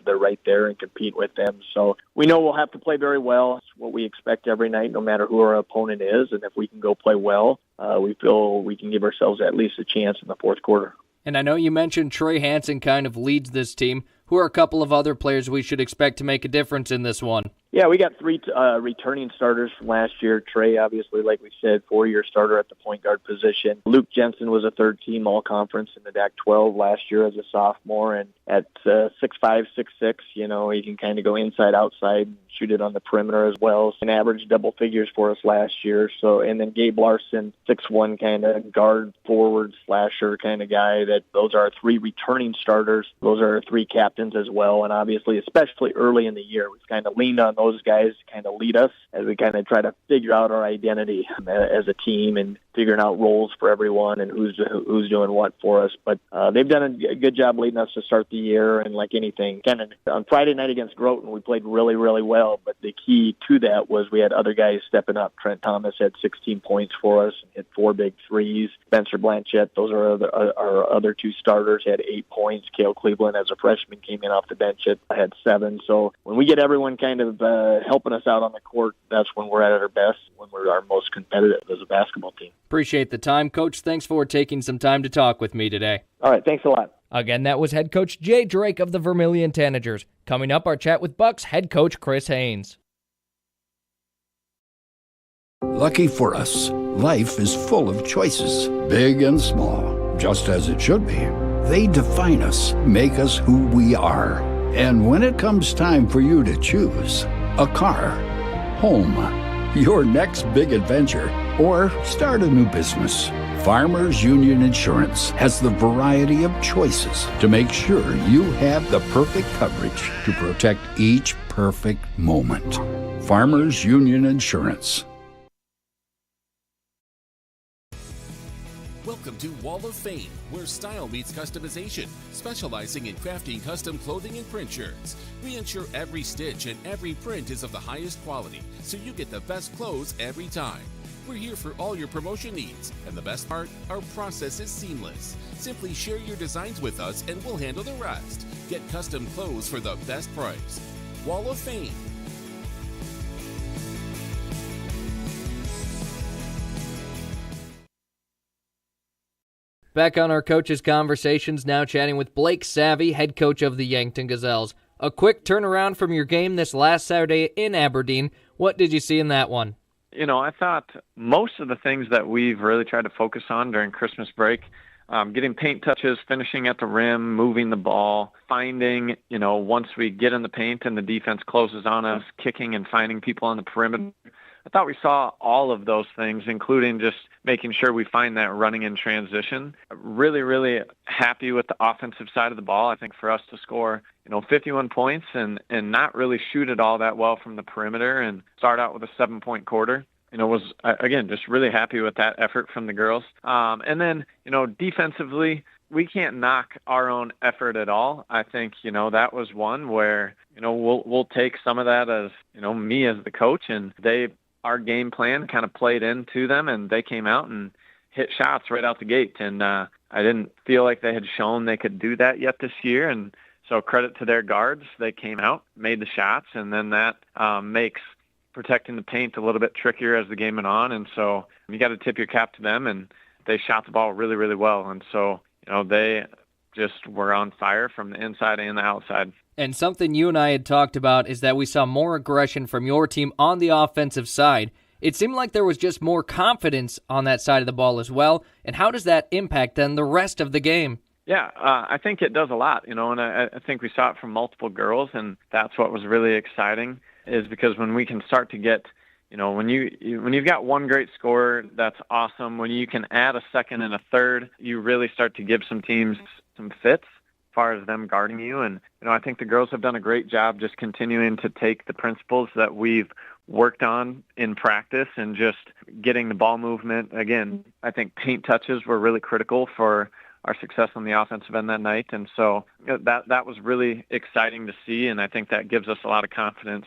Speaker 1: they're right there and compete with them. So we know we'll have to play very well. It's what we expect every night, no matter who our opponent is. And if we can go play well, we feel we can give ourselves at least a chance in the fourth quarter.
Speaker 2: And I know you mentioned Trey Hansen kind of leads this team. Who are a couple of other players we should expect to make a difference in this one?
Speaker 1: Yeah, we got 3 returning starters from last year. Trey, obviously, like we said, 4-year starter at the point guard position. Luke Jensen was a 3rd-team All-Conference in the DAC-12 last year as a sophomore. And at 6'5", 6'6", he can kind of go inside, outside, and shoot it on the perimeter as well. And averaged double figures for us last year. And then Gabe Larson, 6'1", kind of guard, forward, slasher kind of guy. Those are our 3 returning starters. Those are our 3 captains as well. And obviously, especially early in the year, we've kind of leaned on those guys to kind of lead us as we kind of try to figure out our identity as a team and figuring out roles for everyone and who's doing what for us. But they've done a good job leading us to start the year. And like anything, kind of on Friday night against Groton, we played really, really well. But the key to that was we had other guys stepping up. Trent Thomas had 16 points for us and hit 4 big threes. Spencer Blanchett, those are our other 2 starters, had 8 points. Cale Cleveland, as a freshman, came in off the bench, had 7. So when we get everyone kind of helping us out on the court, that's when we're at our best, when we're our most competitive as a basketball team.
Speaker 2: Appreciate the time, Coach. Thanks for taking some time to talk with me today.
Speaker 1: All right, thanks a lot.
Speaker 2: Again, that was head coach Jay Drake of the Vermillion Tanagers. Coming up, our chat with Bucks head coach Chris Haynes.
Speaker 4: Lucky for us, life is full of choices, big and small, just as it should be. They define us, make us who we are. And when it comes time for you to choose, a car, home, your next big adventure, or start a new business. Farmers Union Insurance has the variety of choices to make sure you have the perfect coverage to protect each perfect moment. Farmers Union Insurance.
Speaker 19: Welcome to Wall of Fame, where style meets customization, specializing in crafting custom clothing and print shirts. We ensure every stitch and every print is of the highest quality, so you get the best clothes every time. We're here for all your promotion needs, and the best part, our process is seamless. Simply share your designs with us and we'll handle the rest. Get custom clothes for the best price. Wall of Fame.
Speaker 2: Back on our coaches' conversations, now chatting with Blake Savvy, head coach of the Yankton Gazelles. A quick turnaround from your game this last Saturday in Aberdeen. What did you see in that one?
Speaker 1: You know, I thought most of the things that we've really tried to focus on during Christmas break, getting paint touches, finishing at the rim, moving the ball, finding, once we get in the paint and the defense closes on us, kicking and finding people on the perimeter. I thought we saw all of those things, including just making sure we find that running in transition. Really, really happy with the offensive side of the ball. I think for us to score, 51 points and not really shoot it all that well from the perimeter and start out with a 7-point quarter, was, again, just really happy with that effort from the girls. And then, defensively, we can't knock our own effort at all. I think, that was one where, we'll take some of that as, me as the coach, and our game plan kind of played into them, and they came out and hit shots right out the gate. And I didn't feel like they had shown they could do that yet this year. And so credit to their guards. They came out, made the shots, and then that makes protecting the paint a little bit trickier as the game went on. And so you got to tip your cap to them, and they shot the ball really, really well. And so, they just were on fire from the inside and the outside.
Speaker 2: And something you and I had talked about is that we saw more aggression from your team on the offensive side. It seemed like there was just more confidence on that side of the ball as well. And how does that impact then the rest of the game?
Speaker 1: Yeah, I think it does a lot, and I think we saw it from multiple girls, and that's what was really exciting, is because when we can start to get, when you've got one great scorer, that's awesome. When you can add a second and a third, you really start to give some teams some fits as far as them guarding you. And, I think the girls have done a great job just continuing to take the principles that we've worked on in practice and just getting the ball movement. Again, I think paint touches were really critical for our success on the offensive end that night. And so that was really exciting to see, and I think that gives us a lot of confidence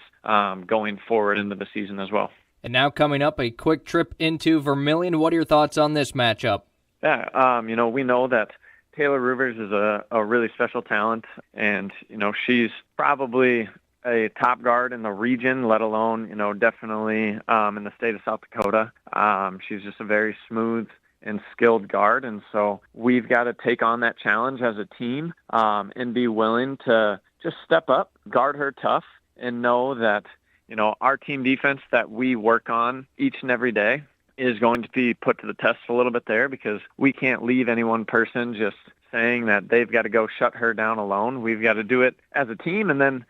Speaker 1: going forward into the season as well.
Speaker 2: And now coming up, a quick trip into Vermillion. What are your thoughts on this matchup?
Speaker 1: Yeah, we know that Taylor Rivers is a really special talent, and, she's probably a top guard in the region, let alone, definitely in the state of South Dakota. She's just a very smooth and skilled guard, and so we've got to take on that challenge as a team and be willing to just step up, guard her tough, and know that, our team defense that we work on each and every day is going to be put to the test a little bit there, because we can't leave any one person just saying that they've got to go shut her down alone. We've got to do it as a team, and then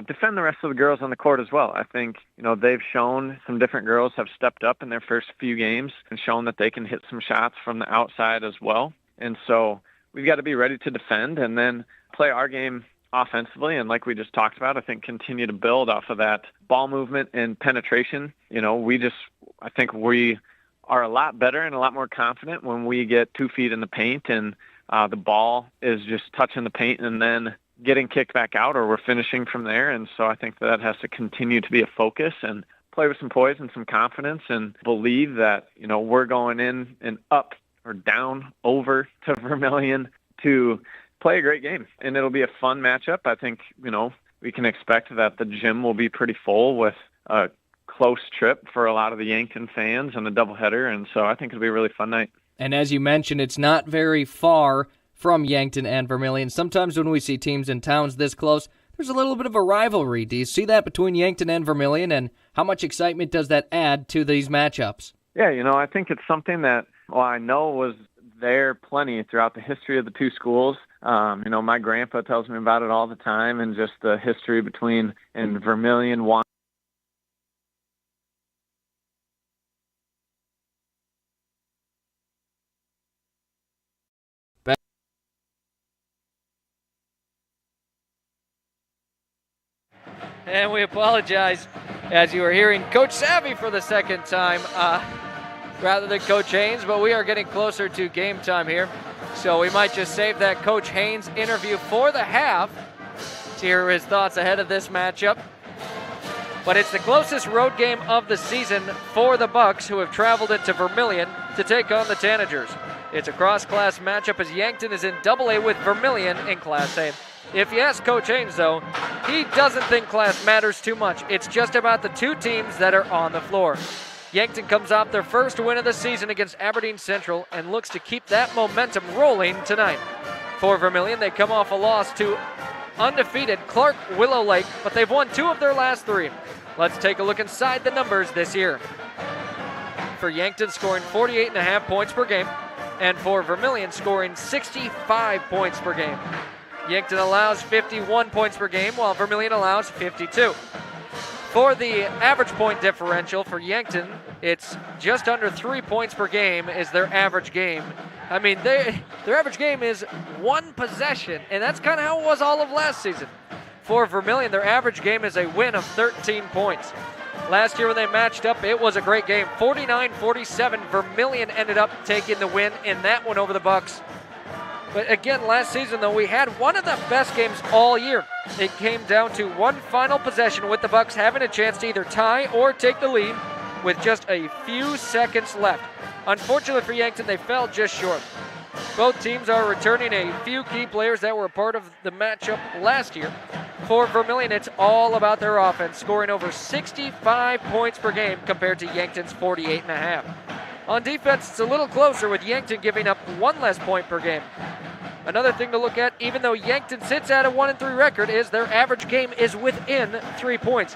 Speaker 1: defend the rest of the girls on the court as well. I think, they've shown, some different girls have stepped up in their first few games and shown that they can hit some shots from the outside as well. And so we've got to be ready to defend and then play our game offensively. And like we just talked about, I think continue to build off of that ball movement and penetration. I think we are a lot better and a lot more confident when we get 2 feet in the paint and the ball is just touching the paint and then getting kicked back out, or we're finishing from there. And so I think that has to continue to be a focus and play with some poise and some confidence and believe that, we're going in and up or down over to Vermillion to play a great game. And it'll be a fun matchup. I think, we can expect that the gym will be pretty full with a close trip for a lot of the Yankton fans and the doubleheader. And so I think it'll be a really fun night.
Speaker 2: And as you mentioned, it's not very far from Yankton and Vermillion. Sometimes when we see teams in towns this close, there's a little bit of a rivalry. Do you see that between Yankton and Vermillion, and how much excitement does that add to these matchups?
Speaker 1: Yeah, I think it's something that, I know was there plenty throughout the history of the two schools. My grandpa tells me about it all the time, and just the history between and Vermillion
Speaker 2: And we apologize as you are hearing Coach Savvy for the second time rather than Coach Haynes, but we are getting closer to game time here. So we might just save that Coach Haynes interview for the half to hear his thoughts ahead of this matchup. But it's the closest road game of the season for the Bucks, who have traveled into Vermillion to take on the Tanagers. It's a cross-class matchup as Yankton is in AA with Vermillion in Class A. If you ask Coach Haynes, though, he doesn't think class matters too much. It's just about the two teams that are on the floor. Yankton comes off their first win of the season against Aberdeen Central and looks to keep that momentum rolling tonight. For Vermillion, they come off a loss to undefeated Clark Willow Lake, but they've won 2 of their last 3. Let's take a look inside the numbers this year. For Yankton, scoring 48.5 points per game, and for Vermillion, scoring 65 points per game. Yankton allows 51 points per game, while Vermillion allows 52. For the average point differential for Yankton, it's just under 3 points per game is their average game. I mean, their average game is 1 possession, and that's kind of how it was all of last season. For Vermillion, their average game is a win of 13 points. Last year when they matched up, it was a great game. 49-47, Vermillion ended up taking the win in that one over the Bucks. But again, last season, though, we had one of the best games all year. It came down to one final possession with the Bucks having a chance to either tie or take the lead with just a few seconds left. Unfortunately for Yankton, they fell just short. Both teams are returning a few key players that were a part of the matchup last year. For Vermillion, it's all about their offense, scoring over 65 points per game compared to Yankton's 48.5. On defense, it's a little closer, with Yankton giving up 1 less point per game. Another thing to look at, even though Yankton sits at a 1-3 record, is their average game is within 3 points.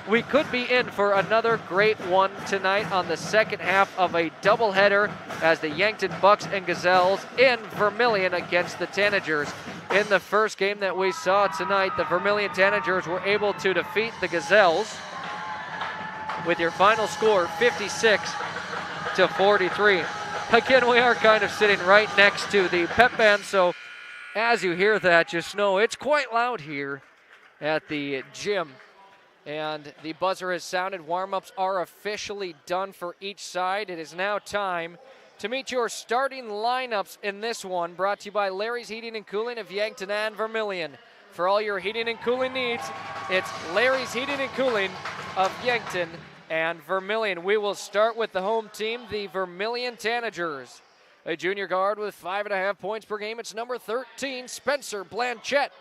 Speaker 2: We could be in for another great one tonight on the second half of a doubleheader as the Yankton Bucks and Gazelles in Vermillion against the Tanagers. In the first game that we saw tonight, the Vermillion Tanagers were able to defeat the Gazelles with your final score 56-43. Again, we are kind of sitting right next to the pep band, so as you hear that, just know it's quite loud here at the gym. And the buzzer has sounded. Warm-ups are officially done for each side. It is now time to meet your starting lineups in this one, brought to you by Larry's Heating and Cooling of Yankton and Vermillion. For all your heating and cooling needs, it's Larry's Heating and Cooling of Yankton and Vermillion. We will start with the home team, the Vermillion Tanagers. A junior guard with 5.5 points per game. It's number 13, Spencer Blanchette.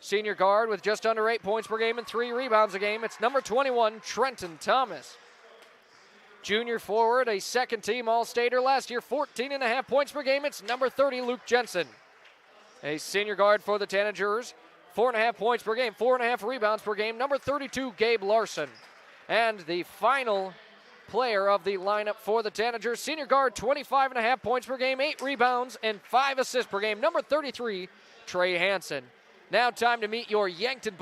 Speaker 2: Senior guard with just under 8 points per game and 3 rebounds a game. It's number 21, Trenton Thomas. Junior forward, a second-team All-Stater last year, 14.5 points per game. It's number 30, Luke Jensen. A senior guard for the Tanagers, 4.5 points per game, 4.5 rebounds per game. Number 32, Gabe Larson. And the final player of the lineup for the Tanagers, senior guard, 25.5 points per game, 8 rebounds, and 5 assists per game. Number 33, Trey Hansen. Now time to meet your Yankton.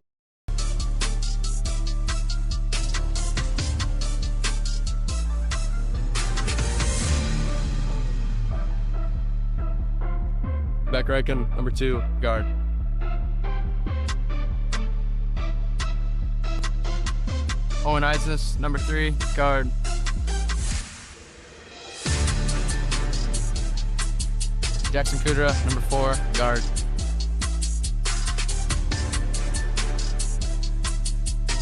Speaker 20: Beck Reichen, number 2, guard. Owen Isis, number 3, guard. Jackson Kudra, number 4, guard.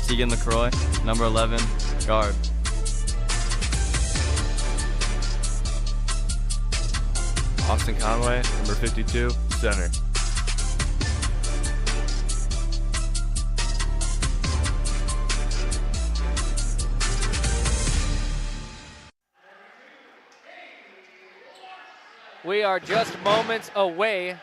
Speaker 21: Tegan LaCroix, number 11, guard.
Speaker 22: Austin Conway, number 52, center.
Speaker 2: We are just moments away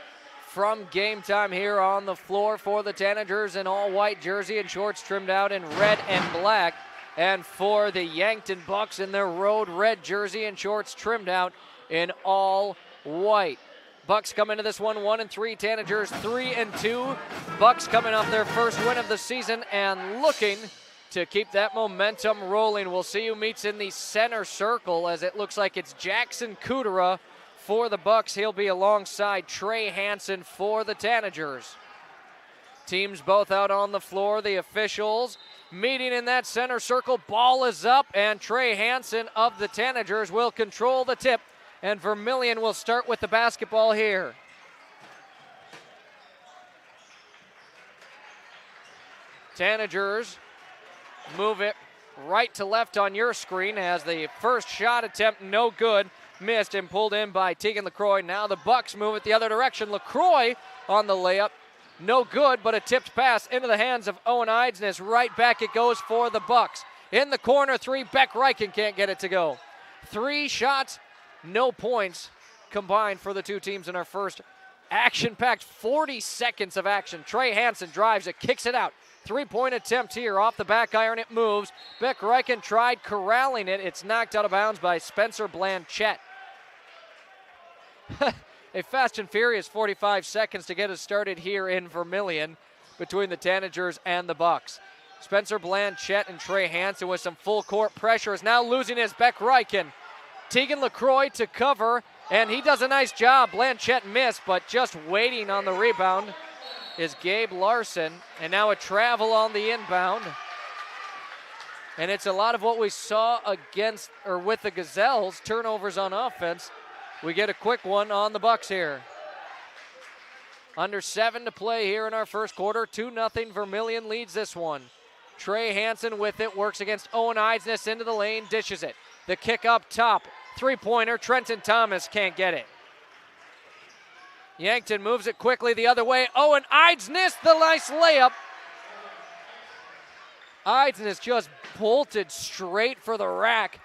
Speaker 2: from game time here on the floor for the Tanagers in all-white jersey and shorts trimmed out in red and black. And for the Yankton Bucks in their road red jersey and shorts trimmed out in all white. Bucks come into this one 1-3, Tanagers 3-2. Bucks coming off their first win of the season and looking to keep that momentum rolling. We'll see who meets in the center circle, as it looks like it's Jackson Kudera for the Bucks. He'll be alongside Trey Hansen for the Tanagers. Teams both out on the floor. The officials meeting in that center circle. Ball is up, and Trey Hansen of the Tanagers will control the tip, and Vermillion will start with the basketball here. Tanagers move it right to left on your screen as the first shot attempt no good, missed and pulled in by Tegan LaCroix. Now the Bucks move it the other direction. LaCroix on the layup, no good, but a tipped pass into the hands of Owen Eidsness. Right back it goes for the Bucks. In the corner three, Beck Reichen can't get it to go. 3 shots, no points combined for the two teams in our first action-packed 40 seconds of action. Trey Hansen drives it, kicks it out. 3-point attempt here off the back iron, it moves. Beck Reichen tried corralling it. It's knocked out of bounds by Spencer Blanchett. A fast and furious 45 seconds to get us started here in Vermillion between the Tanagers and the Bucks. Spencer Blanchett and Trey Hansen with some full court pressure is now losing his Beck Reichen. Tegan LaCroix to cover, and he does a nice job. Blanchett missed, but just waiting on the rebound is Gabe Larson, and now a travel on the inbound. And it's a lot of what we saw against or with the Gazelles, turnovers on offense. We get a quick one on the Bucks here. Under 7 to play here in our first quarter. 2-0 Vermillion leads this one. Trey Hansen with it, works against Owen Eidsness into the lane, dishes it. The kick up top, 3-pointer, Trenton Thomas can't get it. Yankton moves it quickly the other way. Owen Eidsness, the nice layup. Eidsness just bolted straight for the rack,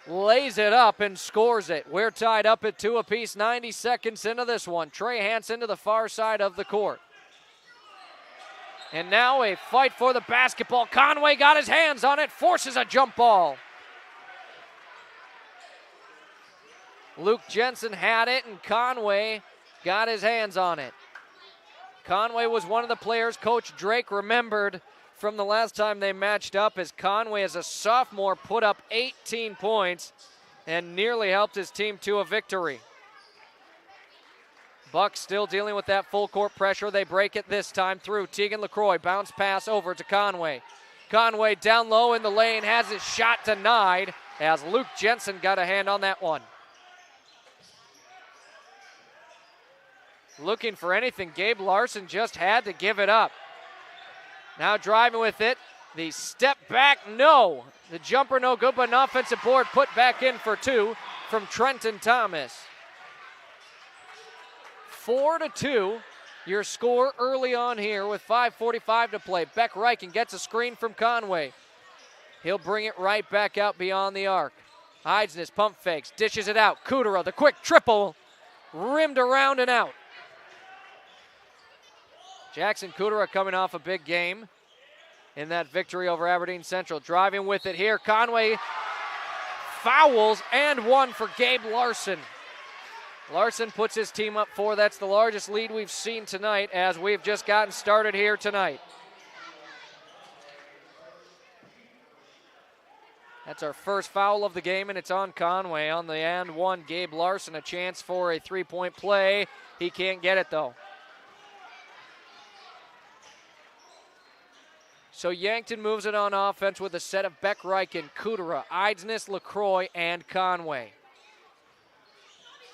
Speaker 2: lays it up and scores it. We're tied up at 2 apiece, 90 seconds into this one. Trey Hansen to the far side of the court. And now a fight for the basketball. Conway got his hands on it, forces a jump ball. Luke Jensen had it, and Conway got his hands on it. Conway was one of the players Coach Drake remembered from the last time they matched up, as Conway as a sophomore put up 18 points and nearly helped his team to a victory. Bucks still dealing with that full court pressure. They break it this time through. Tegan LaCroix, bounce pass over to Conway. Conway down low in the lane, has his shot denied as Luke Jensen got a hand on that one. Looking for anything, Gabe Larson just had to give it up. Now driving with it, the step back, no. The jumper no good, but an offensive board put back in for 2 from Trenton Thomas. 4-2, your score early on here with 5:45 to play. Beck Reichen gets a screen from Conway. He'll bring it right back out beyond the arc. Eidsness pump fakes, dishes it out. Kudera, the quick triple, rimmed around and out. Jackson Kudera coming off a big game in that victory over Aberdeen Central. Driving with it here. Conway fouls and 1 for Gabe Larson. Larson puts his team up 4. That's the largest lead we've seen tonight as we've just gotten started here tonight. That's our first foul of the game, and it's on Conway. On the and 1, Gabe Larson, a chance for a 3-point play. He can't get it though. So Yankton moves it on offense with a set of Beck Reichen, Kudera, Eidsness, LaCroix, and Conway.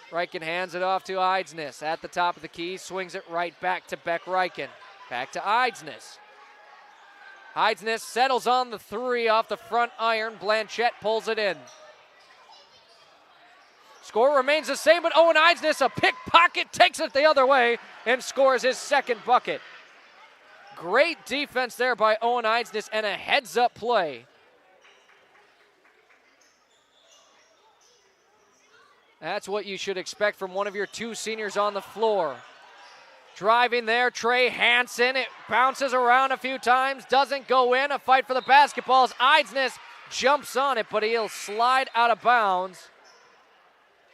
Speaker 2: Reichen hands it off to Eidsness. At the top of the key, swings it right back to Beck Reichen. Back to Eidsness. Eidsness settles on the 3 off the front iron. Blanchett pulls it in. Score remains the same, but Owen Eidsness, a pickpocket, takes it the other way and scores his second bucket. Great defense there by Owen Eidsness and a heads-up play. That's what you should expect from one of your 2 seniors on the floor. Driving there, Trey Hansen. It bounces around a few times, doesn't go in. A fight for the basketball as Eidsness jumps on it, but he'll slide out of bounds.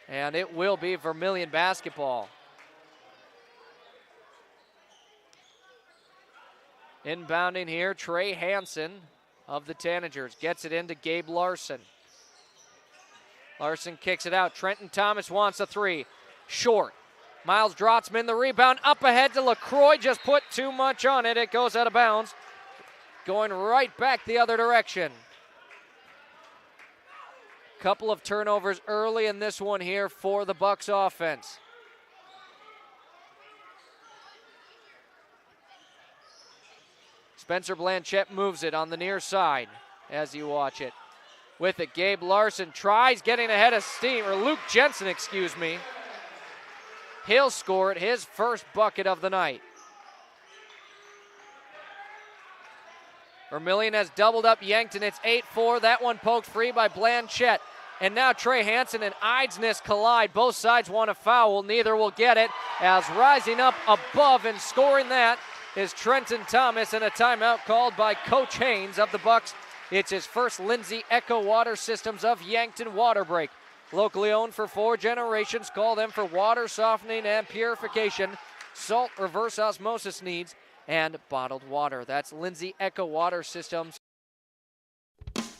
Speaker 2: And it will be Vermillion basketball. Inbounding here, Trey Hansen of the Tanagers gets it into Gabe Larson. Larson kicks it out. Trenton Thomas wants a 3. Short. Miles Drotzman, the rebound up ahead to LaCroix, just put too much on it. It goes out of bounds. Going right back the other direction. Couple of turnovers early in this one here for the Bucks offense. Spencer Blanchette moves it on the near side as you watch it. With it, Gabe Larson tries getting ahead of Luke Jensen, excuse me. He'll score it, his first bucket of the night. Vermillion has doubled up Yankton. It's 8-4. That one poked free by Blanchette. And now Trey Hansen and Eidsness collide. Both sides want a foul. Neither will get it, as rising up above and scoring that is Trenton Thomas, and a timeout called by Coach Haynes of the Bucks. It's his first Lindsay Echo Water Systems of Yankton water break. Locally owned for 4 generations, call them for water softening and purification, salt reverse osmosis needs, and bottled water. That's Lindsay Echo Water Systems.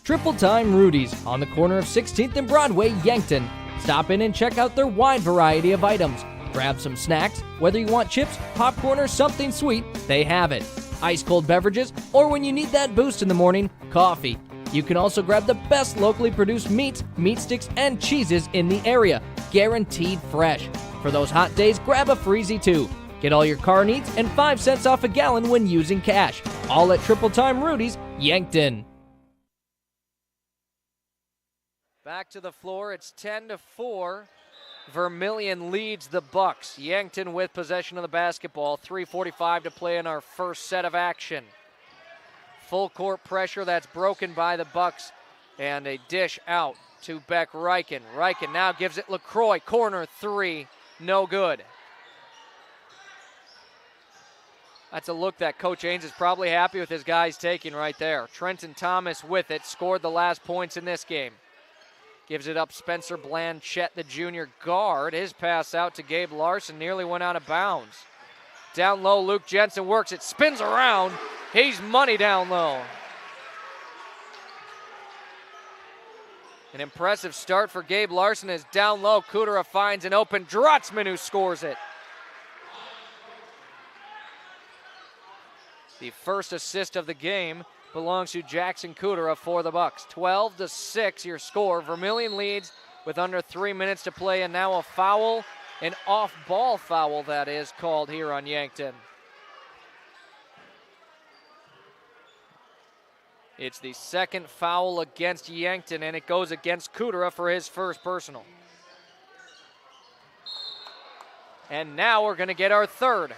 Speaker 9: Triple Time Rudy's on the corner of 16th and Broadway, Yankton. Stop in and check out their wide variety of items. Grab some snacks, whether you want chips, popcorn, or something sweet, they have it. Ice cold beverages, or when you need that boost in the morning, coffee. You can also grab the best locally produced meats, meat sticks, and cheeses in the area. Guaranteed fresh. For those hot days, grab a Freezy too. Get all your car needs and 5 cents off a gallon when using cash. All at Triple Time Rudy's, Yankton.
Speaker 2: Back to the floor, it's 10-4. Vermillion leads the Bucks. Yankton with possession of the basketball. 3:45 to play in our first set of action. Full court pressure that's broken by the Bucks, and a dish out to Beck Reichen. Reichen now gives it LaCroix, corner 3, no good. That's a look that Coach Haynes is probably happy with his guys taking right there. Trenton Thomas with it, scored the last points in this game. Gives it up Spencer Blanchette, the junior guard. His pass out to Gabe Larson nearly went out of bounds. Down low, Luke Jensen works it, spins around. He's money down low. An impressive start for Gabe Larson as down low, Kudera finds an open Drotzman who scores it. The first assist of the game belongs to Jackson Kudera for the Bucks. 12-6 your score. Vermillion leads with under 3 minutes to play, and now a foul, an off-ball foul that is called here on Yankton. It's the second foul against Yankton, and it goes against Kudera for his first personal. And now we're going to get our third.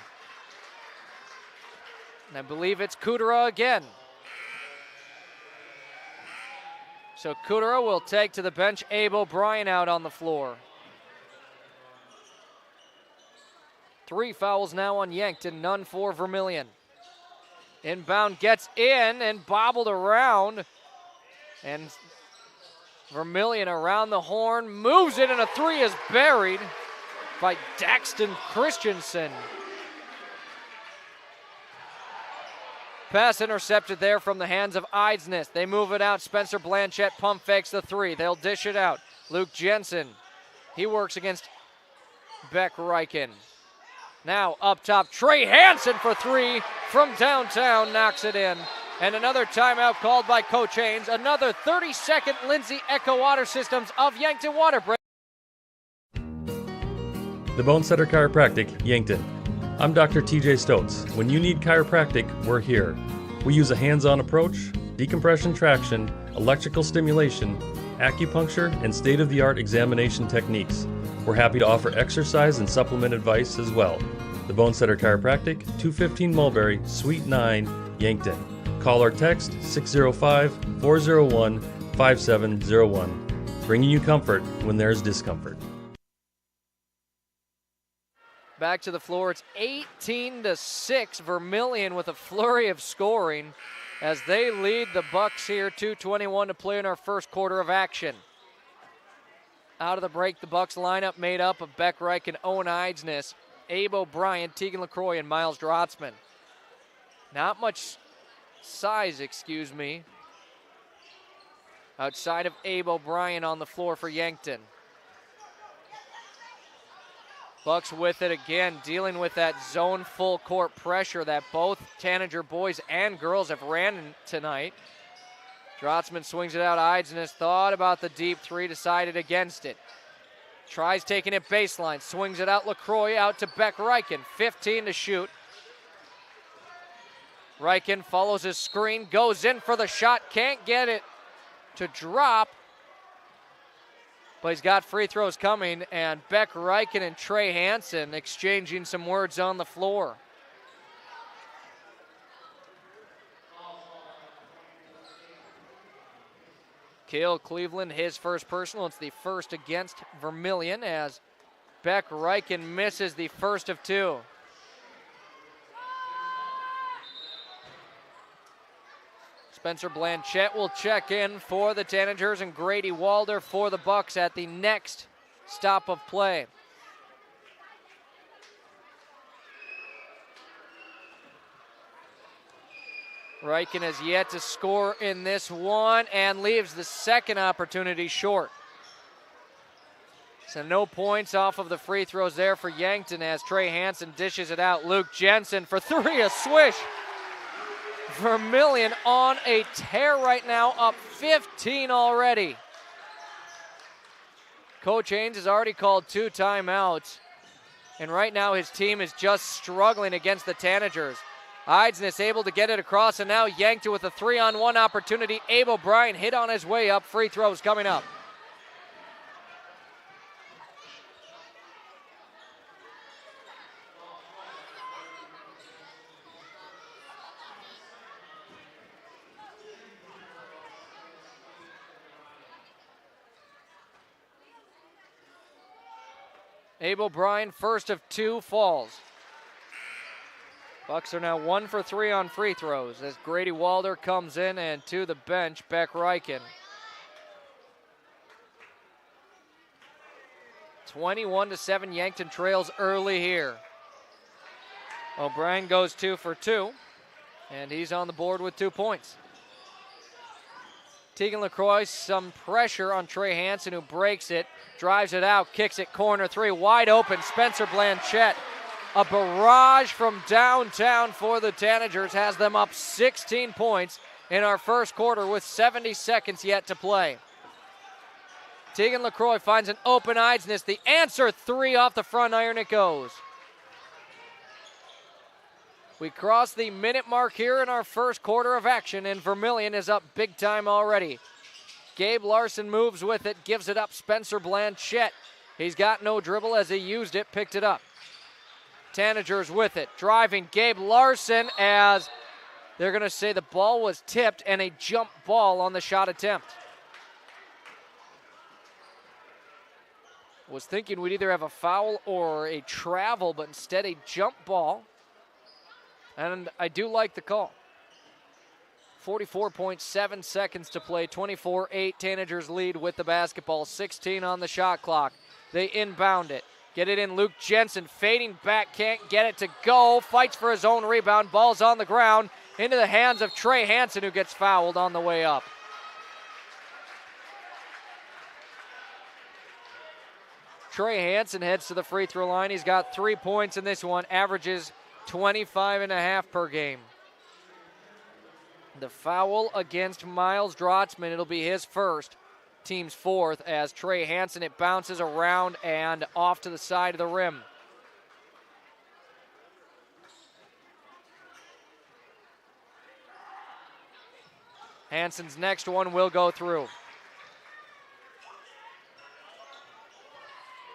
Speaker 2: And I believe it's Kudera again. So Kudera will take to the bench. Abe O'Brien out on the floor. 3 fouls now on Yankton, none for Vermillion. Inbound gets in and bobbled around. And Vermillion around the horn, moves it, and a 3 is buried by Daxton Christensen. Pass intercepted there from the hands of Eidsness. They move it out. Spencer Blanchette pump fakes the 3. They'll dish it out. Luke Jensen, he works against Beck Reichen. Now up top, Trey Hansen for 3 from downtown, knocks it in. And another timeout called by Coach Haynes. Another 30-second Lindsay Echo Water Systems of Yankton water break.
Speaker 12: The Bonesetter Chiropractic, Yankton. I'm Dr. TJ Stotes. When you need chiropractic, we're here. We use a hands-on approach, decompression traction, electrical stimulation, acupuncture, and state-of-the-art examination techniques. We're happy to offer exercise and supplement advice as well. The Bonesetter Chiropractic, 215 Mulberry, Suite 9, Yankton. Call or text 605-401-5701. Bringing you comfort when there's discomfort.
Speaker 2: Back to the floor, it's 18-6. Vermillion with a flurry of scoring as they lead the Bucks here. 2:21 to play in our first quarter of action. Out of the break, the Bucks lineup made up of Beck Reich and Owen Eidsness, Abe O'Brien, Tegan LaCroix, and Miles Drotzman. Not much size, outside of Abe O'Brien on the floor for Yankton. Bucks with it again, dealing with that zone full court pressure that both Tanager boys and girls have ran tonight. Drotzman swings it out. Eidsness thought about the deep three, decided against it. Tries taking it baseline, swings it out. LaCroix out to Beck Reichen, 15 to shoot. Reichen follows his screen, goes in for the shot, can't get it to drop. But he's got free throws coming, and Beck Reichen and Trey Hansen exchanging some words on the floor. Cale Cleveland, his first personal. It's the first against Vermillion as Beck Reichen misses the first of two. Spencer Blanchette will check in for the Tanagers and Grady Walder for the Bucks at the next stop of play. Reichen has yet to score in this one and leaves the second opportunity short. So no points off of the free throws there for Yankton as Trey Hansen dishes it out. Luke Jensen for three, a swish. Vermillion on a tear right now, up 15 already. Coach Haynes has already called 2 timeouts, and right now his team is just struggling against the Tanagers. Eidsness able to get it across, and now Yankton with a 3-on-1 opportunity. Abe O'Brien hit on his way up. Free throws coming up. Abe O'Brien, first of 2 falls. Bucks are now 1 for 3 on free throws as Grady Walder comes in, and to the bench, Beck Reichen. 21-7, Yankton trails early here. O'Brien goes 2 for 2, and he's on the board with 2 points. Tegan LaCroix, some pressure on Trey Hansen, who breaks it, drives it out, kicks it, corner 3, wide open, Spencer Blanchette. A barrage from downtown for the Tanagers has them up 16 points in our first quarter with 70 seconds yet to play. Tegan LaCroix finds an open Eidsness. The answer, 3 off the front iron it goes. We cross the minute mark here in our first quarter of action, and Vermillion is up big time already. Gabe Larson moves with it, gives it up. Spencer Blanchette. He's got no dribble as he used it, picked it up. Tanagers with it, driving Gabe Larson as they're going to say the ball was tipped and a jump ball on the shot attempt. Was thinking we'd either have a foul or a travel, but instead a jump ball. And I do like the call. 44.7 seconds to play, 24-8 Tanagers lead with the basketball, 16 on the shot clock. They inbound it. Get it in, Luke Jensen fading back, can't get it to go. Fights for his own rebound, ball's on the ground. Into the hands of Trey Hansen, who gets fouled on the way up. Trey Hansen heads to the free throw line. He's got 3 points in this one, averages 25.5 per game. The foul against Miles Drotzman, it'll be his first. Team's 4th as Trey Hansen, it bounces around and off to the side of the rim. Hansen's next one will go through.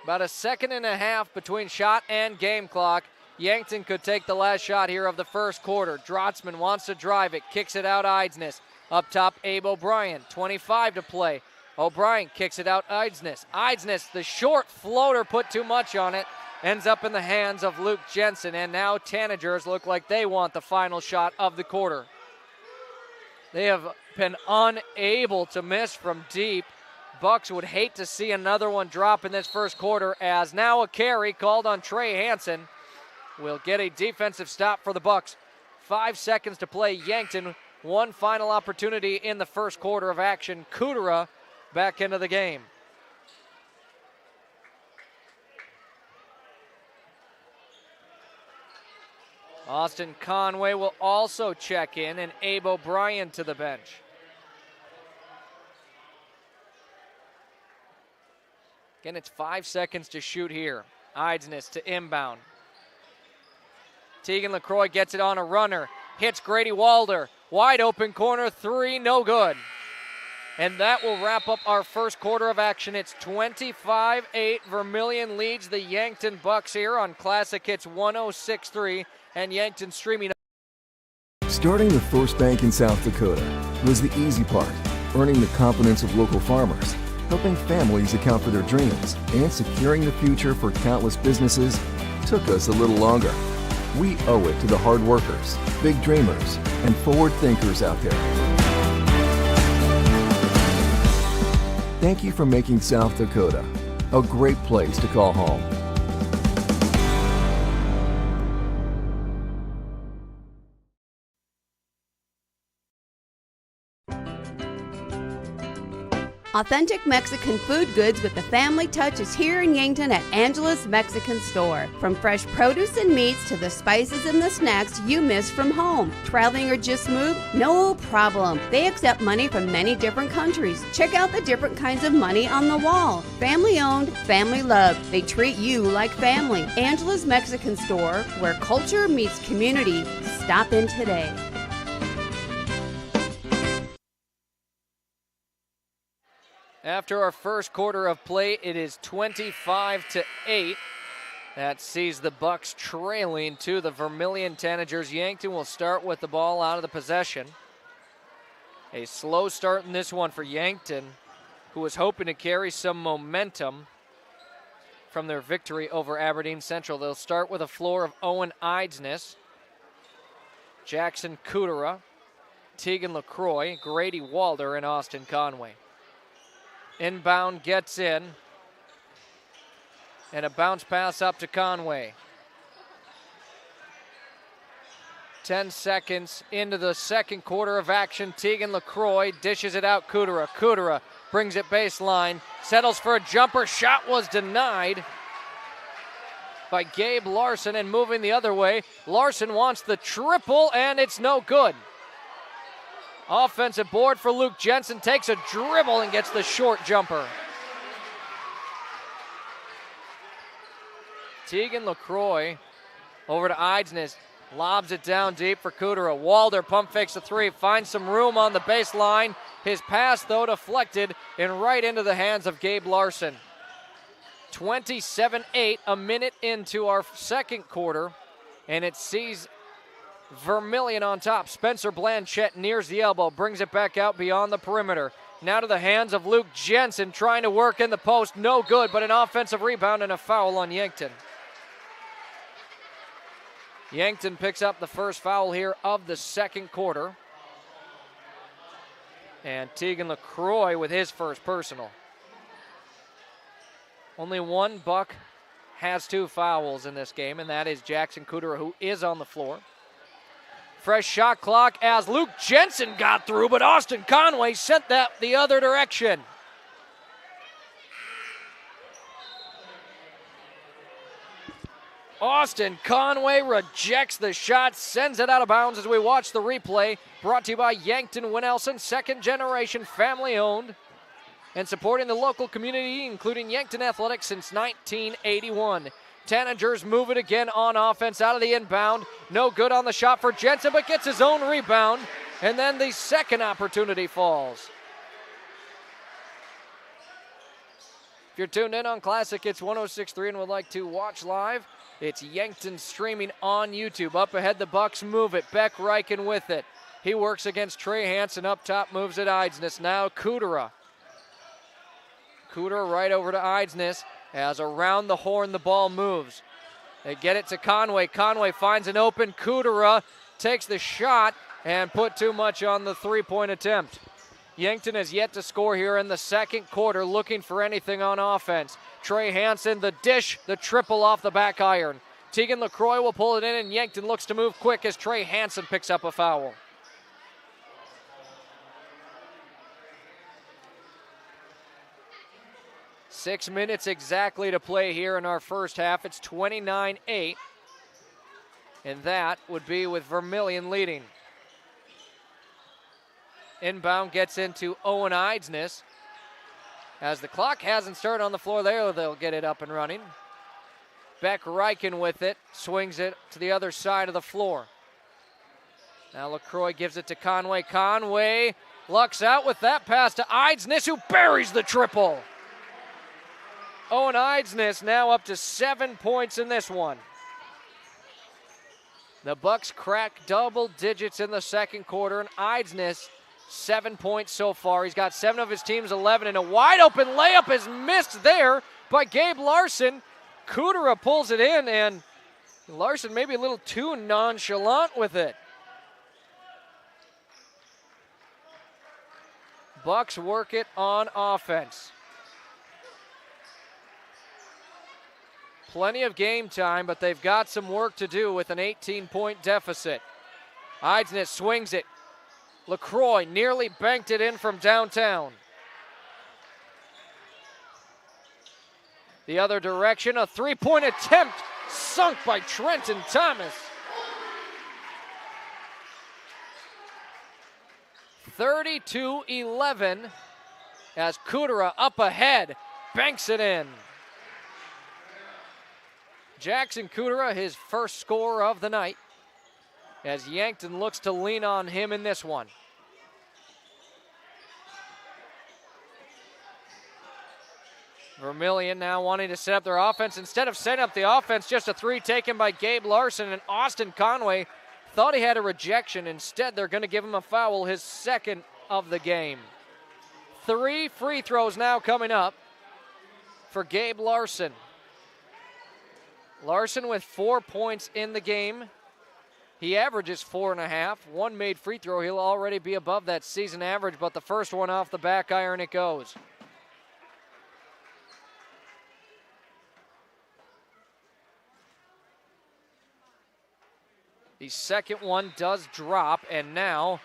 Speaker 2: About a second and a half between shot and game clock. Yankton could take the last shot here of the first quarter. Drotzman wants to drive it, kicks it out Eidsness. Up top, Abe O'Brien, 25 to play. O'Brien kicks it out Eidsness. Eidsness, the short floater, put too much on it. Ends up in the hands of Luke Jensen, and now Tanagers look like they want the final shot of the quarter. They have been unable to miss from deep. Bucks would hate to see another one drop in this first quarter, as now a carry called on Trey Hansen will get a defensive stop for the Bucks. 5 seconds to play. Yankton, one final opportunity in the first quarter of action. Kudera back into the game. Austin Conway will also check in, and Abe O'Brien to the bench. Again, it's 5 seconds to shoot here. Eidsness to inbound. Tegan LaCroix gets it on a runner. Hits Grady Walder. Wide open corner three, no good. And that will wrap up our first quarter of action. It's 25-8. Vermillion leads the Yankton Bucks here on Classic Hits 106.3 and Yankton streaming.
Speaker 5: Starting the first bank in South Dakota was the easy part, earning the confidence of local farmers, helping families account for their dreams, and securing the future for countless businesses took us a little longer. We owe it to the hard workers, big dreamers, and forward thinkers out there. Thank you for making South Dakota a great place to call home.
Speaker 11: Authentic Mexican food goods with the family touch is here in Yankton at Angela's Mexican Store. From fresh produce and meats to the spices and the snacks you miss from home. Traveling or just moved? No problem. They accept money from many different countries. Check out the different kinds of money on the wall. Family owned, family loved. They treat you like family. Angela's Mexican Store, where culture meets community. Stop in today.
Speaker 2: After our first quarter of play, it is 25-8. That sees the Bucks trailing to the Vermillion Tanagers. Yankton will start with the ball out of the possession. A slow start in this one for Yankton, who was hoping to carry some momentum from their victory over Aberdeen Central. They'll start with a floor of Owen Eidsness, Jackson Kudera, Tegan LaCroix, Grady Walder, and Austin Conway. Inbound gets in. And a bounce pass up to Conway. 10 seconds into the second quarter of action. Tegan LaCroix dishes it out. Kudera. Kudera brings it baseline. Settles for a jumper. Shot was denied by Gabe Larson. And moving the other way, Larson wants the triple, and it's no good. Offensive board for Luke Jensen, takes a dribble and gets the short jumper. Tegan LaCroix over to Eidsness, lobs it down deep for Kudera. Walder pump fakes a three, finds some room on the baseline. His pass, though, deflected and right into the hands of Gabe Larson. 27-8, a minute into our second quarter, and it sees Vermillion on top. Spencer Blanchette nears the elbow, brings it back out beyond the perimeter. Now to the hands of Luke Jensen, trying to work in the post. No good, but an offensive rebound and a foul on Yankton. Yankton picks up the first foul here of the second quarter. And Tegan LaCroix with his first personal. Only one Buck has two fouls in this game, and that is Jackson Kudera, who is on the floor. Fresh shot clock as Luke Jensen got through, but Austin Conway sent that the other direction. Austin Conway rejects the shot, sends it out of bounds as we watch the replay. Brought to you by Yankton Winnelson, second generation family owned and supporting the local community, including Yankton Athletics since 1981. Tanagers move it again on offense out of the inbound. No good on the shot for Jensen, but gets his own rebound. And then the second opportunity falls. If you're tuned in on Classic, it's 106.3 and would like to watch live, it's Yankton streaming on YouTube. Up ahead, the Bucks move it. Beck Reichen with it. He works against Trey Hansen. Up top, moves it Eidsness. Now Kudera. Kudera right over to Eidsness. As around the horn, the ball moves. They get it to Conway. Conway finds an open. Kudera takes the shot and put too much on the three-point attempt. Yankton has yet to score here in the second quarter, looking for anything on offense. Trey Hansen, the dish, the triple off the back iron. Tegan LaCroix will pull it in, and Yankton looks to move quick as Trey Hansen picks up a foul. Six minutes exactly to play here in our first half. It's 29-8. And that would be with Vermillion leading. Inbound gets into Owen Eidsness. As the clock hasn't started on the floor there, they'll get it up and running. Beck Reichen with it, swings it to the other side of the floor. Now LaCroix gives it to Conway. Conway lucks out with that pass to Eidsness, who buries the triple. Owen Eidsness now up to 7 points in this one. The Bucks crack double digits in the second quarter, and Eidsness 7 points so far. He's got 7 of his team's 11, and a wide open layup is missed there by Gabe Larson. Kudera pulls it in, and Larson maybe a little too nonchalant with it. Bucks work it on offense. Plenty of game time, but they've got some work to do with an 18-point deficit. Eidsness swings it. LaCroix nearly banked it in from downtown. The other direction, a three-point attempt sunk by Trenton Thomas. 32-11 as Kudera up ahead, banks it in. Jackson Kudera, his first score of the night, as Yankton looks to lean on him in this one. Vermillion now wanting to set up their offense. Instead of setting up the offense, just a three taken by Gabe Larson, and Austin Conway thought he had a rejection. Instead, they're going to give him a foul, his second of the game. 3 free throws now coming up for Gabe Larson. Larson with 4 points in the game. He averages 4.5. One made free throw. He'll already be above that season average, but the first one off the back iron it goes. The second one does drop, and now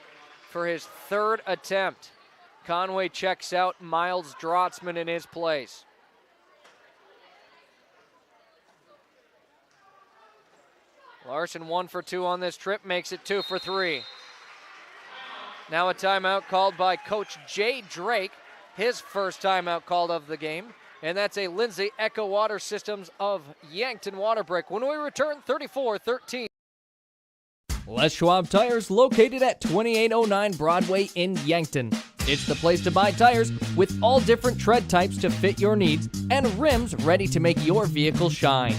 Speaker 2: for his third attempt, Conway checks out. Miles Drotzman in his place. Larson 1 for 2 on this trip, makes it 2 for 3. Now a timeout called by Coach Jay Drake, his first timeout called of the game, and that's a Lindsay Echo Water Systems of Yankton water break. When we return, 34-13.
Speaker 9: Les Schwab Tires, located at 2809 Broadway in Yankton. It's the place to buy tires with all different tread types to fit your needs and rims ready to make your vehicle shine.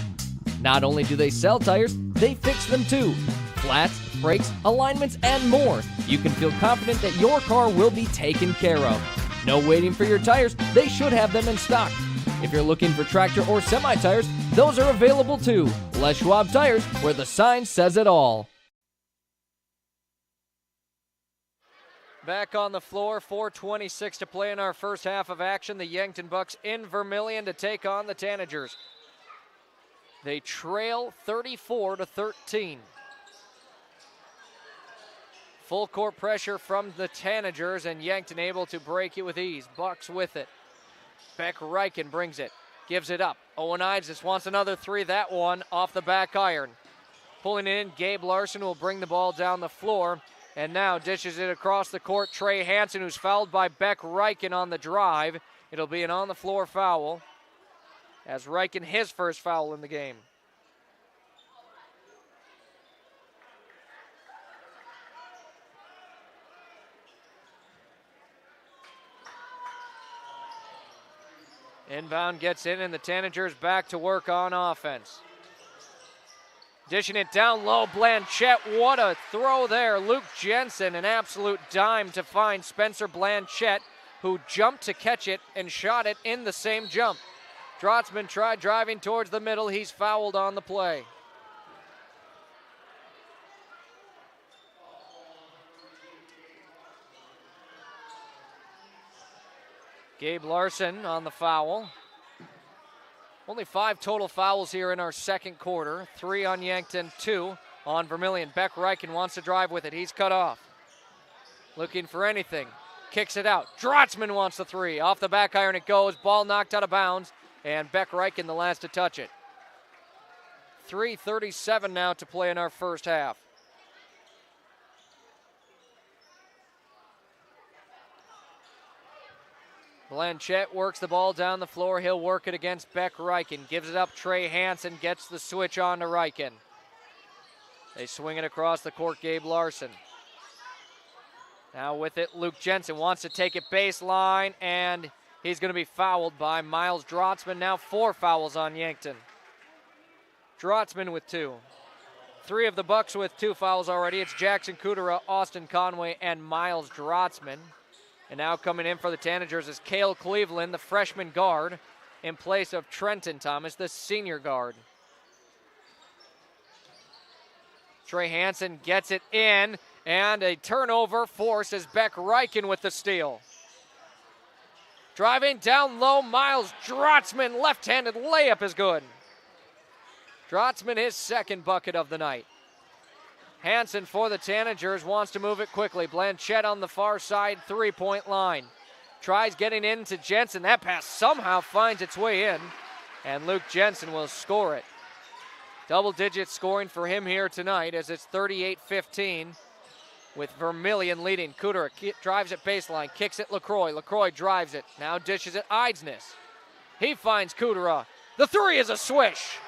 Speaker 9: Not only do they sell tires, they fix them too. Flats, brakes, alignments, and more. You can feel confident that your car will be taken care of. No waiting for your tires, they should have them in stock. If you're looking for tractor or semi-tires, those are available too. Les Schwab Tires, where the sign says it all.
Speaker 2: Back on the floor, 4:26 to play in our first half of action. The Yankton Bucks in Vermillion to take on the Tanagers. They trail 34-13. Full court pressure from the Tanagers, and Yankton able to break it with ease. Bucks with it. Beck Reichen brings it, gives it up. Owen Eidsness wants another three. That one off the back iron. Pulling it in, Gabe Larson will bring the ball down the floor. And now dishes it across the court. Trey Hansen, who's fouled by Beck Reichen on the drive. It'll be an on-the-floor foul, as Reichen his first foul in the game. Inbound gets in, and the Tanagers back to work on offense. Dishing it down low, Blanchette. What a throw there. Luke Jensen, an absolute dime to find Spencer Blanchette, who jumped to catch it and shot it in the same jump. Drotzman tried driving towards the middle. He's fouled on the play. Gabe Larson on the foul. Only 5 total fouls here in our second quarter. 3 on Yankton, 2 on Vermillion. Beck Reichen wants to drive with it. He's cut off. Looking for anything. Kicks it out. Drotzman wants the three. Off the back iron it goes. Ball knocked out of bounds. And Beck Reichen the last to touch it. 3:37 now to play in our first half. Blanchette works the ball down the floor. He'll work it against Beck Reichen. Gives it up. Trey Hansen gets the switch on to Reichen. They swing it across the court. Gabe Larson. Now with it, Luke Jensen wants to take it baseline, and he's going to be fouled by Miles Drotzman. Now 4 fouls on Yankton. Drotzman with 2. 3 of the Bucks with 2 fouls already. It's Jackson Kudera, Austin Conway, and Miles Drotzman. And now coming in for the Tanagers is Cale Cleveland, the freshman guard, in place of Trenton Thomas, the senior guard. Trey Hansen gets it in, and a turnover forces Beck Reichen with the steal. Driving down low, Miles Drotzman, left-handed layup is good. Drotzman, his second bucket of the night. Hansen for the Tanagers wants to move it quickly. Blanchette on the far side, 3-point line. Tries getting into Jensen. That pass somehow finds its way in, and Luke Jensen will score it. Double-digit scoring for him here tonight as it's 38-15 with Vermillion leading. Kudera drives it baseline, kicks it LaCroix. LaCroix drives it, now dishes it Eidsness. He finds Kudera. The 3 is a swish.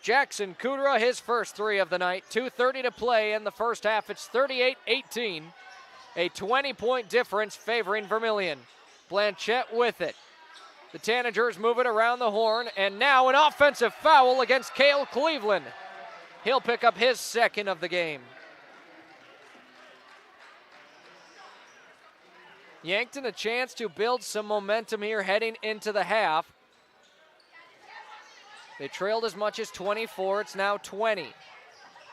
Speaker 2: Jackson Kudera, his first 3 of the night. 2:30 to play in the first half. It's 38-18. A 20-point difference favoring Vermillion. Blanchette with it. The Tanagers move it around the horn, and now an offensive foul against Cale Cleveland. He'll pick up his second of the game. Yankton a chance to build some momentum here heading into the half. They trailed as much as 24. It's now 20.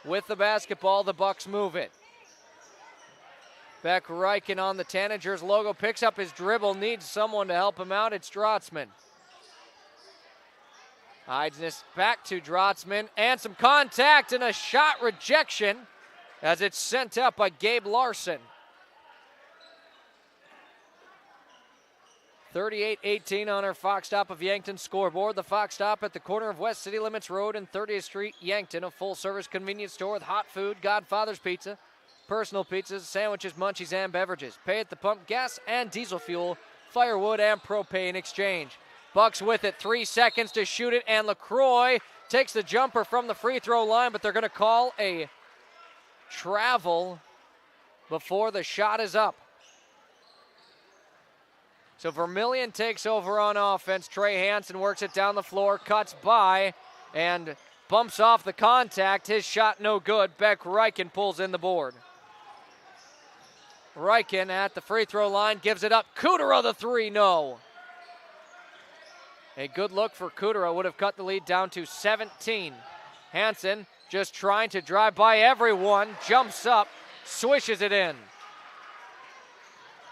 Speaker 2: With the basketball, the Bucks move it. Beck Reichen on the Tanagers logo, picks up his dribble, needs someone to help him out. It's Drotzman. Eidsness back to Drotzman, and some contact and a shot rejection as it's sent up by Gabe Larson. 38-18 on our Fox Stop of Yankton scoreboard. The Fox Stop at the corner of West City Limits Road and 30th Street, Yankton, a full-service convenience store with hot food, Godfather's Pizza, personal pizzas, sandwiches, munchies, and beverages. Pay at the pump, gas and diesel fuel, firewood and propane exchange. Bucks with it, 3 seconds to shoot it, and LaCroix takes the jumper from the free throw line, but they're going to call a travel before the shot is up. So Vermillion takes over on offense. Trey Hansen works it down the floor, cuts by, and bumps off the contact. His shot no good. Beck Reichen pulls in the board. Reichen at the free throw line, gives it up. Kudera the 3, no. A good look for Kudera would have cut the lead down to 17. Hansen just trying to drive by everyone, jumps up, swishes it in.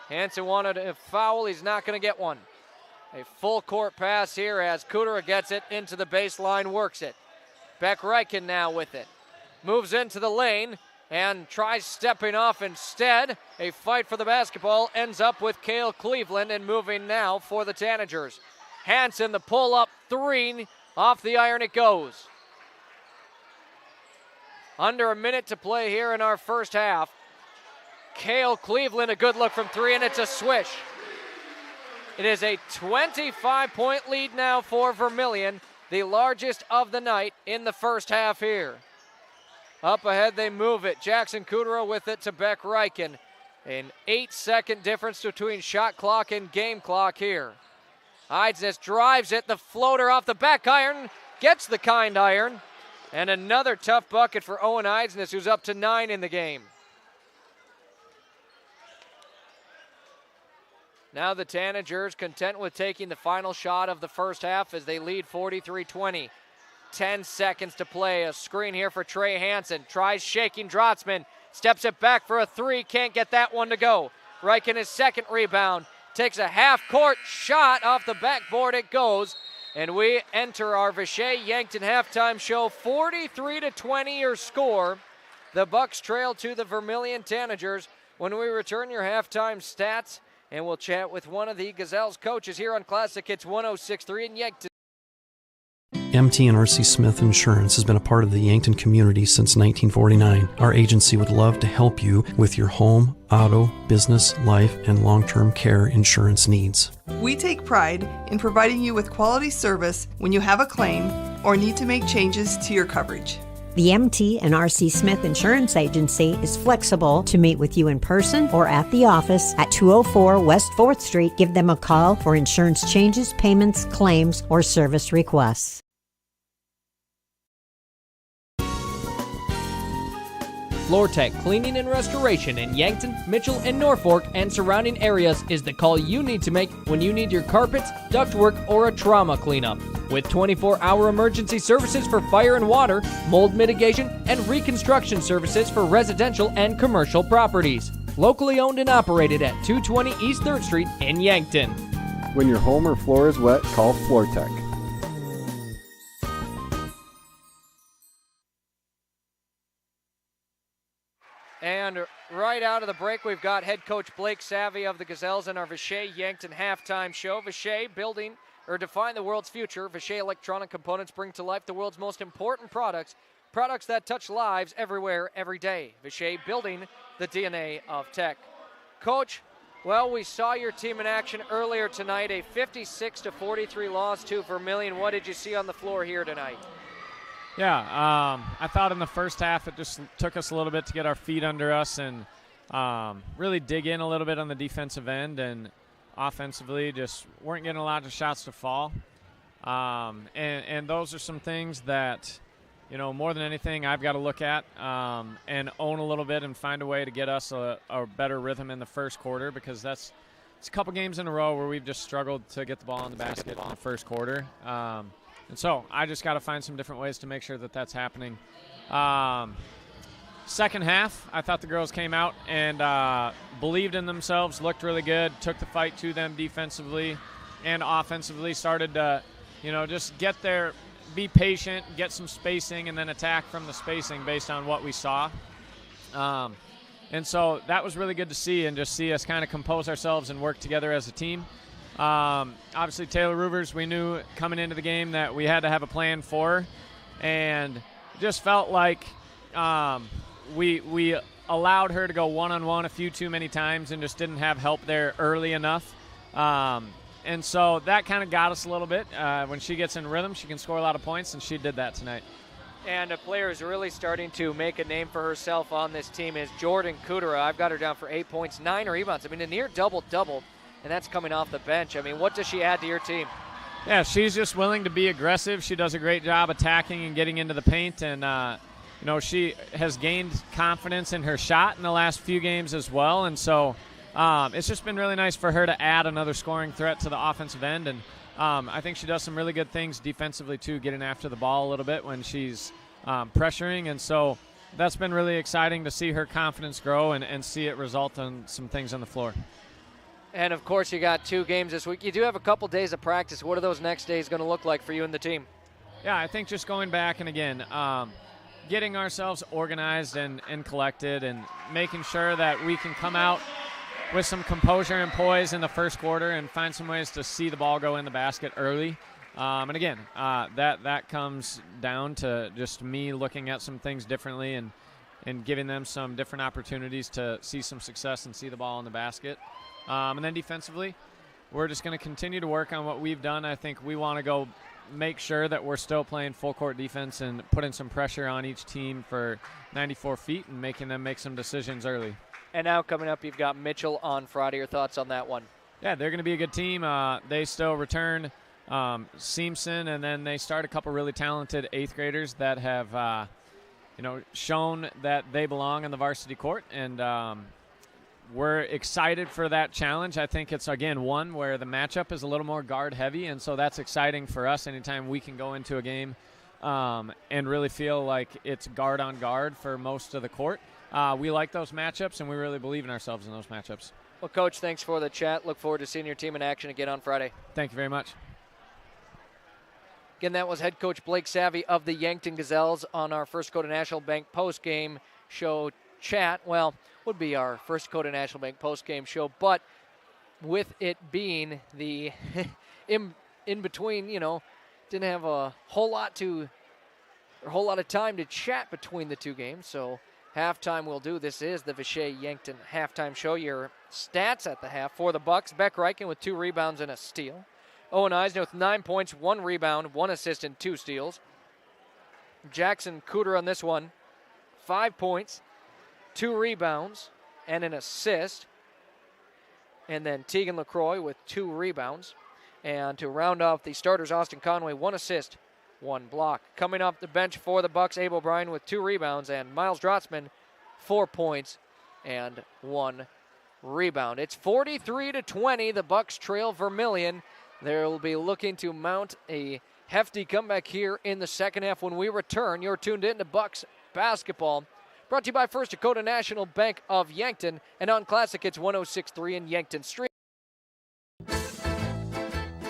Speaker 2: Hansen wanted a foul. He's not going to get one. A full court pass here as Kudera gets it into the baseline, works it. Beck Reichen now with it. Moves into the lane and tries stepping off instead. A fight for the basketball ends up with Cale Cleveland, and moving now for the Tanagers. Hansen, the pull-up 3, off the iron it goes. Under a minute to play here in our first half. Cale Cleveland, a good look from 3, and it's a swish. It is a 25-point lead now for Vermillion, the largest of the night in the first half here. Up ahead, they move it. Jackson Kudera with it to Beck Reichen. An 8-second difference between shot clock and game clock here. Eidsness drives it, the floater off the back iron, gets the kind iron, and another tough bucket for Owen Eidsness, who's up to 9 in the game. Now the Tanagers content with taking the final shot of the first half as they lead 43-20. 10 seconds to play. A screen here for Trey Hansen. Tries shaking Drotzman. Steps it back for a 3. Can't get that one to go. Reichen his second rebound. Takes a half-court shot off the backboard. It goes. And we enter our Vichy Yankton halftime show. 43-20 your score. The Bucks trail to the Vermillion Tanagers. When we return, your halftime stats, and we'll chat with one of the Gazelles coaches here on Classic Hits 106.3 in Yankton.
Speaker 6: MT and RC Smith Insurance has been a part of the Yankton community since 1949. Our agency would love to help you with your home, auto, business, life, and long-term care insurance needs.
Speaker 7: We take pride in providing you with quality service when you have a claim or need to make changes to your coverage.
Speaker 15: The MT and RC Smith Insurance Agency is flexible to meet with you in person or at the office at 204 West 4th Street. Give them a call for insurance changes, payments, claims, or service requests.
Speaker 9: Floor Tech Cleaning and Restoration in Yankton, Mitchell, and Norfolk and surrounding areas is the call you need to make when you need your carpets, ductwork, or a trauma cleanup. With 24-hour emergency services for fire and water, mold mitigation, and reconstruction services for residential and commercial properties. Locally owned and operated at 220 East 3rd Street in Yankton.
Speaker 23: When your home or floor is wet, call Floor Tech.
Speaker 2: And right out of the break, we've got head coach Blake Savvy of the Gazelles in our Vichay Yankton halftime show. Vichay define the world's future. Vichay electronic components bring to life the world's most important products that touch lives everywhere, every day. Vichay building the DNA of tech. Coach, well, we saw your team in action earlier tonight, a 56-43 loss to Vermillion. What did you see on the floor here tonight?
Speaker 24: Yeah, I thought in the first half it just took us a little bit to get our feet under us and really dig in a little bit on the defensive end, and offensively just weren't getting a lot of shots to fall. And those are some things that, more than anything I've got to look at and own a little bit and find a way to get us a better rhythm in the first quarter, because it's a couple games in a row where we've just struggled to get the ball in the basket in the first quarter. And so I just got to find some different ways to make sure that that's happening. Second half, I thought the girls came out and believed in themselves, looked really good, took the fight to them defensively and offensively, started to, just get there, be patient, get some spacing, and then attack from the spacing based on what we saw. And so that was really good to see, and just see us kind of compose ourselves and work together as a team. Obviously, Taylor Ruvers, we knew coming into the game that we had to have a plan for, and just felt like we allowed her to go one-on-one a few too many times and just didn't have help there early enough. And so that kind of got us a little bit. When she gets in rhythm, she can score a lot of points, and she did that tonight.
Speaker 2: And a player who's really starting to make a name for herself on this team is Jordan Kudera. I've got her down for 8 points, 9 rebounds. A near double-double. And that's coming off the bench. What does she add to your team?
Speaker 24: Yeah, she's just willing to be aggressive. She does a great job attacking and getting into the paint. And, she has gained confidence in her shot in the last few games as well. And so it's just been really nice for her to add another scoring threat to the offensive end. And I think she does some really good things defensively, too, getting after the ball a little bit when she's pressuring. And so that's been really exciting to see her confidence grow and see it result in some things on the floor.
Speaker 2: And, of course, you got 2 games this week. You do have a couple days of practice. What are those next days going to look like for you and the team?
Speaker 24: Yeah, I think just going back and, again, getting ourselves organized and collected and making sure that we can come out with some composure and poise in the first quarter and find some ways to see the ball go in the basket early. And, again, that comes down to just me looking at some things differently and giving them some different opportunities to see some success and see the ball in the basket. And then defensively, we're just going to continue to work on what we've done. I think we want to go make sure that we're still playing full-court defense and putting some pressure on each team for 94 feet and making them make some decisions early.
Speaker 2: And now coming up, you've got Mitchell on Friday. Your thoughts on that one?
Speaker 24: Yeah, they're going to be a good team. They still return Seamson, and then they start a couple really talented 8th graders that have shown that they belong on the varsity court. And we're excited for that challenge. I think it's, again, one where the matchup is a little more guard-heavy, and so that's exciting for us anytime we can go into a game and really feel like it's guard-on-guard for most of the court. We like those matchups, and we really believe in ourselves in those matchups.
Speaker 2: Well, Coach, thanks for the chat. Look forward to seeing your team in action again on Friday.
Speaker 24: Thank you very much.
Speaker 2: Again, that was head coach Blake Savvy of the Yankton Gazelles on our First Dakota National Bank post-game show chat. Well, would be our First Dakota National Bank post-game show, but with it being the in between, didn't have a whole lot of time to chat between the two games, so halftime will do. This is the Vishay Yankton halftime show. Your stats at the half for the Bucks: Beck Reichen with 2 rebounds and a steal. Owen Eisner with 9 points, 1 rebound, 1 assist, and 2 steals. Jackson Cooter on this one, 5 points, 2 rebounds, and an assist. And then Tegan LaCroix with 2 rebounds. And to round off the starters, Austin Conway, 1 assist, 1 block. Coming off the bench for the Bucks, Abe O'Brien with 2 rebounds, and Miles Drotzman, 4 points and 1 rebound. It's 43-20. The Bucks trail Vermillion. They'll be looking to mount a hefty comeback here in the second half when we return. You're tuned in to Bucks basketball, brought to you by First Dakota National Bank of Yankton and on Classic Hits 106.3 in Yankton Street.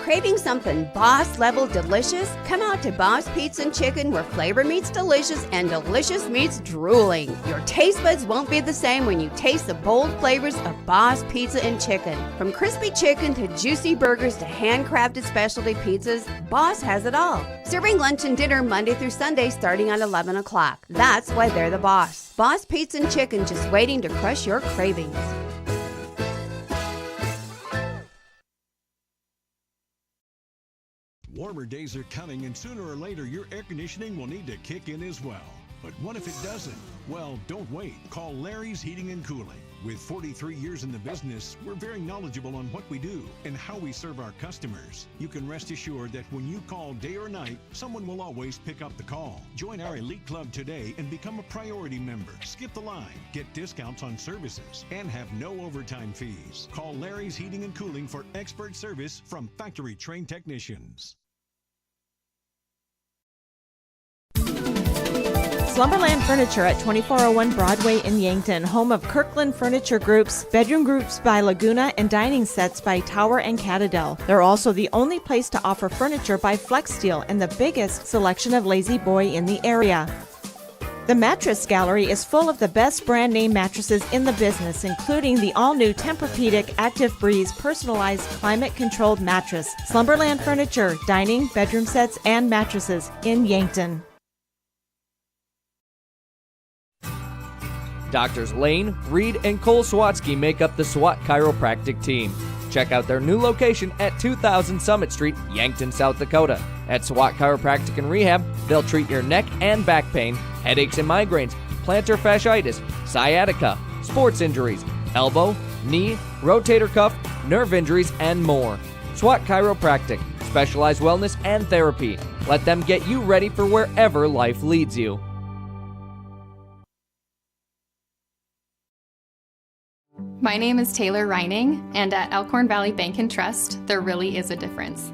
Speaker 11: Craving something boss-level delicious? Come out to Boss Pizza and Chicken, where flavor meets delicious and delicious meets drooling. Your taste buds won't be the same when you taste the bold flavors of Boss Pizza and Chicken. From crispy chicken to juicy burgers to handcrafted specialty pizzas, Boss has it all. Serving lunch and dinner Monday through Sunday starting at 11 o'clock. That's why they're the boss. Boss Pizza and Chicken, just waiting to crush your cravings.
Speaker 3: Warmer days are coming, and sooner or later your air conditioning will need to kick in as well. But what if it doesn't? Well, don't wait. Call Larry's Heating and Cooling. With 43 years in the business, we're very knowledgeable on what we do and how we serve our customers. You can rest assured that when you call day or night, someone will always pick up the call. Join our elite club today and become a priority member. Skip the line, get discounts on services, and have no overtime fees. Call Larry's Heating and Cooling for expert service from factory-trained technicians.
Speaker 8: Slumberland Furniture at 2401 Broadway in Yankton, home of Kirkland Furniture Group's bedroom groups by Laguna and dining sets by Tower and Catadel. They're also the only place to offer furniture by Flex Steel and the biggest selection of Lazy Boy in the area. The Mattress Gallery is full of the best brand name mattresses in the business, including the all-new Tempur-Pedic Active Breeze personalized climate-controlled mattress. Slumberland Furniture, dining, bedroom sets, and mattresses in Yankton.
Speaker 9: Doctors Lane, Reed, and Cole Swatsky make up the SWAT Chiropractic team. Check out their new location at 2000 Summit Street, Yankton, South Dakota. At SWAT Chiropractic and Rehab, they'll treat your neck and back pain, headaches and migraines, plantar fasciitis, sciatica, sports injuries, elbow, knee, rotator cuff, nerve injuries, and more. SWAT Chiropractic, specialized wellness and therapy. Let them get you ready for wherever life leads you.
Speaker 10: My name is Taylor Reining, and at Elkhorn Valley Bank and Trust, there really is a difference.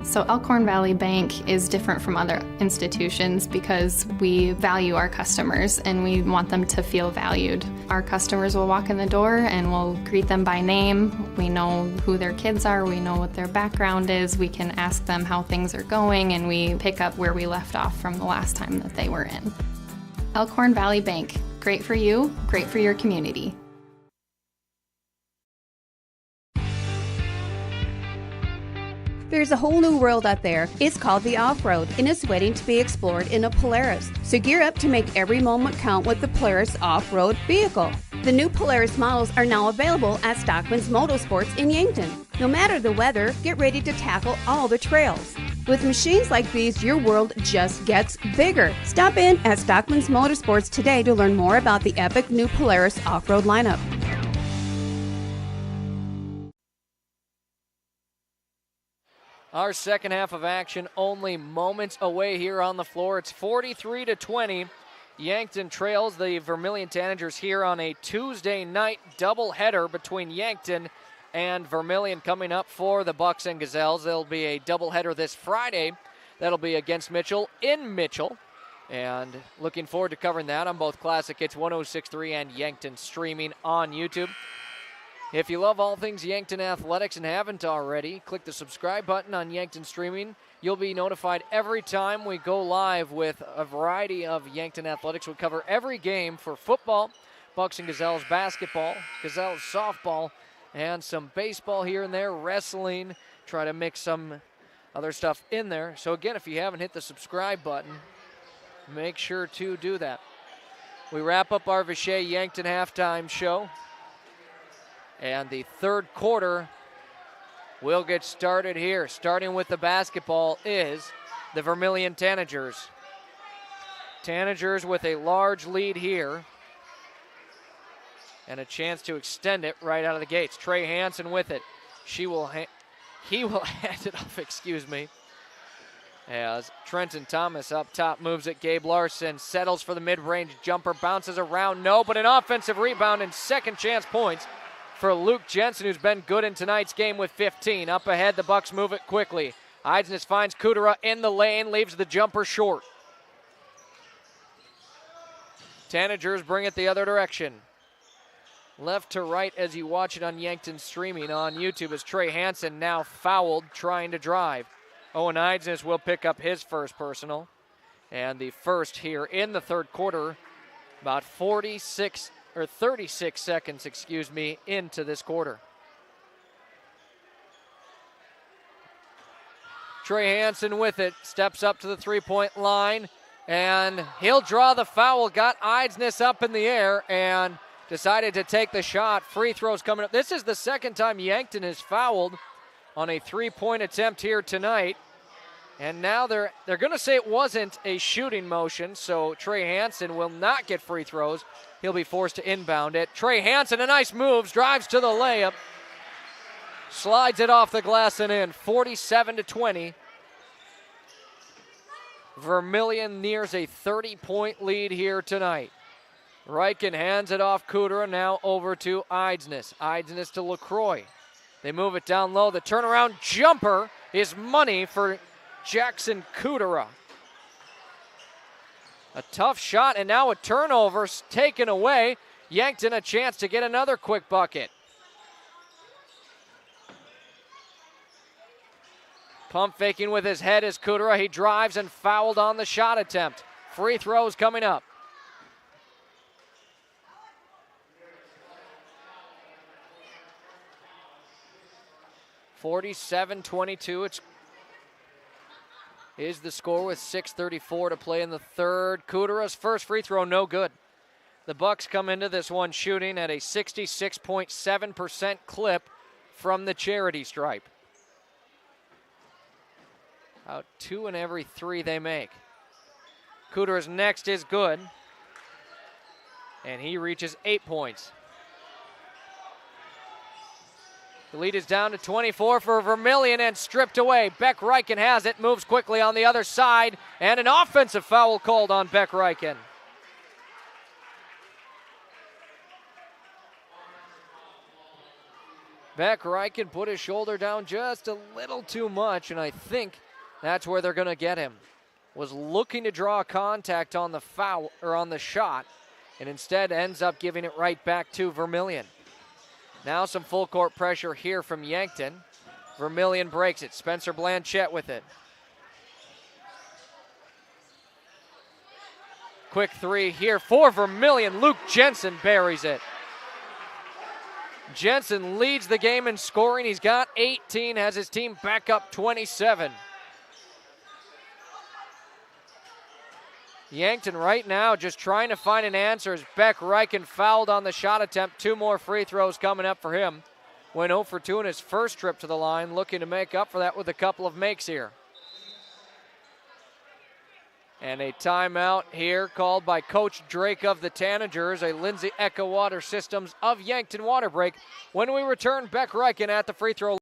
Speaker 10: So Elkhorn Valley Bank is different from other institutions because we value our customers and we want them to feel valued. Our customers will walk in the door and we'll greet them by name. We know who their kids are, we know what their background is, we can ask them how things are going, and we pick up where we left off from the last time that they were in. Elkhorn Valley Bank, great for you, great for your community.
Speaker 11: There's a whole new world out there. It's called the off-road, and it's waiting to be explored in a Polaris. So gear up to make every moment count with the Polaris off-road vehicle. The new Polaris models are now available at Stockman's Motorsports in Yankton. No matter the weather, get ready to tackle all the trails. With machines like these, your world just gets bigger. Stop in at Stockman's Motorsports today to learn more about the epic new Polaris off-road lineup.
Speaker 2: Our second half of action only moments away here on the floor. It's 43-20. Yankton trails the Vermillion Tanagers here on a Tuesday night doubleheader between Yankton and Vermillion coming up for the Bucks and Gazelles. There'll be a doubleheader this Friday. That'll be against Mitchell in Mitchell. And looking forward to covering that on both Classic Hits 106.3 and Yankton streaming on YouTube. If you love all things Yankton athletics and haven't already, click the subscribe button on Yankton streaming. You'll be notified every time we go live with a variety of Yankton athletics. We cover every game for football, Bucks and Gazelles basketball, Gazelles softball, and some baseball here and there, wrestling. Try to mix some other stuff in there. So again, if you haven't hit the subscribe button, make sure to do that. We wrap up our Vichay Yankton halftime show. And the third quarter will get started here. Starting with the basketball is the Vermillion Tanagers. Tanagers with a large lead here. And a chance to extend it right out of the gates. Trey Hansen with it. He will hand it off, as Trenton Thomas up top moves it. Gabe Larson settles for the mid-range jumper, bounces around, no, but an offensive rebound and second chance points for Luke Jensen, who's been good in tonight's game with 15. Up ahead, the Bucks move it quickly. Eidsness finds Kudera in the lane, leaves the jumper short. Tanagers bring it the other direction. Left to right as you watch it on Yankton streaming on YouTube as Trey Hansen now fouled trying to drive. Owen Eidsness will pick up his first personal. And the first here in the third quarter, about 36 seconds, into this quarter. Trey Hansen with it, steps up to the three-point line, and he'll draw the foul. Got Eidsness up in the air and decided to take the shot. Free throws coming up. This is the second time Yankton has fouled on a three-point attempt here tonight. And now they're going to say it wasn't a shooting motion, so Trey Hansen will not get free throws. He'll be forced to inbound it. Trey Hansen, a nice move, drives to the layup, slides it off the glass and in. 47-20. Vermillion nears a 30-point lead here tonight. Riken hands it off Kudera, now over to Eidsness. Eidsness to LaCroix. They move it down low. The turnaround jumper is money for Jackson Kudera. A tough shot, and now a turnover taken away. Yankton a chance to get another quick bucket. Pump faking with his head is Kudera. He drives and fouled on the shot attempt. Free throws coming up. (47-22). Is the score with 6:34 to play in the third. Kudera's first free throw, no good. The Bucks come into this one shooting at a 66.7% clip from the charity stripe. About 2 in every 3 they make. Kudera's next is good, and he reaches 8 points. The lead is down to 24 for Vermillion and stripped away. Beck Riken has it, moves quickly on the other side, and an offensive foul called on Beck Riken. Beck Riken put his shoulder down just a little too much, and I think that's where they're going to get him. Was looking to draw contact on the foul or on the shot, and instead ends up giving it right back to Vermillion. Now some full court pressure here from Yankton. Vermillion breaks it. Spencer Blanchette with it. Quick three here for Vermillion. Luke Jensen buries it. Jensen leads the game in scoring. He's got 18, has his team back up 27. Yankton right now just trying to find an answer as Beck Riken fouled on the shot attempt. 2 more free throws coming up for him. Went 0 for 2 in his first trip to the line, looking to make up for that with a couple of makes here. And a timeout here called by Coach Drake of the Tanagers, a Lindsay Echo Water Systems of Yankton water break. When we return, Beck Riken at the free throw line.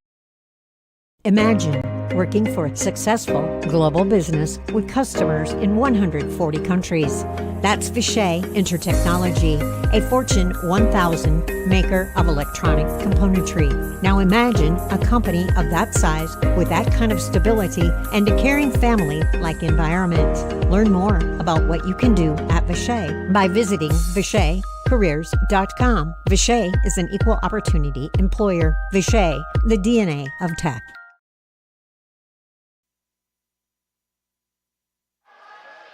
Speaker 15: Imagine working for a successful global business with customers in 140 countries. That's Vishay Intertechnology, a Fortune 1000 maker of electronic componentry. Now imagine a company of that size with that kind of stability and a caring family-like environment. Learn more about what you can do at Vishay by visiting VishayCareers.com. Vishay is an equal opportunity employer. Vishay, the DNA of tech.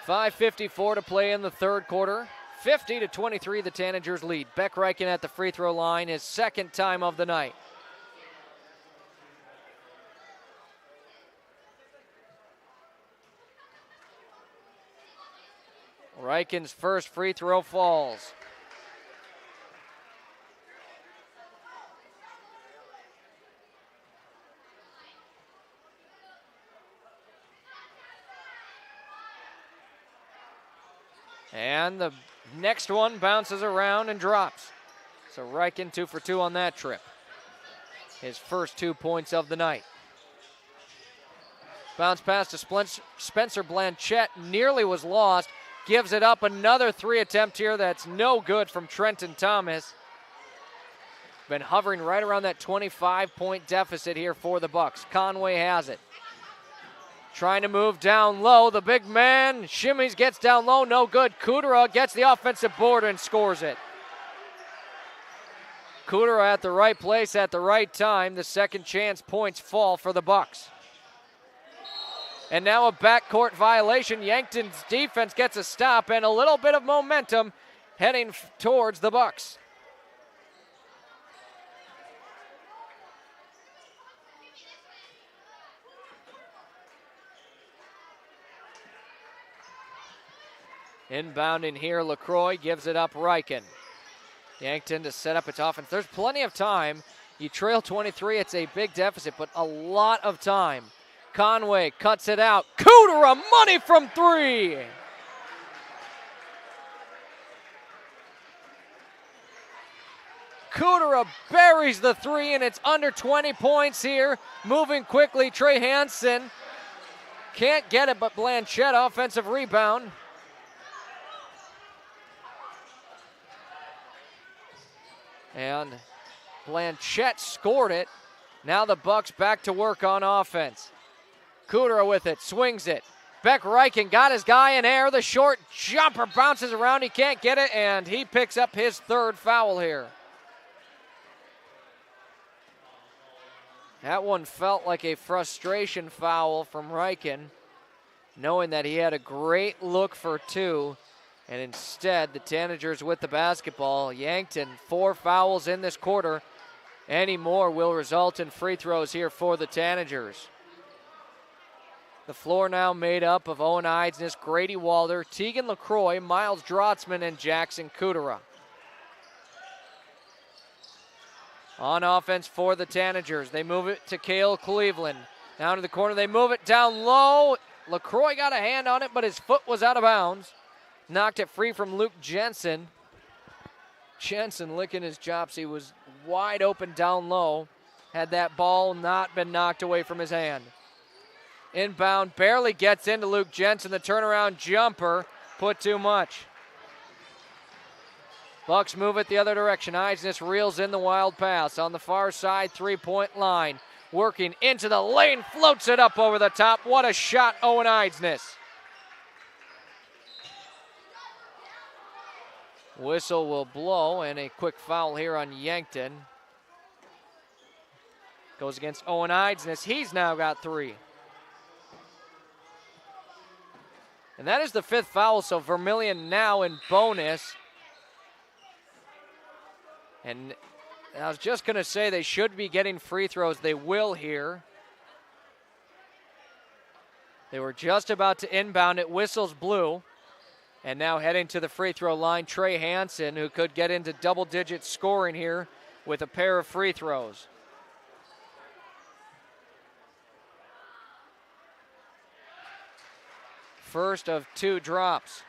Speaker 2: 5:54 to play in the third quarter. 50-23, the Tanagers lead. Beck Riken at the free throw line, his second time of the night. Reichen's first free throw falls. And the next one bounces around and drops. So Reichen 2 for 2 on that trip. His first 2 points of the night. Bounce pass to Spencer Blanchette, nearly was lost. Gives it up, another 3 attempt here that's no good from Trenton Thomas. Been hovering right around that 25-point deficit here for the Bucks. Conway has it. Trying to move down low. The big man shimmies, gets down low, no good. Kudera gets the offensive board and scores it. Kudera at the right place at the right time. The second chance points fall for the Bucks. And now a backcourt violation. Yankton's defense gets a stop and a little bit of momentum heading towards the Bucks. Inbounding here, LaCroix gives it up Reichen. Yankton to set up its offense. There's plenty of time. You trail 23, it's a big deficit, but a lot of time. Conway cuts it out. Kudera, money from 3. Kudera buries the 3, and it's under 20 points here. Moving quickly, Trey Hansen can't get it, but Blanchette, offensive rebound. And Blanchette scored it. Now the Bucks back to work on offense. Kudera with it, swings it. Beck Reichen got his guy in air. The short jumper bounces around. He can't get it, and he picks up his 3rd foul here. That one felt like a frustration foul from Reichen, knowing that he had a great look for 2. And instead, the Tanagers with the basketball. Yankton, 4 fouls in this quarter. Any more will result in free throws here for the Tanagers. The floor now made up of Owen Eidsness, Grady Walder, Tegan LaCroix, Miles Drotzman, and Jackson Kudera. On offense for the Tanagers. They move it to Cale Cleveland. Down to the corner, they move it down low. LaCroix got a hand on it, but his foot was out of bounds. Knocked it free from Luke Jensen. Jensen licking his chops. He was wide open down low. Had that ball not been knocked away from his hand. Inbound, barely gets into Luke Jensen. The turnaround jumper put too much. Bucks move it the other direction. Eidsness reels in the wild pass. On the far side, 3-point line. Working into the lane, floats it up over the top. What a shot, Owen Eidsness. Whistle will blow, and a quick foul here on Yankton. Goes against Owen Eidsness. He's now got 3. And that is the 5th foul, so Vermillion now in bonus. And I was just going to say they should be getting free throws. They will here. They were just about to inbound it. Whistles blew. And now heading to the free throw line, Trey Hansen, who could get into double-digit scoring here with a pair of free throws. First of 2 drops.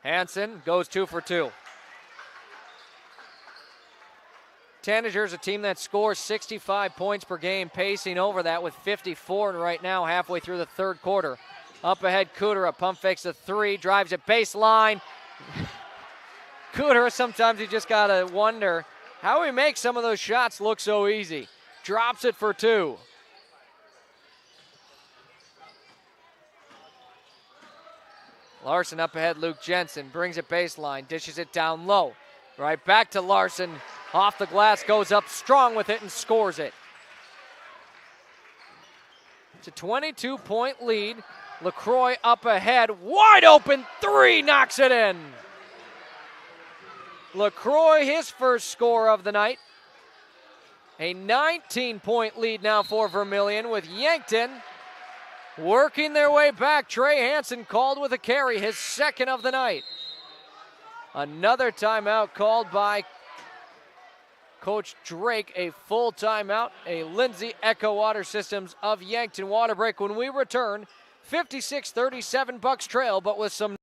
Speaker 2: Hansen goes 2 for 2. Tanagers, a team that scores 65 points per game, pacing over that with 54 right now, halfway through the 3rd quarter. Up ahead, Kudera pump fakes a 3, drives it baseline. Kudera, sometimes you just gotta wonder how he makes some of those shots look so easy. Drops it for 2. Larson up ahead, Luke Jensen brings it baseline, dishes it down low. Right back to Larson. Off the glass, goes up strong with it and scores it. It's a 22-point lead. LaCroix up ahead, wide open 3, knocks it in. LaCroix, his first score of the night. A 19-point lead now for Vermillion, with Yankton working their way back. Trey Hansen called with a carry, his second of the night. Another timeout called by Coach Drake, a full timeout, a Lindsay Echo Water Systems of Yankton water break. When we return, 56-37 Bucks trail, but with some.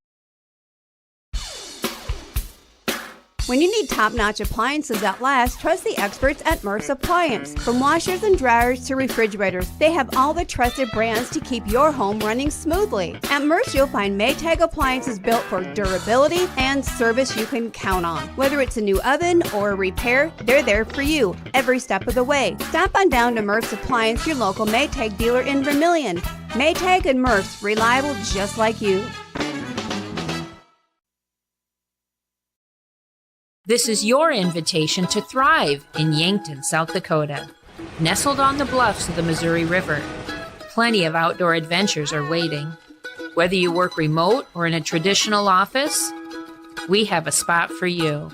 Speaker 11: When you need top-notch appliances that last, trust the experts at Murph's Appliance. From washers and dryers to refrigerators, they have all the trusted brands to keep your home running smoothly. At Murph's, you'll find Maytag appliances built for durability and service you can count on. Whether it's a new oven or a repair, they're there for you every step of the way. Stop on down to Murph's Appliance, your local Maytag dealer in Vermillion. Maytag and Murph's, reliable just like you.
Speaker 13: This is your invitation to thrive in Yankton, South Dakota. Nestled on the bluffs of the Missouri River, plenty of outdoor adventures are waiting. Whether you work remote or in a traditional office, we have a spot for you.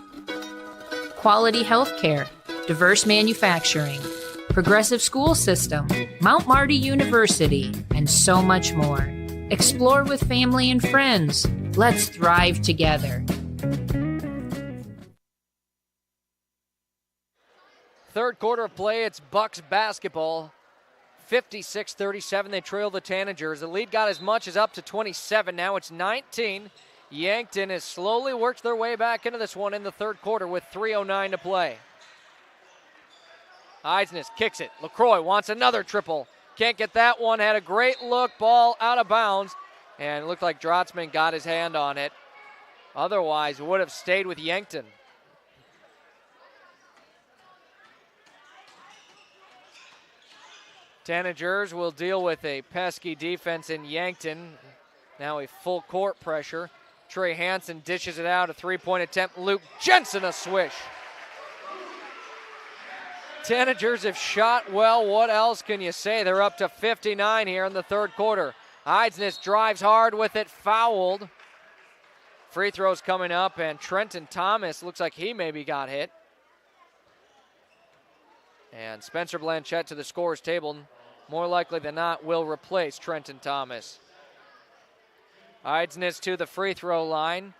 Speaker 13: Quality health care, diverse manufacturing, progressive school system, Mount Marty University, and so much more. Explore with family and friends. Let's thrive together.
Speaker 2: Third quarter of play, it's Bucks basketball. 56-37, they trail the Tanagers. The lead got as much as up to 27. Now it's 19. Yankton has slowly worked their way back into this one in the third quarter with 3:09 to play. Eisnes kicks it. LaCroix wants another triple. Can't get that one. Had a great look. Ball out of bounds. And it looked like Drotzman got his hand on it. Otherwise, would have stayed with Yankton. Tanagers will deal with a pesky defense in Yankton. Now a full court pressure. Trey Hansen dishes it out, a three-point attempt. Luke Jensen a swish. Tanagers have shot well. What else can you say? They're up to 59 here in the third quarter. Eisnes drives hard with it, fouled. Free throws coming up, and Trenton Thomas looks like he maybe got hit. And Spencer Blanchette to the scorer's table. More likely than not, will replace Trenton Thomas. Eisnes to the free throw line.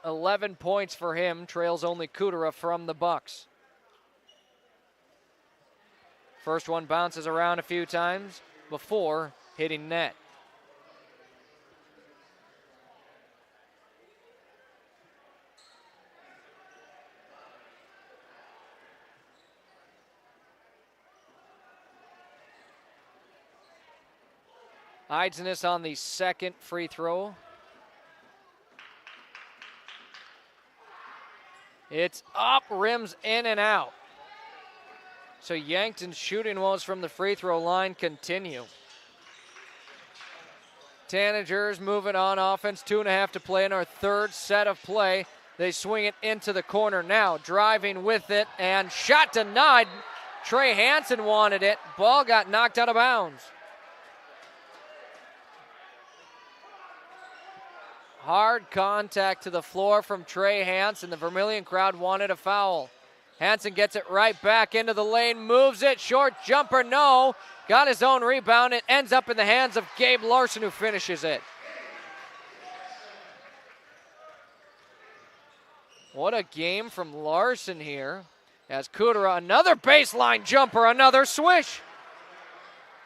Speaker 2: 11 points for him. Trails only Kudera from the Bucks. First one bounces around a few times before hitting net. Eisnes on the second free throw. It's up, rims in and out. So Yankton's shooting woes from the free throw line continue. Tanagers moving on offense, 2.5 to play in our third set of play. They swing it into the corner now, driving with it, and shot denied. Trey Hansen wanted it. Ball got knocked out of bounds. Hard contact to the floor from Trey Hansen. The Vermillion crowd wanted a foul. Hansen gets it right back into the lane, moves it, short jumper, no. Got his own rebound. It ends up in the hands of Gabe Larson, who finishes it. What a game from Larson here. As Kudera, another baseline jumper, another swish.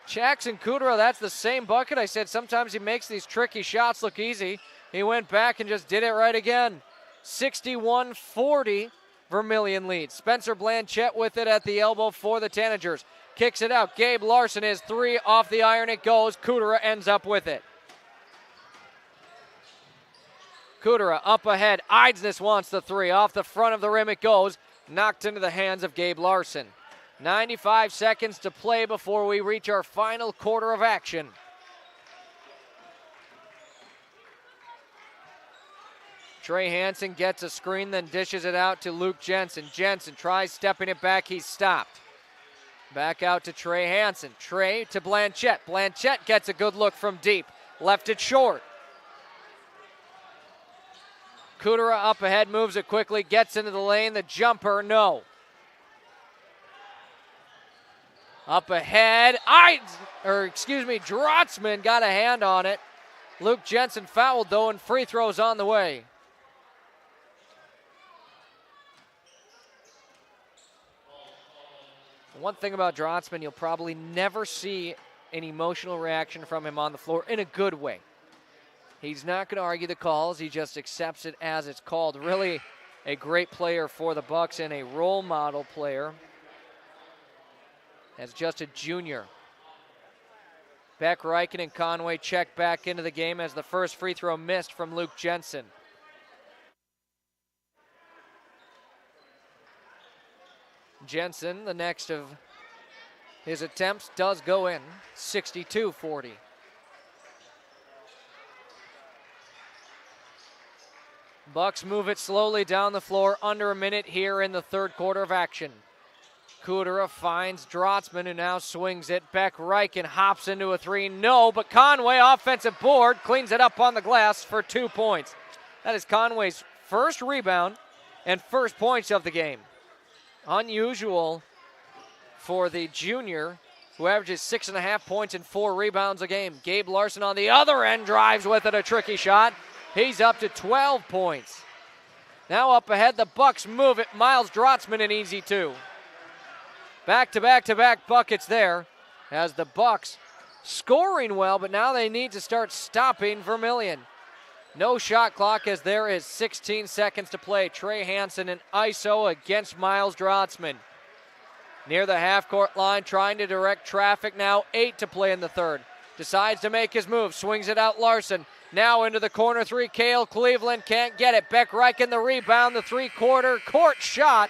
Speaker 2: Jackson Kudera, that's the same bucket. I said sometimes he makes these tricky shots look easy. He went back and just did it right again. 61-40, Vermillion lead. Spencer Blanchette with it at the elbow for the Tanagers. Kicks it out. Gabe Larson is three off the iron. It goes. Kudera ends up with it. Kudera up ahead. Eisnes wants the three. Off the front of the rim it goes. Knocked into the hands of Gabe Larson. 95 seconds to play before we reach our final quarter of action. Trey Hansen gets a screen, then dishes it out to Luke Jensen. Jensen tries stepping it back. He's stopped. Back out to Trey Hansen. Trey to Blanchette. Blanchette gets a good look from deep. Left it short. Kudera up ahead, moves it quickly, gets into the lane. The jumper, no. Up ahead, Drotzman got a hand on it. Luke Jensen fouled though, and free throws on the way. One thing about Drotzman, you'll probably never see an emotional reaction from him on the floor in a good way. He's not going to argue the calls. He just accepts it as it's called. Really a great player for the Bucks and a role model player as just a junior. Beck, Reichen, and Conway check back into the game as the first free throw missed from Luke Jensen. Jensen, the next of his attempts, does go in, 62-40. Bucks move it slowly down the floor, under a minute here in the third quarter of action. Kudera finds Drotzman, who now swings it. Beck Reichen hops into a three. No, but Conway, offensive board, cleans it up on the glass for 2 points. That is Conway's first rebound and first points of the game. Unusual for the junior, who averages 6.5 points and 4 rebounds a game. Gabe Larson on the other end drives with it, a tricky shot. He's up to 12 points. Now up ahead, the Bucks move it. Miles Drotzman an easy 2. Back-to-back-to-back buckets there as the Bucks scoring well, but now they need to start stopping Vermillion. No shot clock as there is 16 seconds to play. Trey Hansen and ISO against Miles Drotzman. Near the half-court line, trying to direct traffic now. 8 to play in the third. Decides to make his move, swings it out Larson. Now into the corner three, Cale Cleveland can't get it. Beck Reichen the rebound, the three-quarter court shot.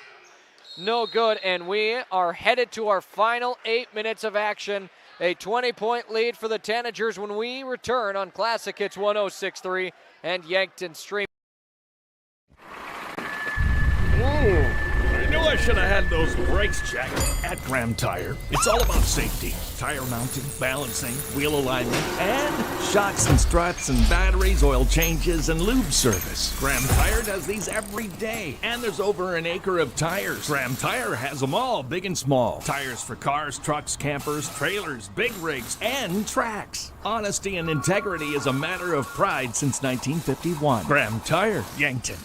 Speaker 2: No good, and we are headed to our final 8 minutes of action. A 20-point lead for the Tanagers when we return on Classic Hits 106.3 and Yankton Stream.
Speaker 14: Whoa, I knew I should have had those brakes checked at Graham Tire. It's all about safety. Tire mounting, balancing, wheel alignment, and shocks and struts and batteries, oil changes, and lube service. Graham Tire does these every day, and there's over an acre of tires. Graham Tire has them all, big and small. Tires for cars, trucks, campers, trailers, big rigs, and tracks. Honesty and integrity is a matter of pride since 1951. Graham Tire, Yankton.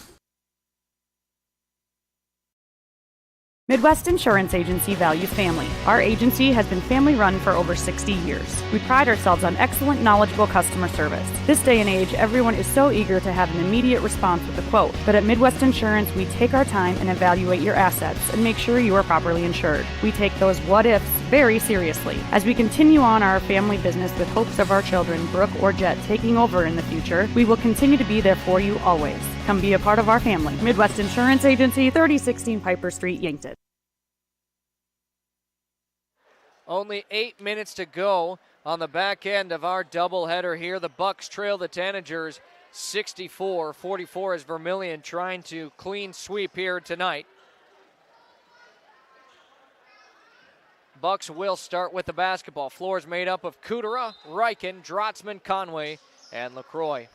Speaker 16: Midwest Insurance Agency values family. Our agency has been family-run for over 60 years. We pride ourselves on excellent, knowledgeable customer service. This day and age, everyone is so eager to have an immediate response with a quote. But at Midwest Insurance, we take our time and evaluate your assets and make sure you are properly insured. We take those what-ifs very seriously. As we continue on our family business with hopes of our children, Brooke or Jet, taking over in the future, we will continue to be there for you always. Come be a part of our family. Midwest Insurance Agency, 3016 Piper Street, Yankton.
Speaker 2: Only 8 minutes to go on the back end of our doubleheader here. The Bucks trail the Tanagers 64-44 as Vermillion trying to clean sweep here tonight. Bucks will start with the basketball. Floor is made up of Kudera, Reichen, Drotzman, Conway, and LaCroix.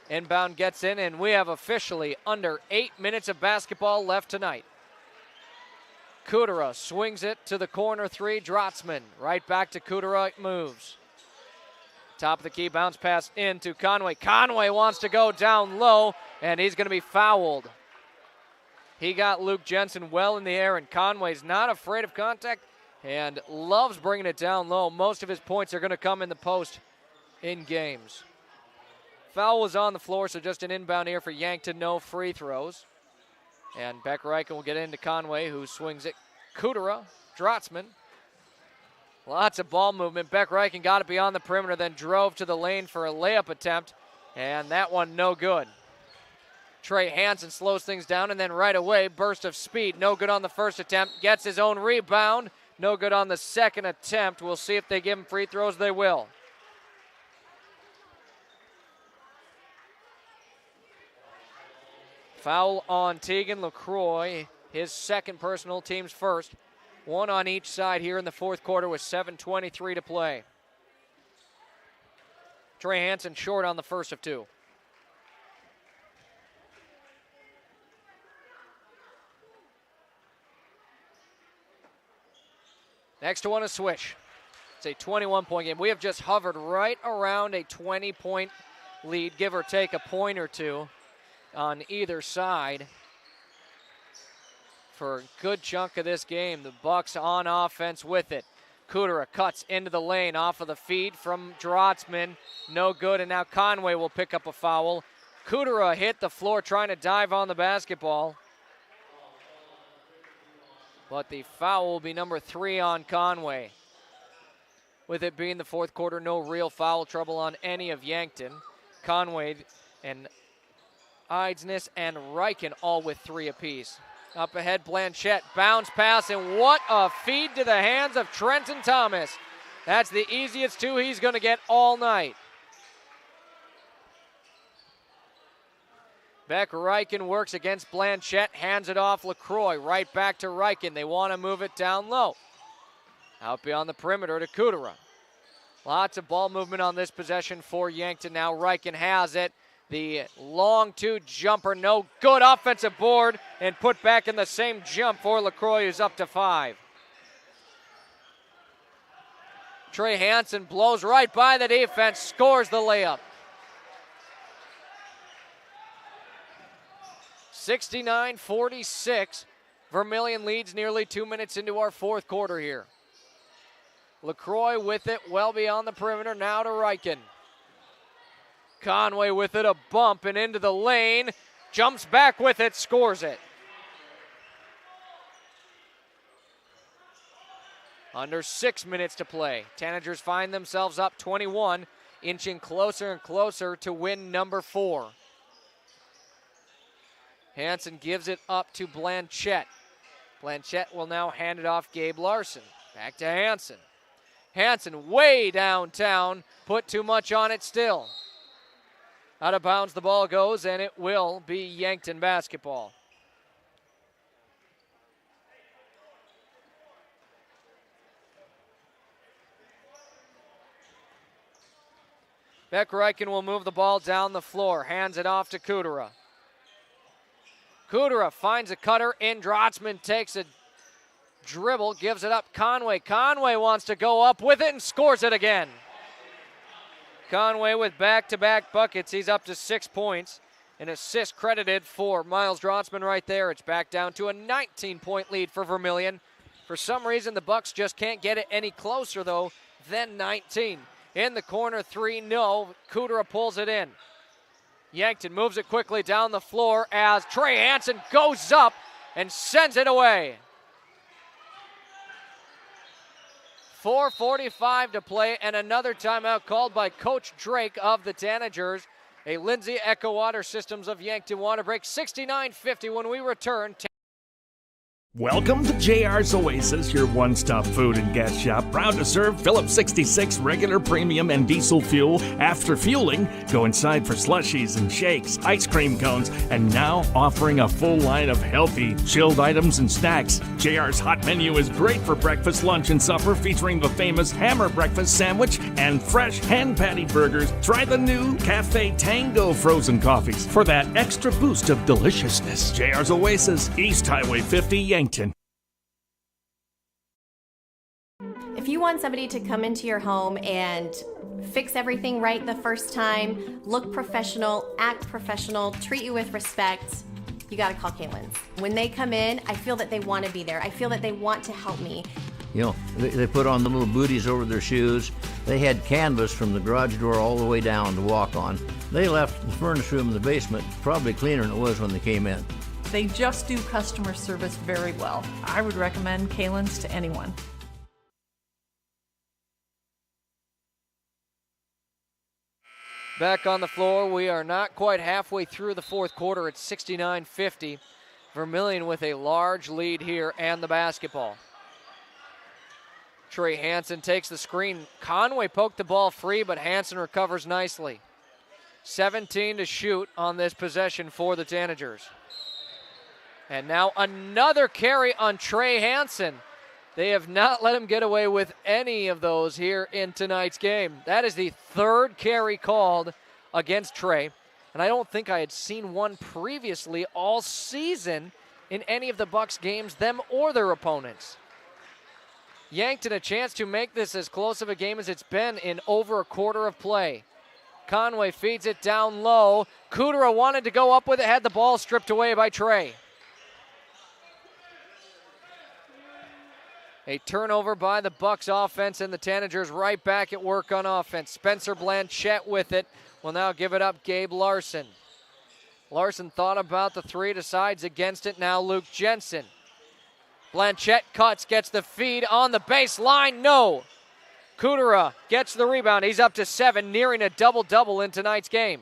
Speaker 2: Inbound gets in, and we have officially under 8 minutes of basketball left tonight. Kudera swings it to the corner three. Drotzman right back to Kudera. Moves. Top of the key, bounce pass into Conway. Conway wants to go down low, and he's going to be fouled. He got Luke Jensen well in the air, and Conway's not afraid of contact and loves bringing it down low. Most of his points are going to come in the post in games. Foul was on the floor, so just an inbound here for Yankton. No free throws. And Beck Reichen will get into Conway, who swings it. Kudera, Drotzman. Lots of ball movement. Beck Reichen got it beyond the perimeter, then drove to the lane for a layup attempt. And that one no good. Trey Hansen slows things down, and then right away, burst of speed. No good on the first attempt. Gets his own rebound. No good on the second attempt. We'll see if they give him free throws. They will. Foul on Tegan LaCroix, his second personal, team's first. One on each side here in the fourth quarter with 7:23 to play. Trey Hansen short on the first of two. Next one, a swish. It's a 21-point game. We have just hovered right around a 20-point lead, give or take a point or two on either side for a good chunk of this game. The Bucks on offense with it. Kudera cuts into the lane off of the feed from Drotzman. No good, and now Conway will pick up a foul. Kudera hit the floor trying to dive on the basketball. But the foul will be number 3 on Conway. With it being the fourth quarter, no real foul trouble on any of Yankton. Conway and Eidsness and Riken all with 3 apiece. Up ahead, Blanchette, bounce pass, and what a feed to the hands of Trenton Thomas. That's the easiest 2 he's going to get all night. Beck Riken works against Blanchette, hands it off LaCroix, right back to Riken. They want to move it down low. Out beyond the perimeter to Kudera. Lots of ball movement on this possession for Yankton. Now Riken has it. The long 2 jumper, no good. Offensive board and put back in the same jump for LaCroix, who's up to 5. Trey Hansen blows right by the defense, scores the layup. 69-46. Vermillion leads nearly 2 minutes into our fourth quarter here. LaCroix with it well beyond the perimeter, now to Riken. Conway with it, a bump and into the lane. Jumps back with it, scores it. Under 6 minutes to play. Tanagers find themselves up 21, inching closer and closer to win number 4. Hansen gives it up to Blanchette. Blanchette will now hand it off Gabe Larson. Back to Hansen. Hansen way downtown, put too much on it still. Out of bounds the ball goes, and it will be Yankton basketball. Beck Riken will move the ball down the floor, hands it off to Kudera. Kudera finds a cutter in. Drotzman takes a dribble, gives it up. Conway wants to go up with it and scores it again. Conway with back-to-back buckets. He's up to 6 points. An assist credited for Miles Drotzman right there. It's back down to a 19-point lead for Vermillion. For some reason, the Bucks just can't get it any closer, though, than 19. In the corner, 3, no. Kudera pulls it in. Yankton moves it quickly down the floor as Trey Hansen goes up and sends it away. 4:45 to play and another timeout called by Coach Drake of the Tanagers. A Lindsay Echo Water Systems of Yankton water break. 69-50 when we return.
Speaker 14: Welcome to JR's Oasis, your one-stop food and gas shop. Proud to serve Phillips 66 regular, premium, and diesel fuel. After fueling, go inside for slushies and shakes, ice cream cones, and now offering a full line of healthy, chilled items and snacks. JR's hot menu is great for breakfast, lunch, and supper, featuring the famous Hammer Breakfast Sandwich and fresh hand patty burgers. Try the new Cafe Tango frozen coffees for that extra boost of deliciousness. JR's Oasis, East Highway 50, Yankton.
Speaker 4: If you want somebody to come into your home and fix everything right the first time, look professional, act professional, treat you with respect, you gotta call Kaylin's. When they come in, I feel that they want to be there. I feel that they want to help me.
Speaker 17: You know, they put on the little booties over their shoes. They had canvas from the garage door all the way down to walk on. They left the furnace room in the basement probably cleaner than it was when they came in.
Speaker 18: They just do customer service very well. I would recommend Kaylin's to anyone.
Speaker 2: Back on the floor, we are not quite halfway through the fourth quarter. It's 69-50. Vermillion with a large lead here and the basketball. Trey Hansen takes the screen. Conway poked the ball free, but Hansen recovers nicely. 17 to shoot on this possession for the Tanagers. And now another carry on Trey Hansen. They have not let him get away with any of those here in tonight's game. That is the third carry called against Trey. And I don't think I had seen one previously all season in any of the Bucks games, them or their opponents. Yankton a chance to make this as close of a game as it's been in over a quarter of play. Conway feeds it down low. Kudera wanted to go up with it, had the ball stripped away by Trey. A turnover by the Bucks offense, and the Tanagers right back at work on offense. Spencer Blanchette with it will now give it up. Gabe Larson. Larson thought about the three, decides against it. Now Luke Jensen. Blanchette cuts, gets the feed on the baseline. No. Kudera gets the rebound. He's up to 7, nearing a double-double in tonight's game.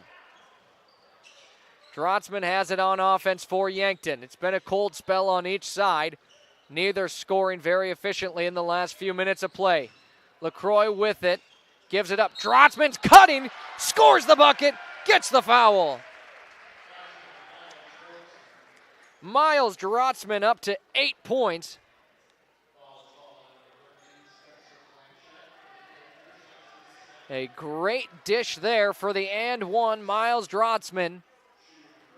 Speaker 2: Drotzman has it on offense for Yankton. It's been a cold spell on each side. Neither scoring very efficiently in the last few minutes of play. LaCroix with it, gives it up. Drotzman's cutting, scores the bucket, gets the foul. Miles Drotzman up to 8 points. A great dish there for the and one. Miles Drotzman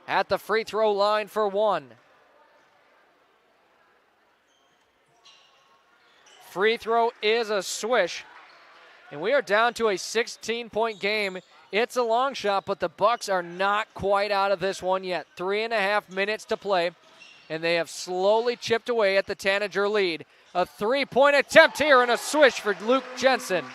Speaker 2: at the free throw line for 1. Free throw is a swish, and we are down to a 16-point game. It's a long shot, but the Bucks are not quite out of this one yet. 3.5 minutes to play, and they have slowly chipped away at the Tanager lead. A three-point attempt here and a swish for Luke Jensen.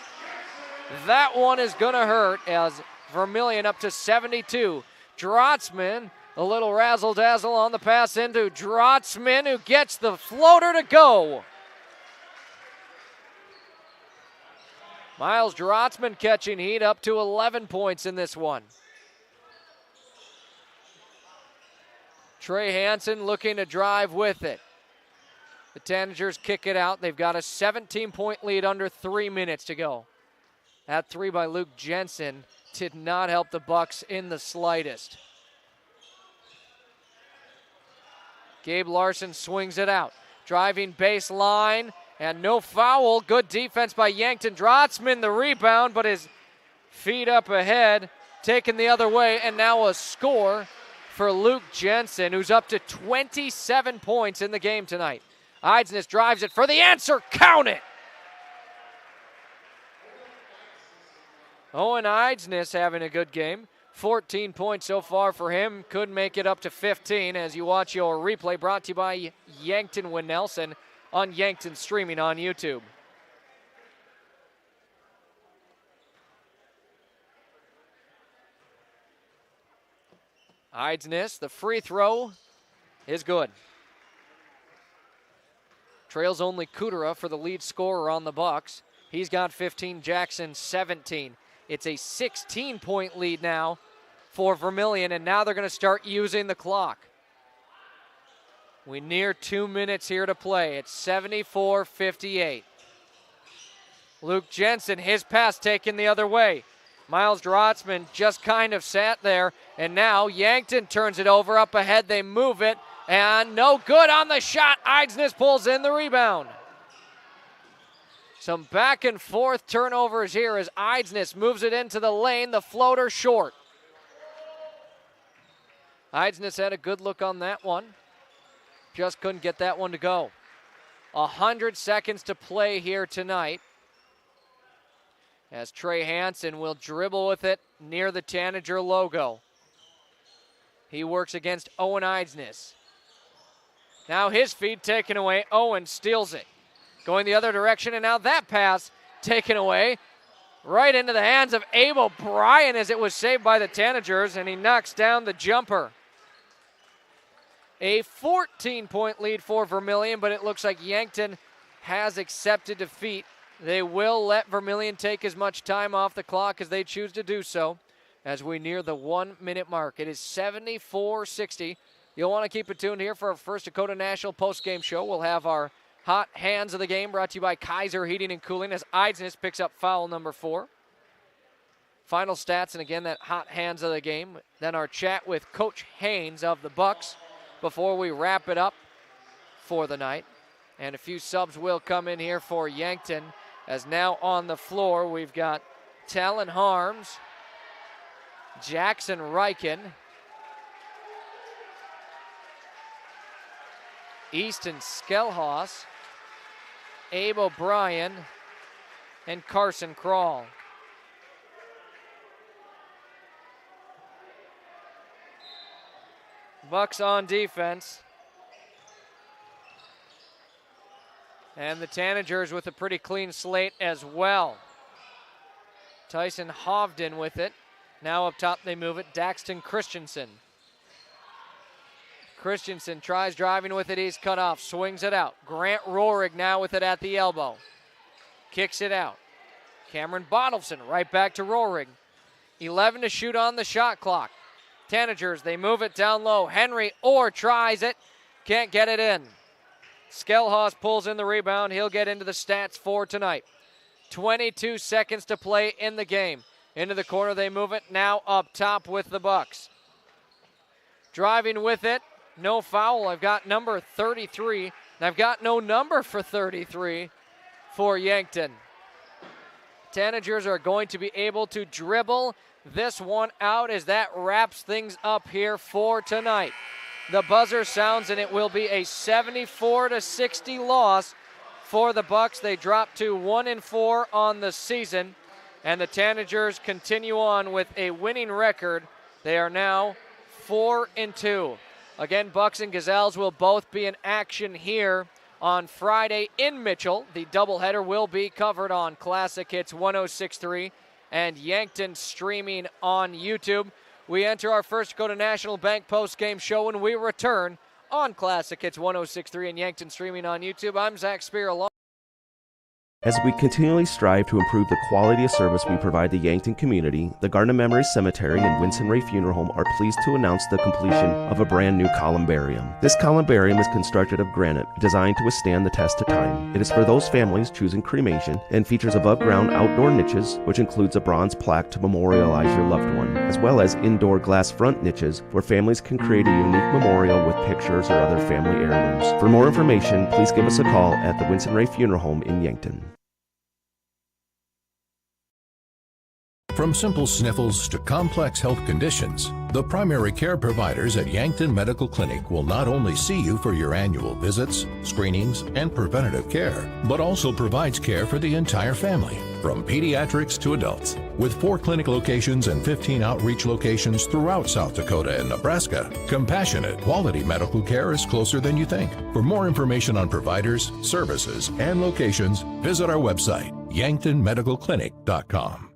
Speaker 2: That one is going to hurt as Vermillion up to 72. Drotzman, a little razzle-dazzle on the pass into Drotzman, who gets the floater to go. Miles Drotzman catching heat, up to 11 points in this one. Trey Hansen looking to drive with it. The Tanagers kick it out. They've got a 17-point lead under 3 minutes to go. That three by Luke Jensen did not help the Bucks in the slightest. Gabe Larson swings it out. Driving baseline. And no foul. Good defense by Yankton. Drotzman the rebound, but his feet up ahead, taken the other way, and now a score for Luke Jensen, who's up to 27 points in the game tonight. Eidsness drives it for the answer. Count it! Owen Eidsness having a good game. 14 points so far for him. Could make it up to 15 as you watch your replay, brought to you by Yankton Wynn Nelson on Yankton streaming on YouTube. Eidsness, the free throw is good. Trails only Kudera for the lead scorer on the Bucks. He's got 15, Jackson 17. It's a 16-point lead now for Vermillion, and now they're going to start using the clock. We near 2 minutes here to play. It's 74-58. Luke Jensen, his pass taken the other way. Miles Drotzman just kind of sat there, and now Yankton turns it over. Up ahead, they move it, and no good on the shot. Eidsness pulls in the rebound. Some back and forth turnovers here as Eidsness moves it into the lane. The floater short. Eidsness had a good look on that one. Just couldn't get that one to go. 100 seconds to play here tonight. As Trey Hansen will dribble with it near the Tanager logo. He works against Owen Eidsness. Now his feed taken away. Owen steals it. Going the other direction, and now that pass taken away. Right into the hands of Abel Bryan as it was saved by the Tanagers, and he knocks down the jumper. A 14-point lead for Vermillion, but it looks like Yankton has accepted defeat. They will let Vermillion take as much time off the clock as they choose to do so as we near the 1 minute mark. It is 74-60. You'll want to keep it tuned here for our First Dakota National postgame show. We'll have our hot hands of the game brought to you by Kaiser Heating and Cooling as Eidsness picks up foul number 4. Final stats, and again, that hot hands of the game. Then our chat with Coach Haynes of the Bucks before we wrap it up for the night. And a few subs will come in here for Yankton, as now on the floor we've got Talon Harms, Jackson Riken, Easton Skelhaus, Abe O'Brien, and Carson Krall. Bucks on defense. And the Tanagers with a pretty clean slate as well. Tyson Hovden with it. Now up top they move it. Daxton Christensen. Christensen tries driving with it. He's cut off. Swings it out. Grant Rohrig now with it at the elbow. Kicks it out. Cameron Bottleson right back to Rohrig. 11 to shoot on the shot clock. Tanagers, they move it down low. Henry Orr tries it. Can't get it in. Skelhaus pulls in the rebound. He'll get into the stats for tonight. 22 seconds to play in the game. Into the corner they move it. Now up top with the Bucks. Driving with it. No foul. I've got number 33. And I've got no number for 33 for Yankton. Tanagers are going to be able to dribble this one out as that wraps things up here for tonight. The buzzer sounds and it will be a 74-60 loss for the Bucks. They drop to 1-4 on the season, and the Tanagers continue on with a winning record. They are now 4-2. Again, Bucks and Gazelles will both be in action here on Friday in Mitchell. The doubleheader will be covered on Classic Hits 106.3 and Yankton streaming on YouTube. We enter our First Dakota National Bank post-game show when we return on Classic Hits 106.3 and Yankton streaming on YouTube. I'm Zach Spear along.
Speaker 1: As we continually strive to improve the quality of service we provide the Yankton community, the Garden of Memories Cemetery and Winston Ray Funeral Home are pleased to announce the completion of a brand new columbarium. This columbarium is constructed of granite, designed to withstand the test of time. It is for those families choosing cremation and features above-ground outdoor niches, which includes a bronze plaque to memorialize your loved one, as well as indoor glass front niches where families can create a unique memorial with pictures or other family heirlooms. For more information, please give us a call at the Winston Ray Funeral Home in Yankton.
Speaker 19: From simple sniffles to complex health conditions, the primary care providers at Yankton Medical Clinic will not only see you for your annual visits, screenings, and preventative care, but also provides care for the entire family, from pediatrics to adults. With 4 clinic locations and 15 outreach locations throughout South Dakota and Nebraska, compassionate, quality medical care is closer than you think. For more information on providers, services, and locations, visit our website, yanktonmedicalclinic.com.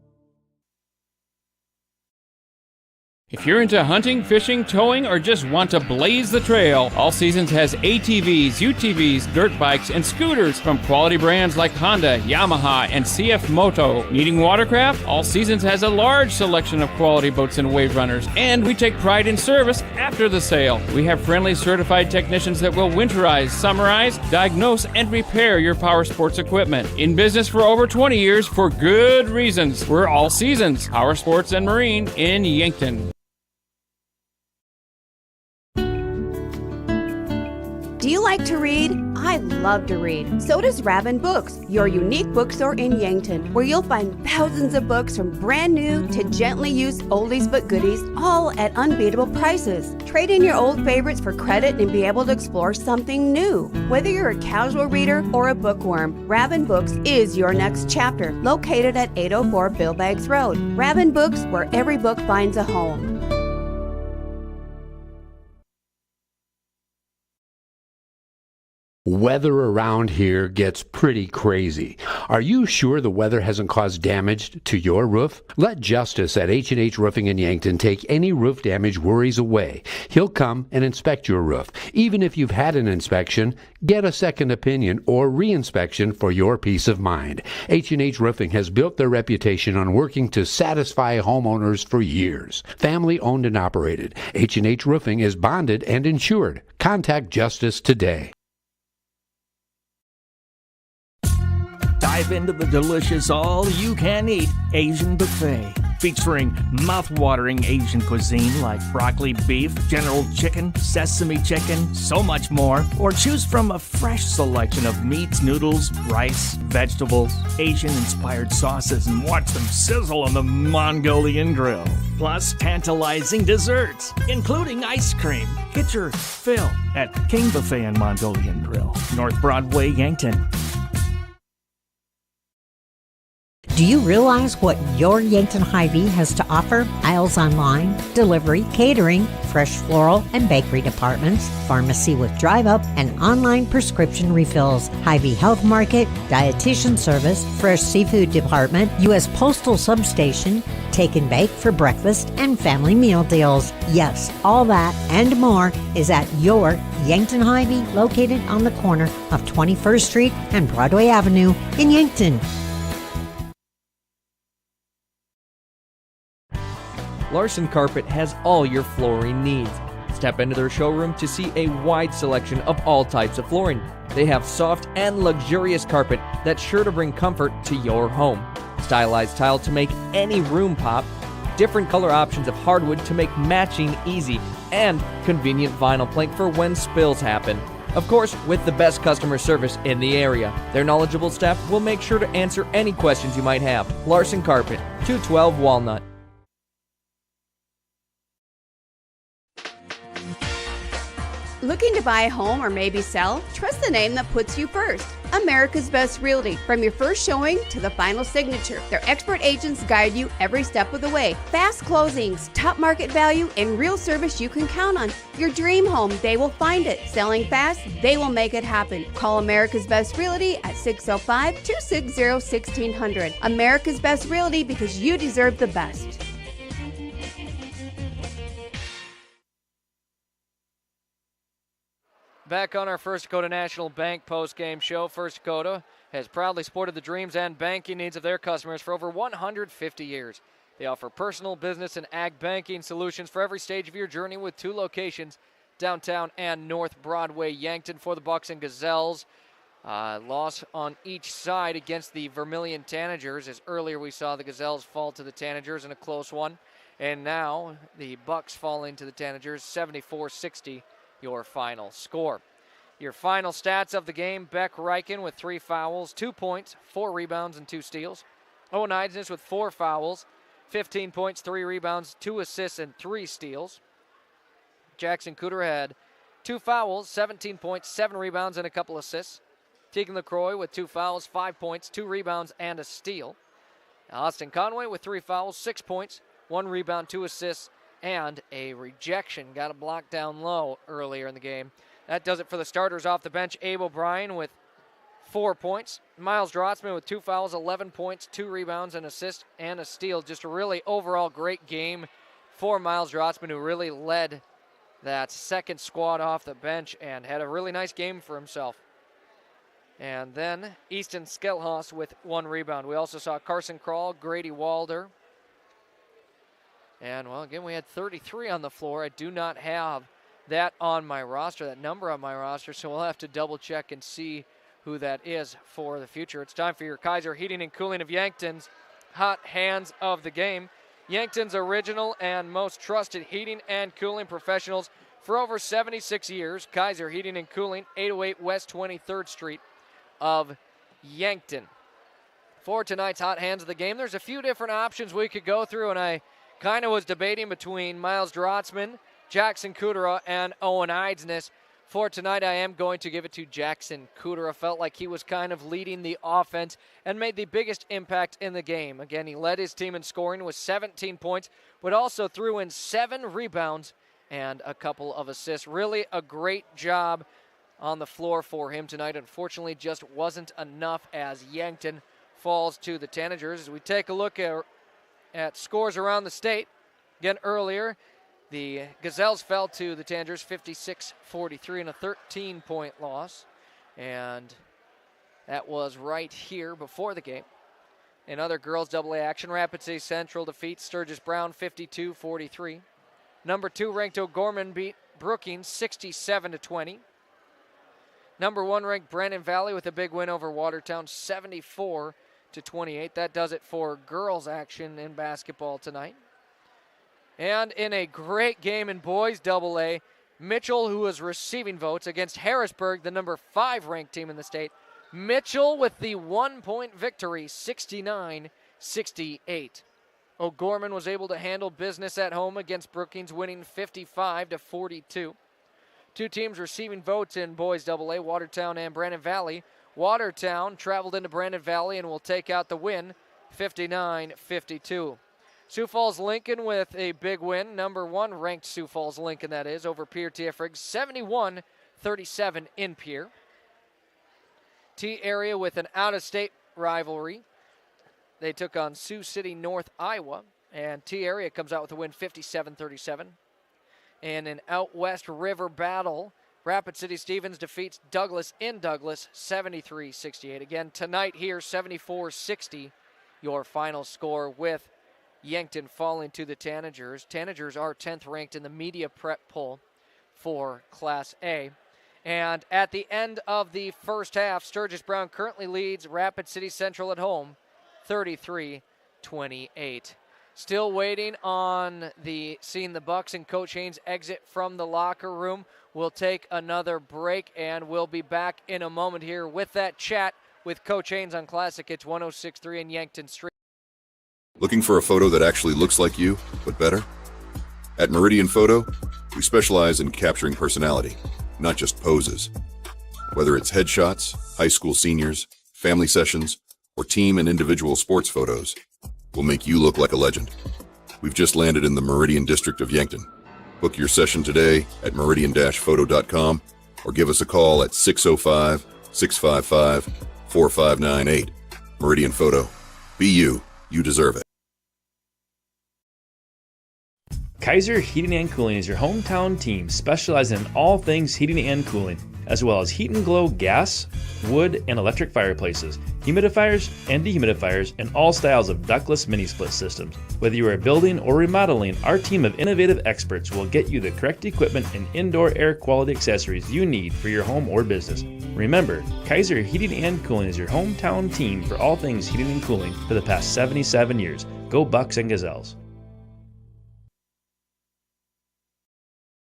Speaker 20: If you're into hunting, fishing, towing, or just want to blaze the trail, All Seasons has ATVs, UTVs, dirt bikes, and scooters from quality brands like Honda, Yamaha, and CF Moto. Needing watercraft? All Seasons has a large selection of quality boats and wave runners, and we take pride in service after the sale. We have friendly certified technicians that will winterize, summarize, diagnose, and repair your power sports equipment. In business for over 20 years for good reasons. We're All Seasons, Power Sports and Marine in Yankton.
Speaker 11: Do you like to read? I love to read. So does Rabin Books, your unique bookstore in Yankton, where you'll find thousands of books from brand new to gently used oldies but goodies, all at unbeatable prices. Trade in your old favorites for credit and be able to explore something new. Whether you're a casual reader or a bookworm, Rabin Books is your next chapter, located at 804 Bill Baggs Road. Rabin Books, where every book finds a home.
Speaker 21: Weather around here gets pretty crazy. Are you sure the weather hasn't caused damage to your roof? Let Justice at H&H Roofing in Yankton take any roof damage worries away. He'll come and inspect your roof. Even if you've had an inspection, get a second opinion or re-inspection for your peace of mind. H&H Roofing has built their reputation on working to satisfy homeowners for years. Family owned and operated. H&H Roofing is bonded and insured. Contact Justice today.
Speaker 14: Dive into the delicious all-you-can-eat Asian buffet, featuring mouth-watering Asian cuisine like broccoli beef, General Chicken, sesame chicken, so much more. Or choose from a fresh selection of meats, noodles, rice, vegetables, Asian-inspired sauces, and watch them sizzle on the Mongolian grill. Plus tantalizing desserts, including ice cream. Get your fill at King Buffet and Mongolian Grill, North Broadway, Yankton.
Speaker 15: Do you realize what your Yankton Hy-Vee has to offer? Aisles online, delivery, catering, fresh floral and bakery departments, pharmacy with drive-up and online prescription refills, Hy-Vee Health Market, dietitian service, fresh seafood department, U.S. Postal substation, take and bake for breakfast and family meal deals. Yes, all that and more is at your Yankton Hy-Vee, located on the corner of 21st Street and Broadway Avenue in Yankton.
Speaker 9: Larson Carpet has all your flooring needs. Step into their showroom to see a wide selection of all types of flooring. They have soft and luxurious carpet that's sure to bring comfort to your home. Stylized tile to make any room pop. Different color options of hardwood to make matching easy. And convenient vinyl plank for when spills happen. Of course, with the best customer service in the area. Their knowledgeable staff will make sure to answer any questions you might have. Larson Carpet, 212 Walnut.
Speaker 11: Looking to buy a home or maybe sell? Trust the name that puts you first. America's Best Realty. From your first showing to the final signature, their expert agents guide you every step of the way. Fast closings, top market value, and real service you can count on. Your dream home, they will find it. Selling fast, they will make it happen. Call America's Best Realty at 605-260-1600. America's Best Realty, because you deserve the best.
Speaker 2: Back on our First Dakota National Bank post-game show, First Dakota has proudly supported the dreams and banking needs of their customers for over 150 years. They offer personal, business, and ag banking solutions for every stage of your journey with 2 locations, downtown and North Broadway. Yankton for the Bucks and Gazelles. Loss on each side against the Vermillion Tanagers, as earlier we saw the Gazelles fall to the Tanagers in a close one. And now the Bucks falling to the Tanagers, 74-60. Your final score. Your final stats of the game: Beck Reichen with 3 fouls, 2 points, 4 rebounds, and 2 steals. Owen Eidsness with 4 fouls, 15 points, 3 rebounds, 2 assists, and 3 steals. Jackson Cooter had 2 fouls, 17 points, 7 rebounds, and a couple assists. Tegan LaCroix with 2 fouls, 5 points, 2 rebounds, and a steal. Austin Conway with 3 fouls, 6 points, 1 rebound, 2 assists, and a rejection. Got a block down low earlier in the game. That does it for the starters off the bench. Abe O'Brien with 4 points. Miles Drotzman with 2 fouls, 11 points, 2 rebounds, an assist, and a steal. Just a really overall great game for Miles Drotzman, who really led that second squad off the bench and had a really nice game for himself. And then Easton Skelhaus with 1 rebound. We also saw Carson Krall, Grady Walder. And, well, again, we had 33 on the floor. I do not have that on my roster, that number on my roster, so we'll have to double check and see who that is for the future. It's time for your Kaiser Heating and Cooling of Yankton's Hot Hands of the Game. Yankton's original and most trusted heating and cooling professionals for over 76 years. Kaiser Heating and Cooling, 808 West 23rd Street of Yankton. For tonight's Hot Hands of the Game, there's a few different options we could go through, and I kind of was debating between Miles Drotzman, Jackson Kudera, and Owen Eidsness. For tonight, I am going to give it to Jackson Kudera. Felt like he was kind of leading the offense and made the biggest impact in the game. Again, he led his team in scoring with 17 points, but also threw in 7 rebounds and a couple of assists. Really a great job on the floor for him tonight. Unfortunately, just wasn't enough as Yankton falls to the Tanagers. As we take a look at scores around the state. Again, earlier, the Gazelles fell to the Tanagers 56-43 in a 13-point loss. And that was right here before the game. In other girls' AA action, Rapid City Central defeats Sturgis Brown 52-43. Number 2 ranked O'Gorman beat Brookings 67-20. Number 1 ranked Brandon Valley with a big win over Watertown 74-28. That does it for girls action in basketball tonight. And in a great game in boys AA, Mitchell, who was receiving votes against Harrisburg, the number 5 ranked team in the state. Mitchell with the 1-point victory, 69-68. O'Gorman was able to handle business at home against Brookings, winning 55-42. 2 teams receiving votes in boys AA, Watertown and Brandon Valley. Watertown traveled into Brandon Valley and will take out the win, 59-52. Sioux Falls Lincoln with a big win. Number 1 ranked Sioux Falls Lincoln, that is, over Pierre TFRIG, 71-37 in Pierre. T area with an out-of-state rivalry. They took on Sioux City, North Iowa, and T area comes out with a win, 57-37. And an out west river battle, Rapid City Stevens defeats Douglas in Douglas, 73-68. Again, tonight here, 74-60, your final score, with Yankton falling to the Tanagers. Tanagers are 10th ranked in the media prep poll for Class A. And at the end of the first half, Sturgis Brown currently leads Rapid City Central at home, 33-28. Still waiting on seeing the Bucks and Coach Haynes exit from the locker room. We'll take another break, and we'll be back in a moment here with that chat with Coach Haynes on Classic Hits 106.3 in Yankton Street.
Speaker 5: Looking for a photo that actually looks like you, but better? At Meridian Photo, we specialize in capturing personality, not just poses. Whether it's headshots, high school seniors, family sessions, or team and individual sports photos, we'll make you look like a legend. We've just landed in the Meridian District of Yankton. Book your session today at meridian-photo.com or give us a call at 605-655-4598. Meridian Photo. Be you. You deserve it.
Speaker 6: Kaiser Heating and Cooling is your hometown team specializing in all things heating and cooling, as well as heat and glow gas, wood, and electric fireplaces, humidifiers and dehumidifiers, and all styles of ductless mini-split systems. Whether you are building or remodeling, our team of innovative experts will get you the correct equipment and indoor air quality accessories you need for your home or business. Remember, Kaiser Heating and Cooling is your hometown team for all things heating and cooling for the past 77 years. Go Bucks and Gazelles.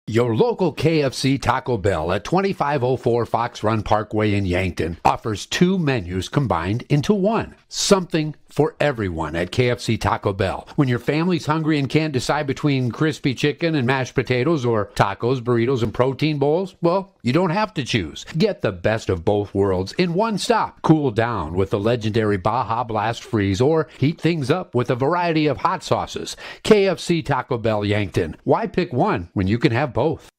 Speaker 21: Your local KFC Taco Bell at 2504 Fox Run Parkway in Yankton offers 2 menus combined into one. Something for everyone at KFC Taco Bell. When your family's hungry and can't decide between crispy chicken and mashed potatoes or tacos, burritos, and protein bowls, well, you don't have to choose. Get the best of both worlds in one stop. Cool down with the legendary Baja Blast Freeze or heat things up with a variety of hot sauces. KFC Taco Bell Yankton. Why pick one when you can have both?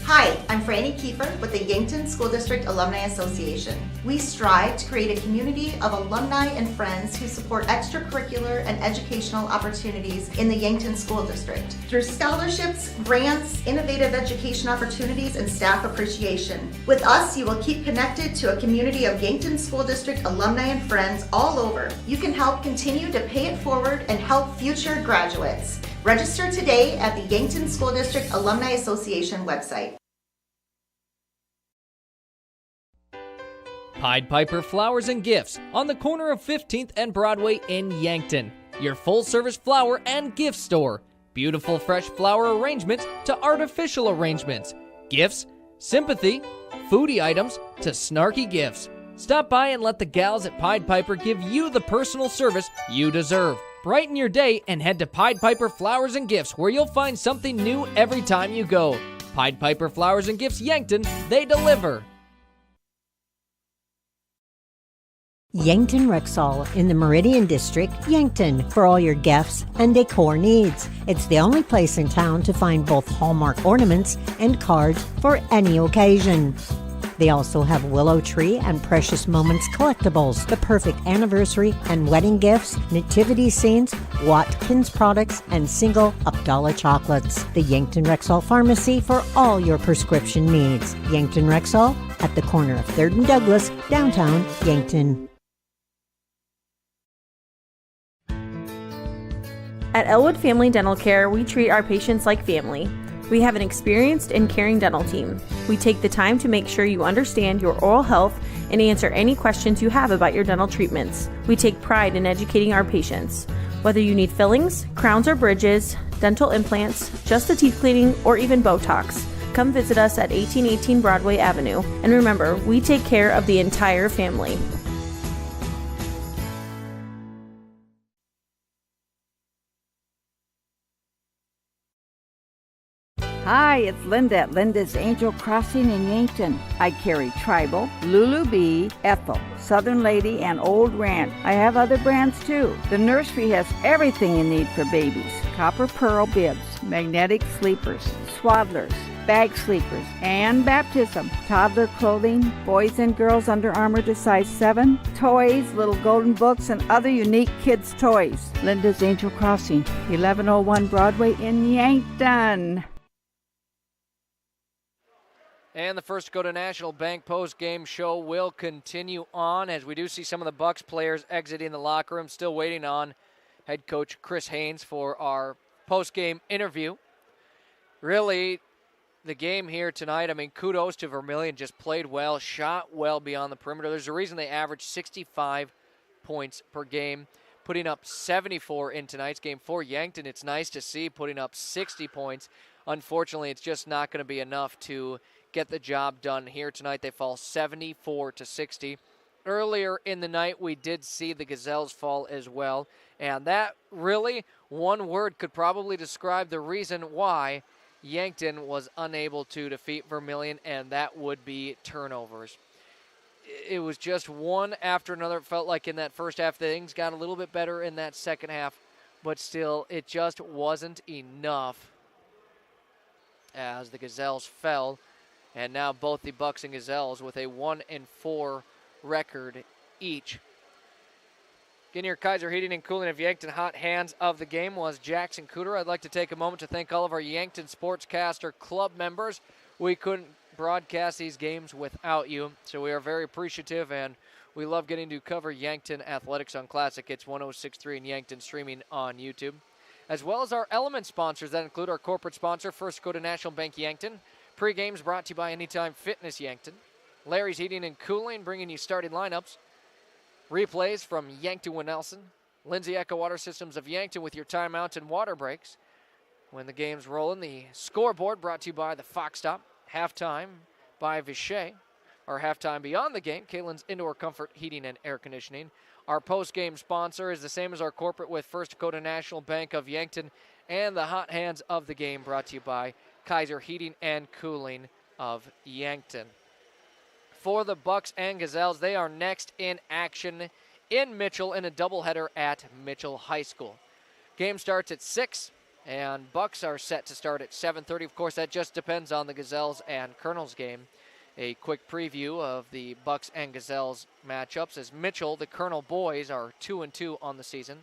Speaker 12: Hi, I'm Franny Kiefer with the Yankton School District Alumni Association. We strive to create a community of alumni and friends who support extracurricular and educational opportunities in the Yankton School District. Through scholarships, grants, innovative education opportunities, and staff appreciation. With us, you will keep connected to a community of Yankton School District alumni and friends all over. You can help continue to pay it forward and help future graduates. Register today at the Yankton School District Alumni Association website.
Speaker 2: Pied Piper Flowers and Gifts on the corner of 15th and Broadway in Yankton. Your full-service flower and gift store. Beautiful fresh flower arrangements to artificial arrangements. Gifts, sympathy, foodie items to snarky gifts. Stop by and let the gals at Pied Piper give you the personal service you deserve. Brighten your day and head to Pied Piper Flowers and Gifts, where you'll find something new every time you go. Pied Piper Flowers and Gifts Yankton, they deliver.
Speaker 15: Yankton Rexall in the Meridian District, Yankton, for all your gifts and decor needs. It's the only place in town to find both Hallmark ornaments and cards for any occasion. They also have Willow Tree and Precious Moments collectibles, the perfect anniversary and wedding gifts, nativity scenes, Watkins products, and single Abdallah chocolates. The Yankton Rexall Pharmacy for all your prescription needs. Yankton Rexall at the corner of 3rd and Douglas, downtown Yankton.
Speaker 22: At Elwood Family Dental Care, we treat our patients like family. We have an experienced and caring dental team. We take the time to make sure you understand your oral health and answer any questions you have about your dental treatments. We take pride in educating our patients. Whether you need fillings, crowns or bridges, dental implants, just a teeth cleaning, or even Botox, come visit us at 1818 Broadway Avenue. And remember, we take care of the entire family.
Speaker 3: Hi, it's Linda at Linda's Angel Crossing in Yankton. I carry Tribal, Lulu Bee, Ethel, Southern Lady, and Old Ranch. I have other brands too. The nursery has everything you need for babies. Copper pearl bibs, magnetic sleepers, swaddlers, bag sleepers, and baptism. Toddler clothing, boys and girls Under Armour to size 7, toys, little golden books, and other unique kids' toys. Linda's Angel Crossing, 1101 Broadway in Yankton.
Speaker 2: And the First Dakota National Bank post-game show will continue on as we do see some of the Bucks players exiting the locker room, still waiting on head coach Chris Haynes for our post-game interview. Really, the game here tonight, I mean, kudos to Vermillion, just played well, shot well beyond the perimeter. There's a reason they averaged 65 points per game, putting up 74 in tonight's game. For Yankton, it's nice to see putting up 60 points. Unfortunately, it's just not going to be enough to get the job done here tonight. They fall 74-60. Earlier in the night, we did see the Gazelles fall as well, and that really, one word could probably describe the reason why Yankton was unable to defeat Vermillion, and that would be turnovers. It was just one after another. It felt like in that first half, things got a little bit better in that second half, but still, it just wasn't enough as the Gazelles fell. And now both the Bucks and Gazelles with a 1-4 record each. Getting your Kaiser Heating and Cooling of Yankton hot hands of the game was Jackson Cooter. I'd like to take a moment to thank all of our Yankton Sportscaster Club members. We couldn't broadcast these games without you, so we are very appreciative, and we love getting to cover Yankton athletics on Classic Hits 106.3 and Yankton streaming on YouTube, as well as our element sponsors that include our corporate sponsor, First Dakota National Bank Yankton. Pre-games brought to you by Anytime Fitness Yankton. Larry's Heating and Cooling, bringing you starting lineups. Replays from Yankton with Nelson. Lindsay Echo Water Systems of Yankton with your timeouts and water breaks. When the game's rolling, the scoreboard brought to you by the Fox Stop. Halftime by Vichy. Our halftime beyond the game, Kalen's Indoor Comfort Heating and Air Conditioning. Our post-game sponsor is the same as our corporate with First Dakota National Bank of Yankton. And the hot hands of the game brought to you by Kaiser Heating and Cooling of Yankton. For the Bucks and Gazelles, they are next in action in Mitchell in a doubleheader at Mitchell High School. Game starts at 6, and Bucks are set to start at 7:30. Of course, that just depends on the Gazelles and Colonel's game. A quick preview of the Bucks and Gazelles matchups as Mitchell, the Colonel boys, are 2-2 on the season.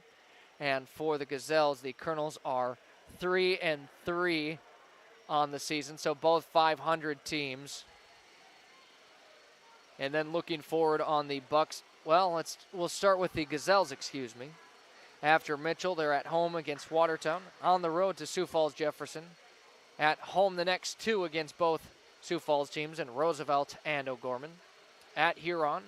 Speaker 2: And for the Gazelles, the Colonels are 3-3 on the season, so both 500 teams. And then looking forward on the Bucks, well, we'll start with the Gazelles, After Mitchell, they're at home against Watertown, on the road to Sioux Falls Jefferson. At home the next two against both Sioux Falls teams in Roosevelt and O'Gorman. At Huron,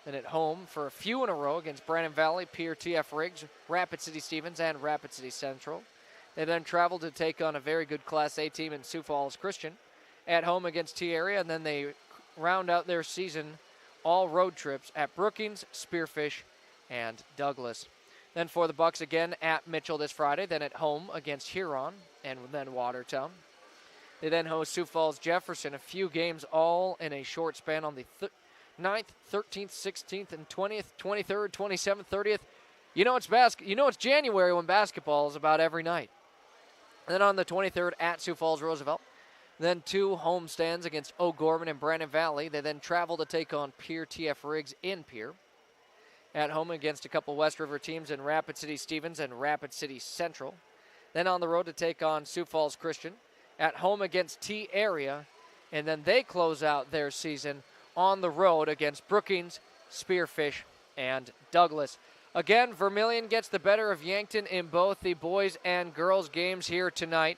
Speaker 2: then at home for a few in a row against Brandon Valley, Pierre TF Riggs, Rapid City Stevens, and Rapid City Central. They then travel to take on a very good Class A team in Sioux Falls Christian. At home against T-Area, and then they round out their season all road trips at Brookings, Spearfish, and Douglas. Then for the Bucks again at Mitchell this Friday, then at home against Huron, and then Watertown. They then host Sioux Falls Jefferson, a few games all in a short span on the 9th, 13th, 16th, and 20th, 23rd, 27th, 30th. You know it's January when basketball is about every night. And then on the 23rd at Sioux Falls Roosevelt. Then two homestands against O'Gorman and Brandon Valley. They then travel to take on Pierre TF Riggs in Pierre. At home against a couple West River teams in Rapid City Stevens and Rapid City Central. Then on the road to take on Sioux Falls Christian. At home against T-Area. And then they close out their season on the road against Brookings, Spearfish, and Douglas. Again, Vermillion gets the better of Yankton in both the boys and girls games here tonight.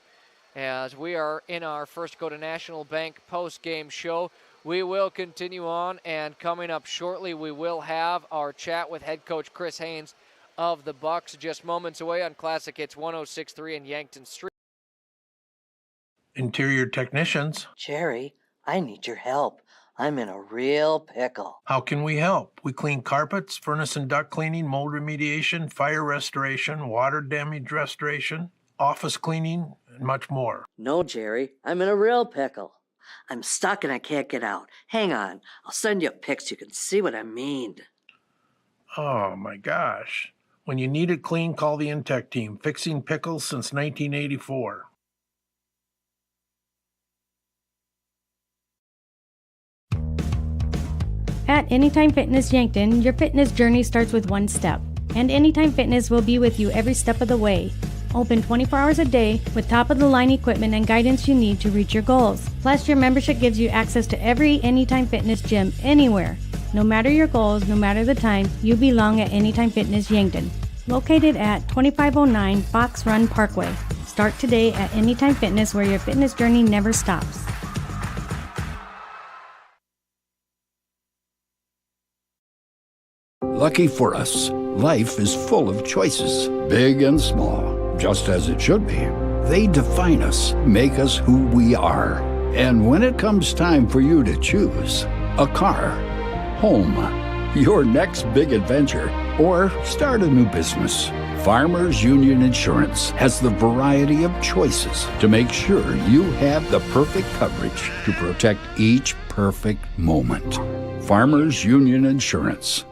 Speaker 2: As we are in our First Dakota National Bank post-game show, we will continue on, and coming up shortly, we will have our chat with head coach Chris Haynes of the Bucks just moments away on Classic Hits 106.3 and Yankton Street.
Speaker 7: Interior technicians.
Speaker 23: Jerry, I need your help. I'm in a real pickle.
Speaker 7: How can we help? We clean carpets, furnace and duct cleaning, mold remediation, fire restoration, water damage restoration, office cleaning, and much more.
Speaker 23: No, Jerry, I'm in a real pickle. I'm stuck and I can't get out. Hang on, I'll send you a pic so you can see what I mean.
Speaker 7: Oh my gosh. When you need it clean, call the Intech team, fixing pickles since 1984.
Speaker 8: At Anytime Fitness Yankton, your fitness journey starts with one step, and Anytime Fitness will be with you every step of the way. Open 24 hours a day with top-of-the-line equipment and guidance you need to reach your goals. Plus, your membership gives you access to every Anytime Fitness gym anywhere. No matter your goals, no matter the time, you belong at Anytime Fitness Yankton, located at 2509 Fox Run Parkway. Start today at Anytime Fitness, where your fitness journey never stops.
Speaker 10: Lucky for us, life is full of choices, big and small, just as it should be. They define us, make us who we are. And when it comes time for you to choose, a car, home, your next big adventure, or start a new business, Farmers Union Insurance has the variety of choices to make sure you have the perfect coverage to protect each perfect moment. Farmers Union Insurance.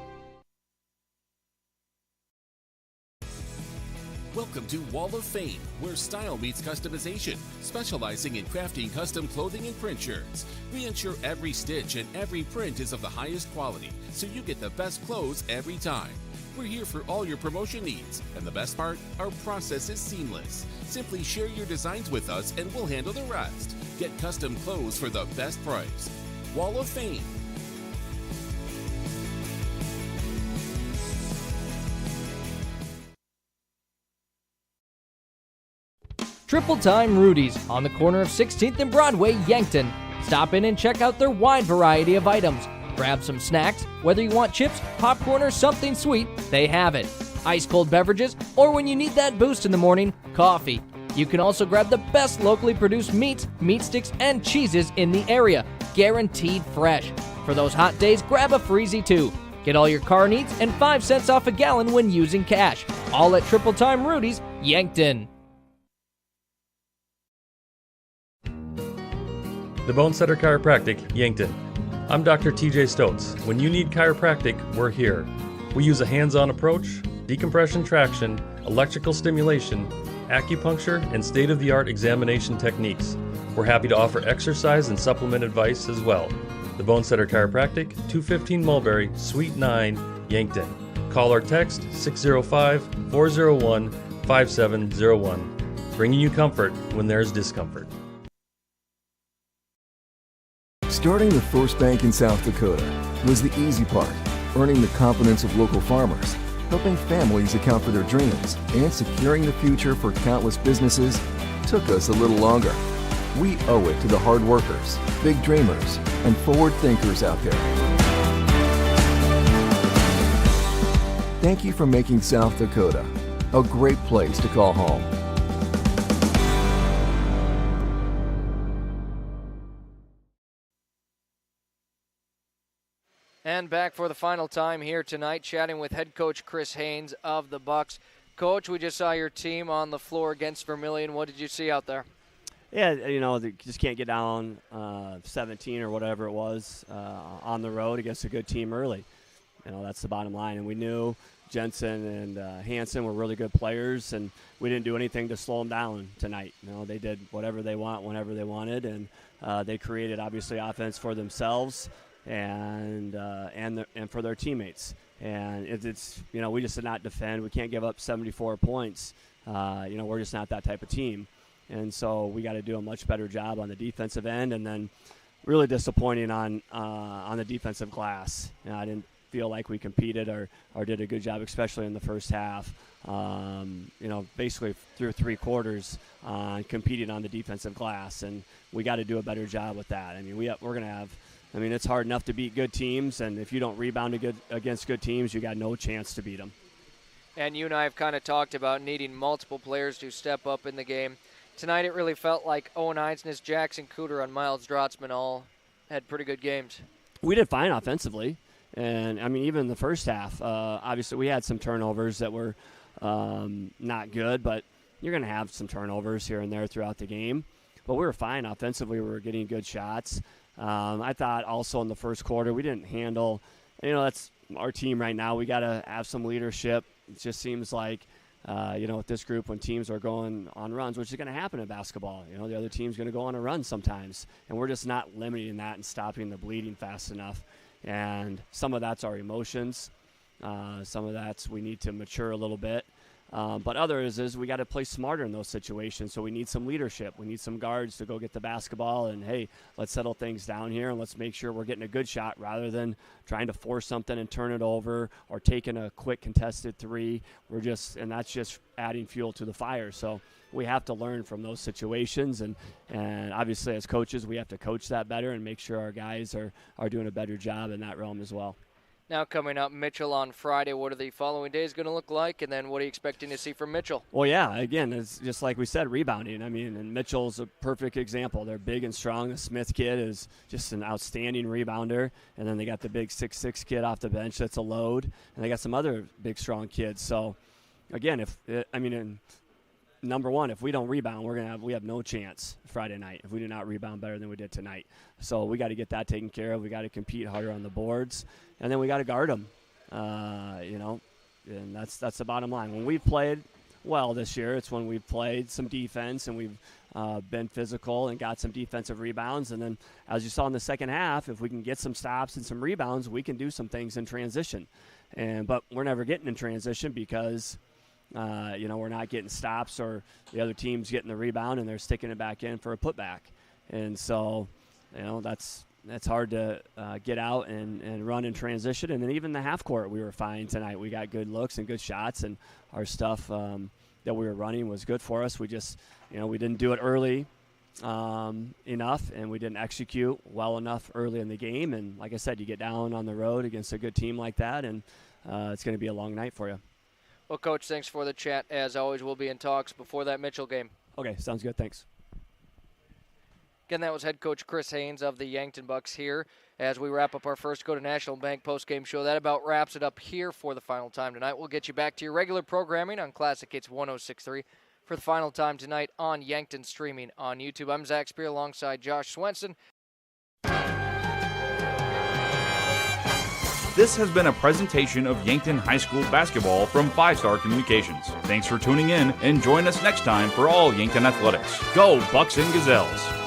Speaker 13: Welcome to Wall of Fame, where style meets customization, specializing in crafting custom clothing and print shirts. We ensure every stitch and every print is of the highest quality, so you get the best clothes every time. We're here for all your promotion needs, and the best part, our process is seamless. Simply share your designs with us and we'll handle the rest. Get custom clothes for the best price. Wall of Fame.
Speaker 9: Triple Time Rudy's on the corner of 16th and Broadway, Yankton. Stop in and check out their wide variety of items. Grab some snacks, whether you want chips, popcorn, or something sweet, they have it. Ice cold beverages, or when you need that boost in the morning, coffee. You can also grab the best locally produced meats, meat sticks, and cheeses in the area, guaranteed fresh. For those hot days, grab a Freezy too. Get all your car needs and 5 cents off a gallon when using cash. All at Triple Time Rudy's, Yankton.
Speaker 6: The Bonesetter Chiropractic, Yankton. I'm Dr. TJ Stotz. When you need chiropractic, we're here. We use a hands-on approach, decompression traction, electrical stimulation, acupuncture, and state-of-the-art examination techniques. We're happy to offer exercise and supplement advice as well. The Bonesetter Chiropractic, 215 Mulberry, Suite 9, Yankton. Call or text 605-401-5701. Bringing you comfort when there's discomfort.
Speaker 24: Starting the first bank in South Dakota was the easy part, earning the confidence of local farmers, helping families account for their dreams, and securing the future for countless businesses took us a little longer. We owe it to the hard workers, big dreamers, and forward thinkers out there. Thank you for making South Dakota a great place to call home.
Speaker 2: And back for the final time here tonight, chatting with head coach Chris Haynes of the Bucks. Coach, we just saw your team on the floor against Vermillion. What did you see out there?
Speaker 25: Yeah, you know, they just can't get down 17 or whatever it was on the road against a good team early. You know, that's the bottom line. And we knew Jensen and Hansen were really good players, and we didn't do anything to slow them down tonight. You know, they did whatever they want whenever they wanted, and they created, obviously, offense for themselves and for their teammates. And it's you know, we just did not defend. We can't give up 74 points. You know, we're just not that type of team. And so we got to do a much better job on the defensive end, and then really disappointing on the defensive glass. You know, I didn't feel like we competed or did a good job, especially in the first half. You know, basically through 3 quarters competing on the defensive glass, and we got to do a better job with that. I mean, we're going to have. I mean, it's hard enough to beat good teams, and if you don't rebound against good teams, you got no chance to beat them.
Speaker 2: And you and I have kind of talked about needing multiple players to step up in the game. Tonight it really felt like Owen Einsness, Jackson Cooter, and Miles Drotzman all had pretty good games.
Speaker 25: We did fine offensively. And, I mean, even in the first half, obviously we had some turnovers that were not good, but you're going to have some turnovers here and there throughout the game. But we were fine offensively. We were getting good shots. I thought also in the first quarter we didn't handle, that's our team right now. We got to have some leadership. It just seems like, with this group, when teams are going on runs, which is going to happen in basketball, the other team's going to go on a run sometimes. And we're just not limiting that and stopping the bleeding fast enough. And some of that's our emotions. Some of that's we need to mature a little bit. But others is we got to play smarter in those situations. So we need some leadership. We need some guards to go get the basketball and, hey, let's settle things down here and let's make sure we're getting a good shot rather than trying to force something and turn it over or taking a quick contested three. And that's just adding fuel to the fire. So we have to learn from those situations. And obviously as coaches, we have to coach that better and make sure our guys are doing a better job in that realm as well.
Speaker 2: Now coming up, Mitchell on Friday. What are the following days going to look like? And then what are you expecting to see from Mitchell?
Speaker 25: Well, yeah, again, it's just like we said, rebounding. And Mitchell's a perfect example. They're big and strong. The Smith kid is just an outstanding rebounder. And then they got the big 6'6" kid off the bench that's a load. And they got some other big, strong kids. So, again, number one, if we don't rebound, we have no chance Friday night if we do not rebound better than we did tonight. So we got to get that taken care of. We got to compete harder on the boards, and then we got to guard them. And that's the bottom line. When we've played well this year, it's when we've played some defense and we've been physical and got some defensive rebounds. And then, as you saw in the second half, if we can get some stops and some rebounds, we can do some things in transition. But we're never getting in transition because we're not getting stops or the other team's getting the rebound and they're sticking it back in for a putback. And so, that's hard to get out and run in transition. And then even the half court, we were fine tonight. We got good looks and good shots, and our stuff that we were running was good for us. We just, we didn't do it early enough, and we didn't execute well enough early in the game. And like I said, you get down on the road against a good team like that, and it's going to be a long night for you.
Speaker 2: Well, Coach, thanks for the chat. As always, we'll be in talks before that Mitchell game.
Speaker 25: Okay, sounds good. Thanks.
Speaker 2: Again, that was head coach Chris Haynes of the Yankton Bucks here as we wrap up our first Go to National Bank postgame show. That about wraps it up here for the final time tonight. We'll get you back to your regular programming on Classic Hits 106.3 for the final time tonight on Yankton, streaming on YouTube. I'm Zach Spear alongside Josh Swenson.
Speaker 1: This has been a presentation of Yankton High School basketball from 5 Star Communications. Thanks for tuning in, and join us next time for all Yankton athletics. Go Bucks and Gazelles!